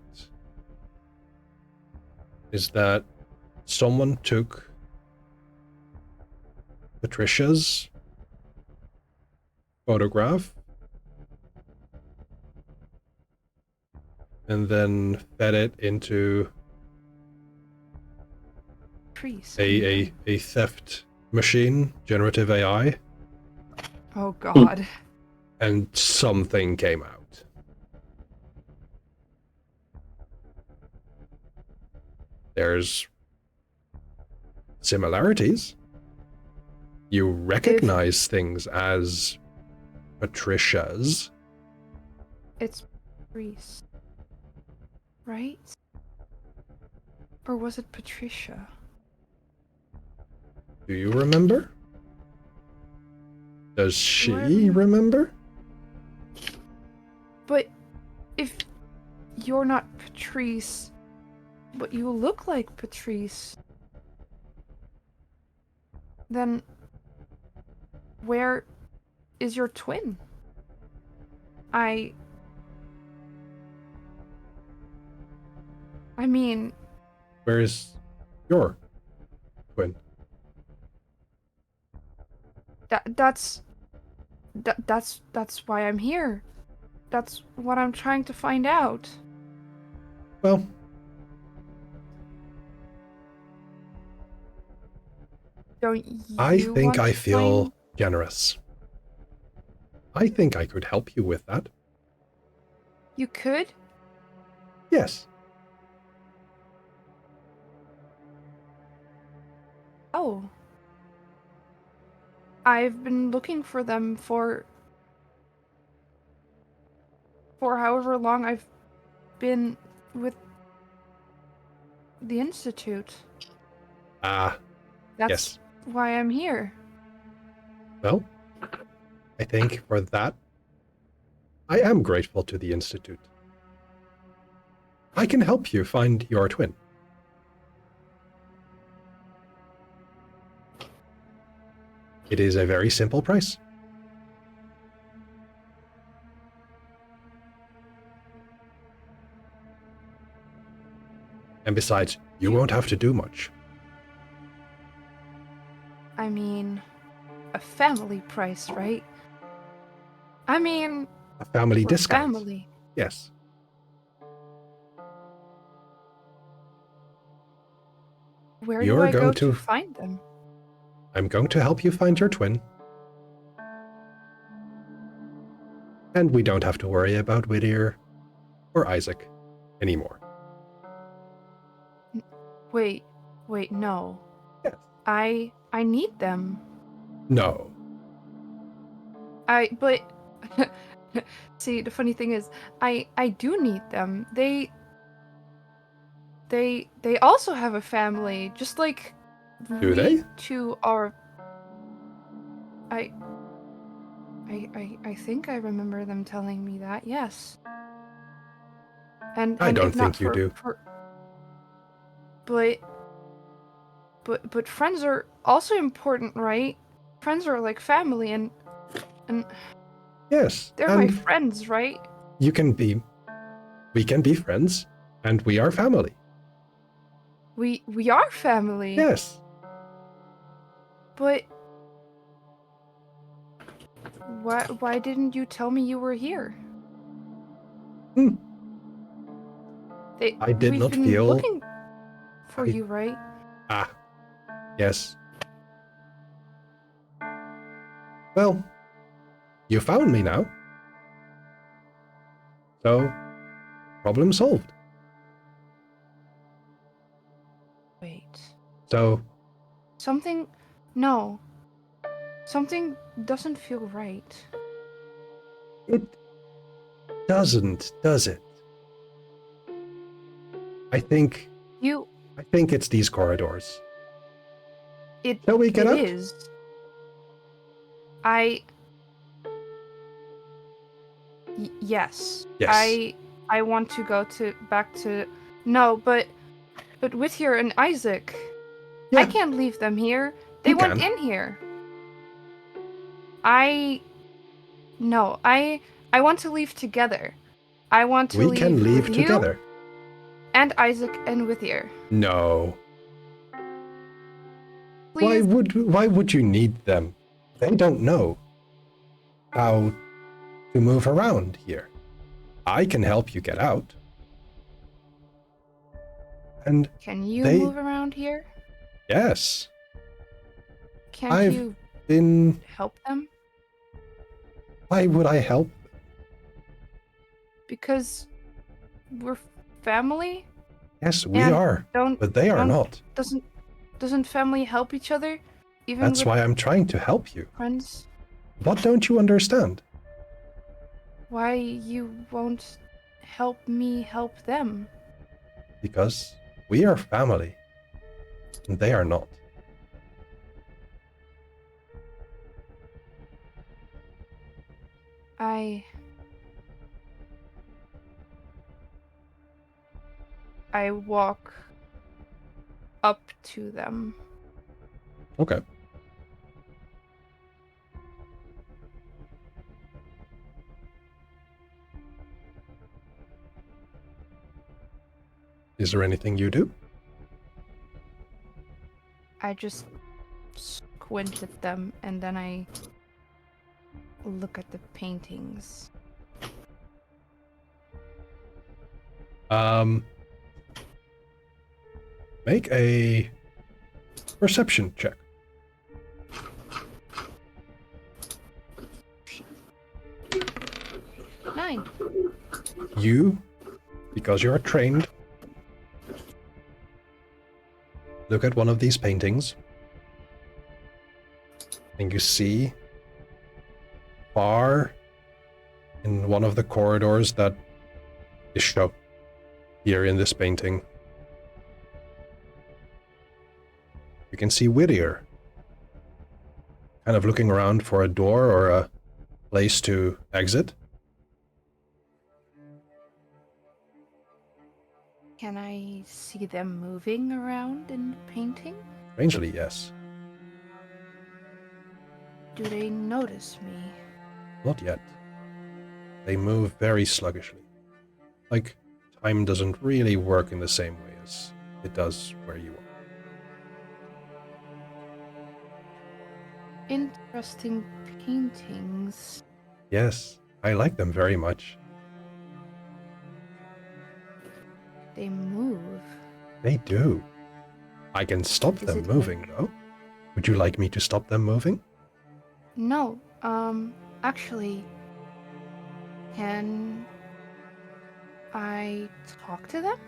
is that someone took Patricia's photograph and then fed it into a theft machine, generative AI. Oh god. And something came out. There's similarities. You recognize things as Patricia's. It's Patrice, right? Or was it Patricia? Do you remember? Does she remember? But if you're not Patrice, but you look like Patrice, then where is your twin? I mean... Where is your twin? That's why I'm here. That's what I'm trying to find out. Well, don't you I think I want to feel find... generous. I think I could help you with that. You could? Yes. Oh. I've been looking for them for for however long I've been with the Institute. Ah, That's yes. why I'm here. Well, I think for that, I am grateful to the Institute. I can help you find your twin. It is a very simple price. And besides, you won't have to do much. I mean, a family price, right? I mean, A family we're discount. family. Yes. Where do You're I going go to- to find them? I'm going to help you find your twin. And we don't have to worry about Whittier or Isaac anymore. Wait, no. Yes. I need them. No. But see, the funny thing is, I do need them. They also have a family, just like Do we they? two are. I think I remember them telling me that. Yes. And I don't if not think you do. But friends are also important, right? Friends are like family, and Yes. they're and my friends, right? we can be friends, and we are family. We are family. Yes. But why didn't you tell me you were here? Hmm. I did we've not been feel- looking for I- you, right? Ah. Yes. Well, you found me now. So, problem solved. Wait. So, Something doesn't feel right. it doesn't, does it? I think it's these corridors. Shall we get It out? is. Yes. Yes. I want to go back to. No, but Whittier and Isaac. Yeah. I can't leave them here. They You went can. in here. No, I want to leave together. I want to We leave can leave with together. you and Isaac and Whittier. No. Please. Why would you need them? They don't know how to move around here. I can help you get out. And Can you they- move around here? yes, Can't I've you been... help them? Why would I help? Because we're family. Yes, we And are, Don't but they are don't- not. doesn't family help each other? Even That's with why I'm trying to help you. friends? What don't you understand? Why you won't help me help them? Because we are family, and they are not. I walk up to them. Okay. Is there anything you do? I just squint at them and then I look at the paintings. Make a perception check. 9. You, because you're trained, look at one of these paintings, and you see far in one of the corridors that is shown here in this painting, you can see Whittier kind of looking around for a door or a place to exit. Can I see them moving around in the painting? Strangely, yes. Do they notice me? Not yet. They move very sluggishly. Like, time doesn't really work in the same way as it does where you are. Interesting paintings. Yes, I like them very much. They move. They do. I can stop Is them it moving, though. Would you like me to stop them moving? No, actually, can I talk to them?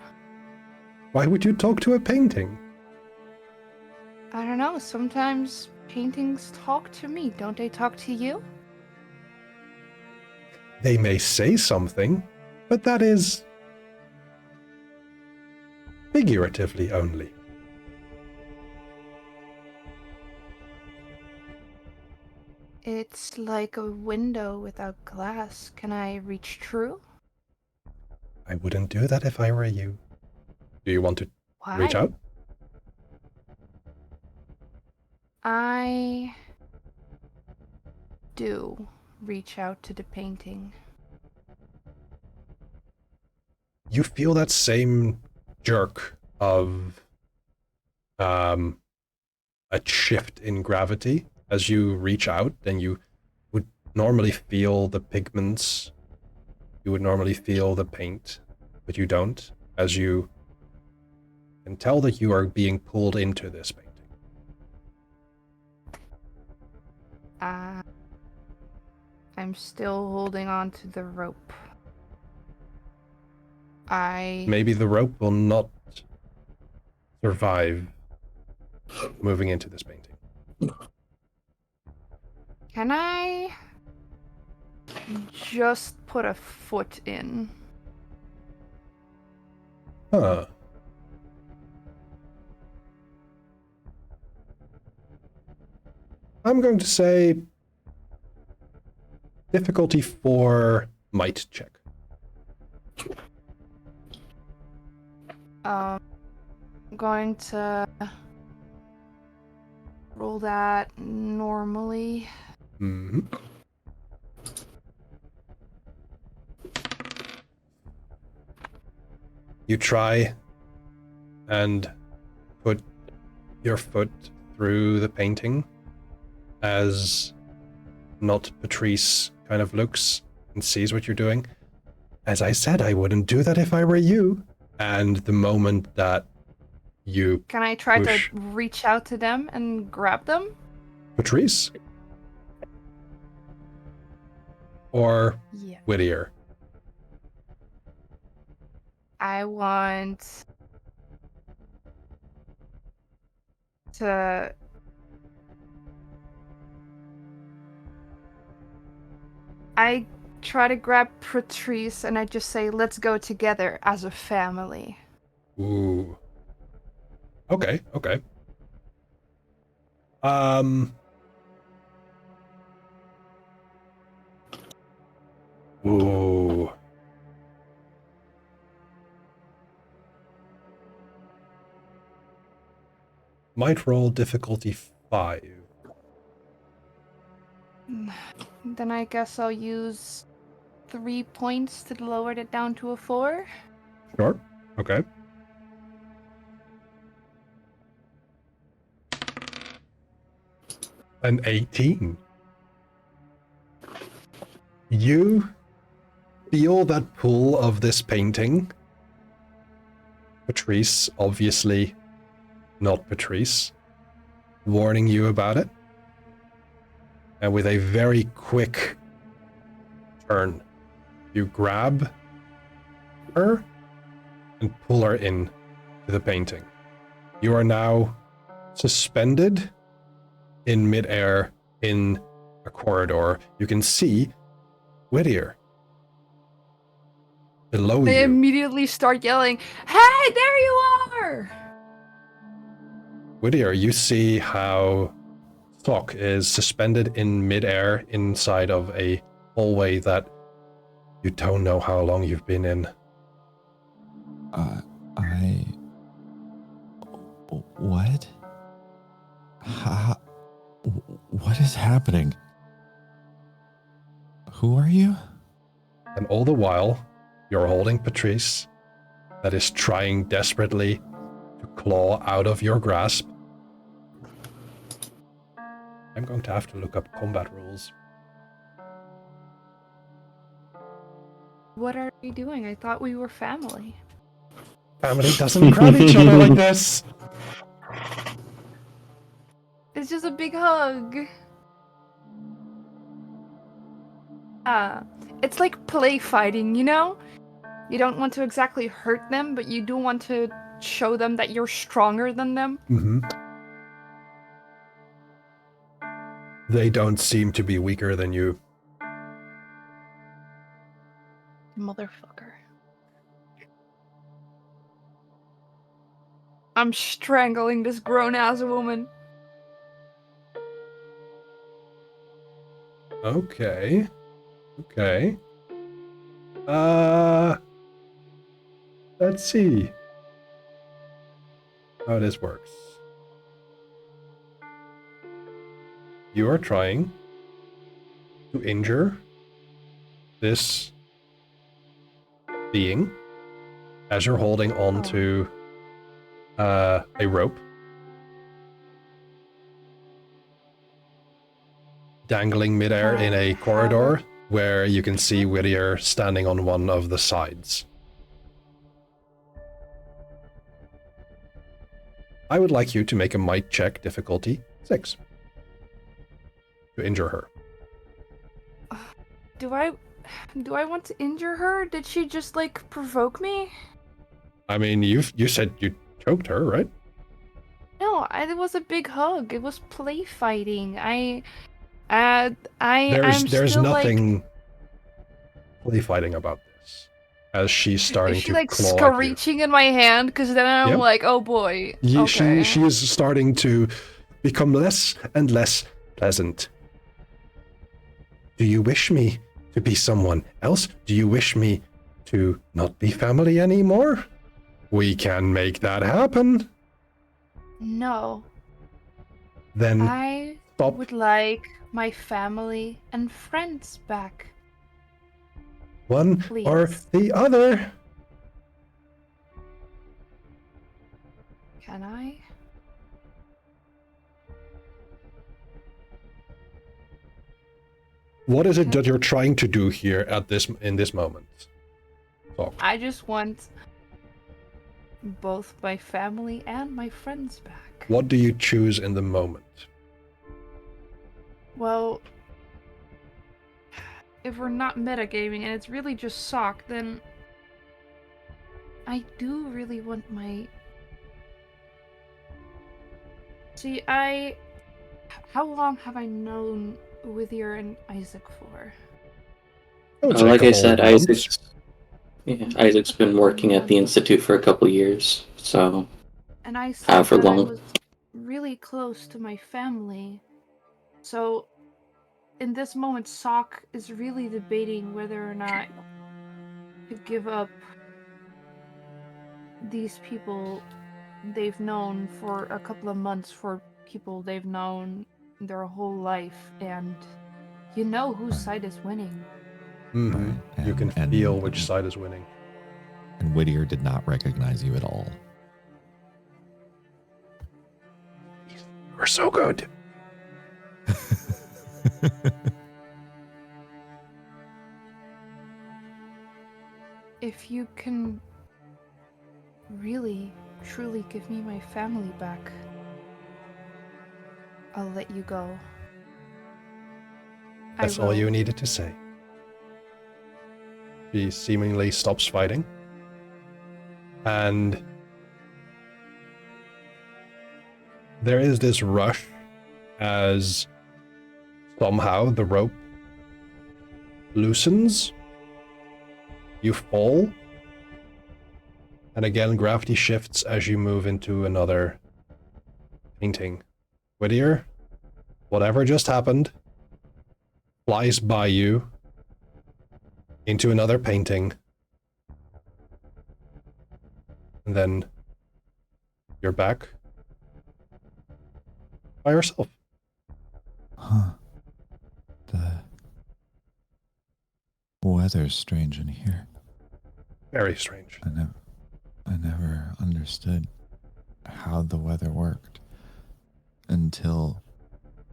Why would you talk to a painting? I don't know, sometimes paintings talk to me. Don't they talk to you? They may say something, but that is figuratively only. It's like a window without glass. Can I reach through? I wouldn't do that if I were you. Do you want to Why? reach out? I do reach out to the painting. You feel that same jerk of a shift in gravity as you reach out, and you would normally feel the pigments, you would normally feel the paint, but you don't, as you can tell that you are being pulled into this painting. I'm still holding on to the rope. Maybe the rope will not survive moving into this painting. Can I just put a foot in? Huh. I'm going to say difficulty 4 might check. I'm going to roll that normally. Mm-hmm. You try and put your foot through the painting as not Patrice kind of looks and sees what you're doing. As I said, I wouldn't do that if I were you. And the moment that you Can I try push to reach out to them and grab them? Patrice or Yeah. Whittier? I want to I try to grab Patrice and I just say, let's go together as a family. Ooh. Okay, okay. Ooh. Might roll difficulty 5. Then I guess I'll use 3 points to lower it down to a 4. Sure. Okay. An 18. You feel that pull of this painting. Patrice, obviously not Patrice, warning you about it. And with a very quick turn, you grab her and pull her in to the painting. You are now suspended in midair in a corridor. You can see Whittier below They you. immediately start yelling, "Hey, there you are!" Whittier, you see how Thok is suspended in midair inside of a hallway that you don't know how long you've been in. What? What is happening? Who are you? And all the while, you're holding Patrice, that is trying desperately to claw out of your grasp. I'm going to have to look up combat rules. What are we doing? I thought we were family. Family doesn't grab each other like this. It's just a big hug. It's like play fighting, you know? You don't want to exactly hurt them, but you do want to show them that you're stronger than them. Mm-hmm. They don't seem to be weaker than you. Motherfucker. I'm strangling this grown-ass woman. Okay. Okay. Let's see how this works. You are trying to injure this being as you're holding on to a rope, dangling midair in a corridor where you can see Whittier standing on one of the sides. I would like you to make a might check, difficulty 6, to injure her. Do I want to injure her? Did she just like provoke me? I mean, you said you choked her, right? No, it was a big hug. It was play fighting. There's still, nothing play fighting about this. As she's starting Is she to like claw at you. screeching in my hand? Because then I'm Yep. like, oh boy. Okay. She is starting to become less and less pleasant. Do you wish me to be someone else? Do you wish me to not be family anymore? We can make that happen. No, Then I stop. would like my family and friends back. One Please. or the other. Can I? What is it that you're trying to do here at in this moment? Talk. I just want both my family and my friends back. What do you choose in the moment? Well, if we're not metagaming and it's really just Sock, then I do really want my... See, how long have I known Whittier and Isaac for? would Like say a I couple said, of months. Isaac's been working at the Institute for a couple years, so And I said However that I long. was really close to my family. So, in this moment, Sock is really debating whether or not to give up these people they've known for a couple of months for people they've known their whole life, and you know whose side is winning. Mm-hmm. Right, You can and- feel which side is winning. And Whittier did not recognize you at all. You're so good. If you can really, truly give me my family back, I'll let you go. That's all you needed to say. She seemingly stops fighting. And there is this rush as somehow the rope loosens. You fall And again, gravity shifts as you move into another painting. Whittier, whatever just happened, flies by you into another painting. And then you're back by yourself. Huh. The weather's strange in here. Very strange. I never understood how the weather worked until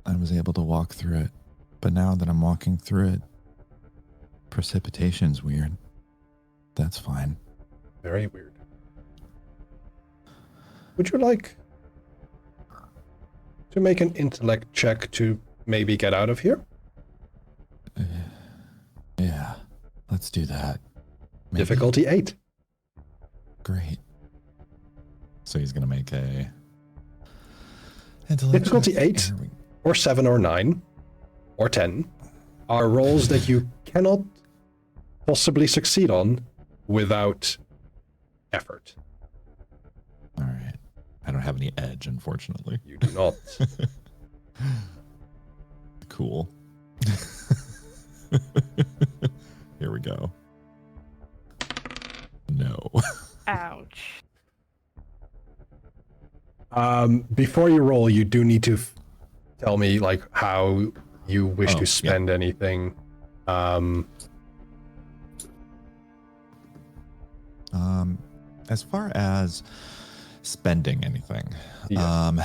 I was able to walk through it. But now that I'm walking through it, precipitation's weird. That's fine. Very weird. Would you like to make an intellect check to maybe get out of here? Yeah, let's do that. Maybe? Difficulty 8. Great. So he's going to make a... Difficulty 8, or 7, or 9, or 10 are rolls that you cannot possibly succeed on without effort. All right. I don't have any edge, unfortunately. You do not. Cool. Here we go. No. Ouch. Before you roll, you do need to tell me like how you wish to Yeah. spend anything. As far as spending anything, Yes.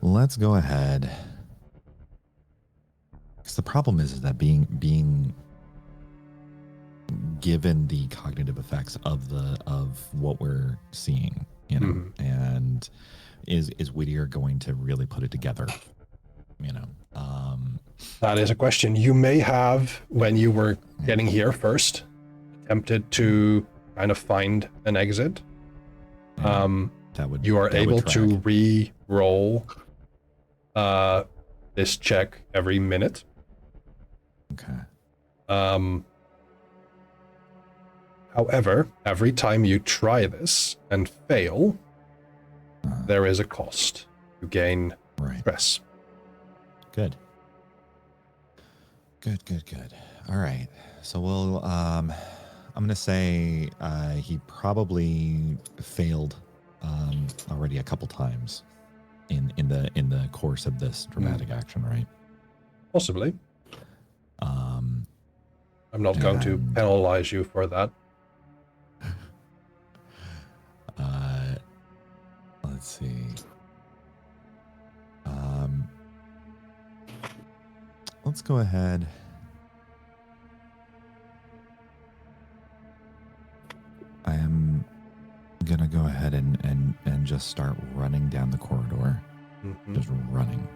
let's go ahead. Because the problem is that being given the cognitive effects of what we're seeing, you know, and is Whittier going to really put it together, you know? That is a question. You may have, when you were getting here first, attempted to kind of find an exit. You are able to re-roll this check every minute. Okay. However, every time you try this and fail, there is a cost. You gain stress. Good. All right. So we'll, I'm going to say he probably failed already a couple times in the course of this dramatic action, right? Possibly. I'm not going to penalize you for that. Let's see. Let's go ahead. I am gonna go ahead and just start running down the corridor. Just running.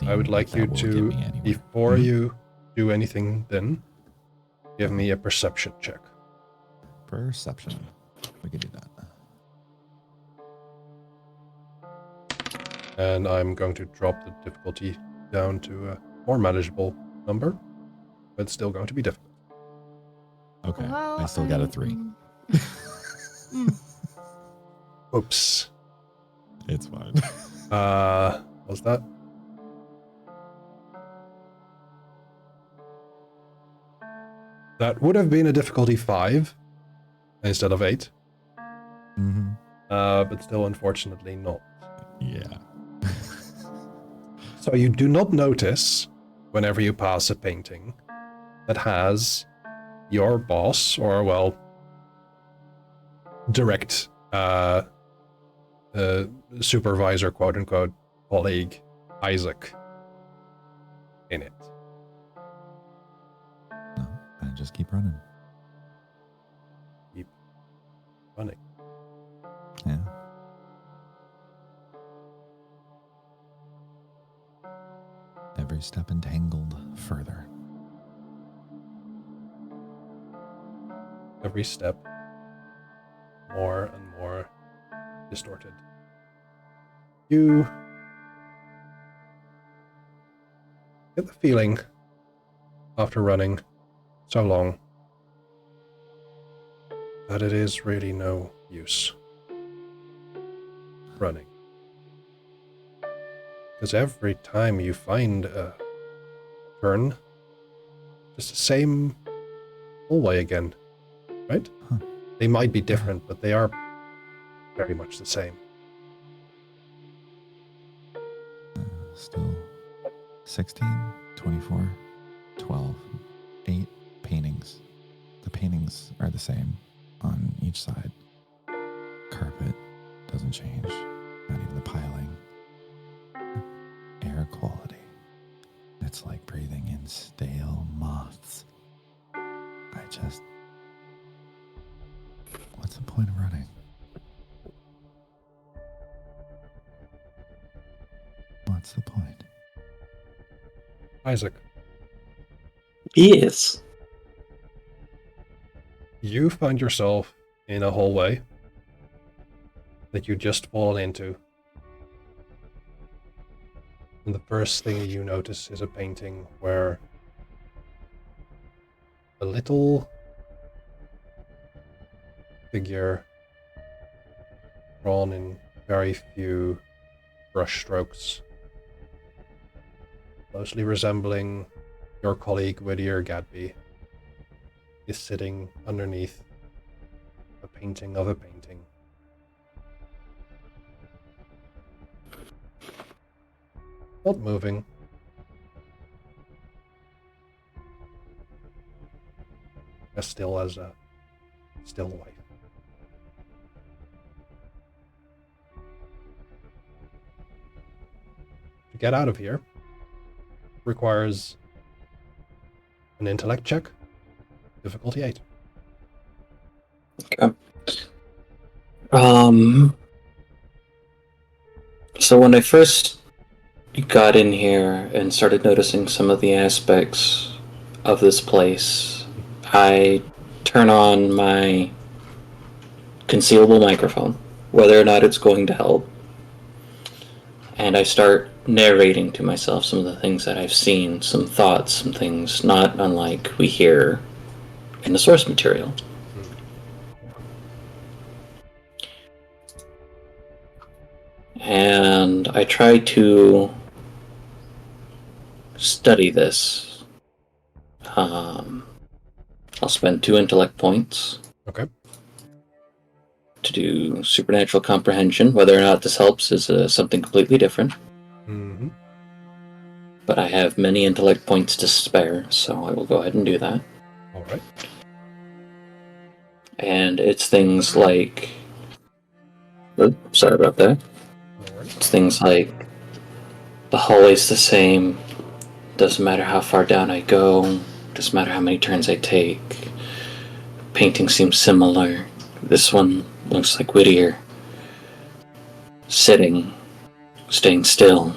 I would like you to, before you do anything then, give me a perception check. Perception. We can do that. And I'm going to drop the difficulty down to a more manageable number, but it's still going to be difficult. Okay, Well, I still got a 3. Oops. It's fine. What's that? That would have been a difficulty 5 instead of 8. But still, unfortunately, not. Yeah. So you do not notice, whenever you pass a painting, that has your boss, or, well, direct supervisor, quote-unquote, colleague, Isaac, in it. No, I just keep running. Keep running. Yeah. Every step entangled further. Every step more and more distorted. You get the feeling, after running so long, that it is really no use running. Because every time you find a turn, it's the same hallway again, right? Huh. They might be different, but they are very much the same. Still 16, 24, 12, 8 paintings. The paintings are the same on each side. Carpet doesn't change, not even the piling. Air quality. It's like breathing in stale moths. What's the point of running? What's the point? Isaac, Yes. you find yourself in a hallway that you just fallen into. And the first thing you notice is a painting where a little figure drawn in very few brush strokes, closely resembling your colleague Whittier Gadby, is sitting underneath a painting of a painting. Not moving. As still as a still life. To get out of here requires an intellect check, difficulty 8. Okay. So when I first got in here and started noticing some of the aspects of this place, I turn on my concealable microphone, whether or not it's going to help, and I start narrating to myself some of the things that I've seen, some thoughts, some things not unlike we hear in the source material. And I try to study this. I'll spend 2 intellect points Okay. to do supernatural comprehension. Whether or not this helps is something completely different. Mm-hmm. But I have many intellect points to spare, so I will go ahead and do that. All right. And it's things like... Oops, sorry about that. No worries. It's things like the hallway's the same. Doesn't matter how far down I go. Doesn't matter how many turns I take. Painting seems similar. This one looks like Whittier. Sitting, staying still.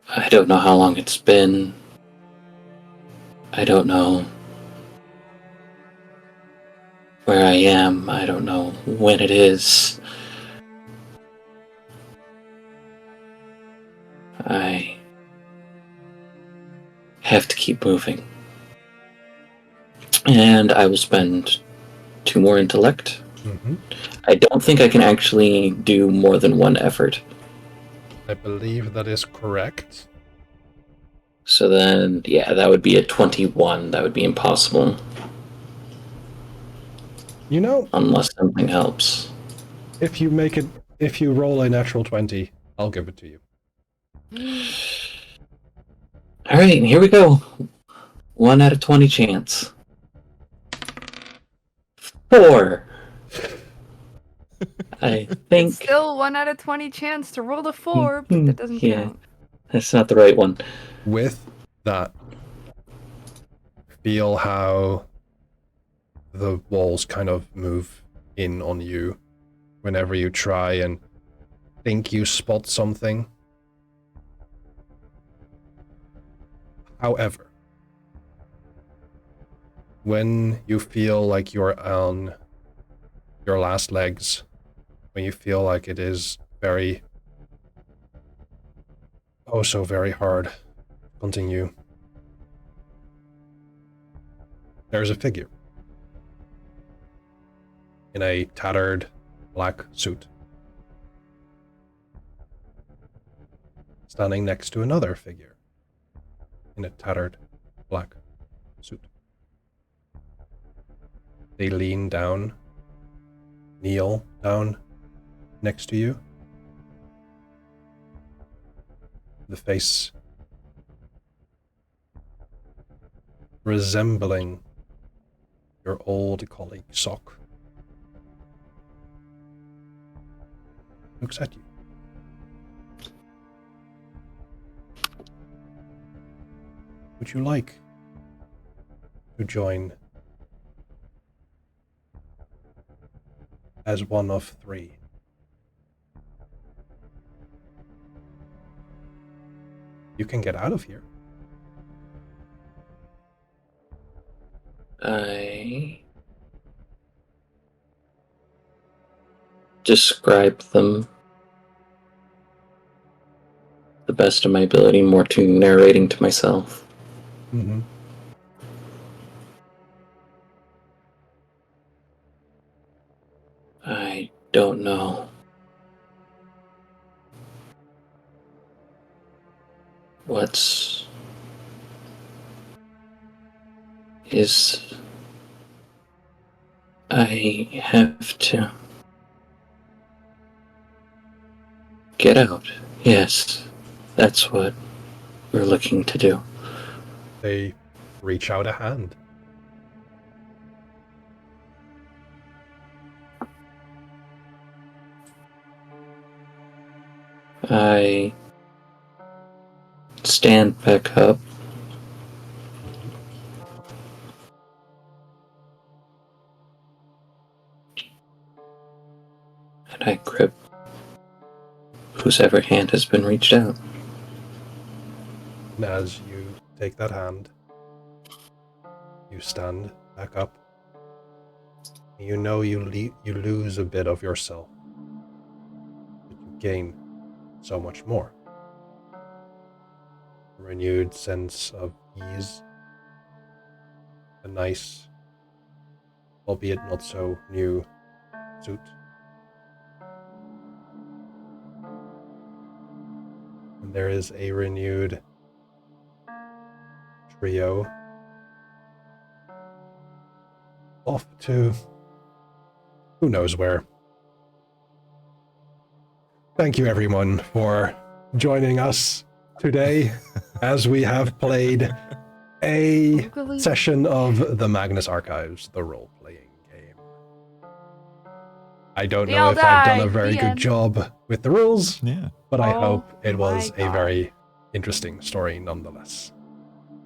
I don't know how long it's been. I don't know where I am. I don't know when it is. I have to keep moving. And I will spend 2 more intellect. Mm-hmm. I don't think I can actually do more than 1 effort. I believe that is correct. So then, yeah, that would be a 21. That would be impossible. You know, Unless something helps. if you roll a natural 20, I'll give it to you. Alright, here we go. 1 out of 20 chance. 4! I think... It's still 1 out of 20 chance to roll a 4, but that doesn't Yeah. count. That's not the right one. With that, feel how the walls kind of move in on you whenever you try and think you spot something. However, when you feel like you're on your last legs, when you feel like it is very, oh so very hard to continue, there's a figure in a tattered black suit, standing next to another figure in a tattered black suit. They lean down, kneel down next to you. The face resembling your old colleague Sock looks at you. Would you like to join as one of 3? You can get out of here. I describe them the best of my ability, more to narrating to myself. Mm-hmm. I don't know. I have to get out. Yes, that's what we're looking to do. They reach out a hand. I stand back up. And I grip whosever hand has been reached out. And as you take that hand, you stand back up. You know you lose a bit of yourself, but you gain so much more. A renewed sense of ease, a nice, albeit not so new, suit. And there is a renewed trio off to who knows where. Thank you everyone for joining us today as we have played a session of the Magnus Archives, the role-playing game. I don't We know all if I've done a died. very The good end. job with the rules, Yeah. but I Oh hope it was my a God. very interesting story nonetheless.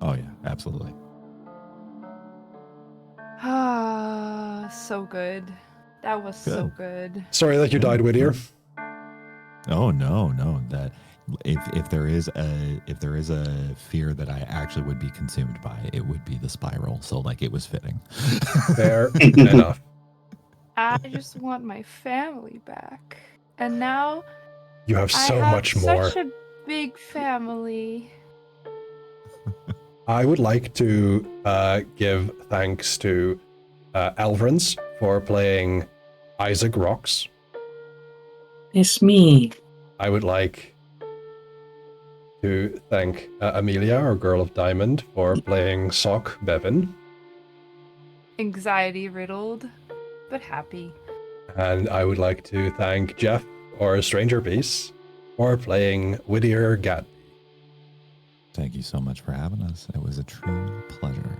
Oh yeah, absolutely. Ah, so good. That was so good. Sorry that you died, Whittier. Oh no, that if there is a fear that I actually would be consumed by, it would be the spiral. So like it was fitting. Fair enough. I just want my family back. And now You have I so have much more. such a big family. I would like to give thanks to Alvarance for playing Isaac Rocks. It's me. I would like to thank Amelia, our Girl of Diamond, for playing Sock Bevan. Anxiety riddled, but happy. And I would like to thank Jeff, or StrangerPeace, for playing Whittier Gatby. Thank you so much for having us. It was a true pleasure.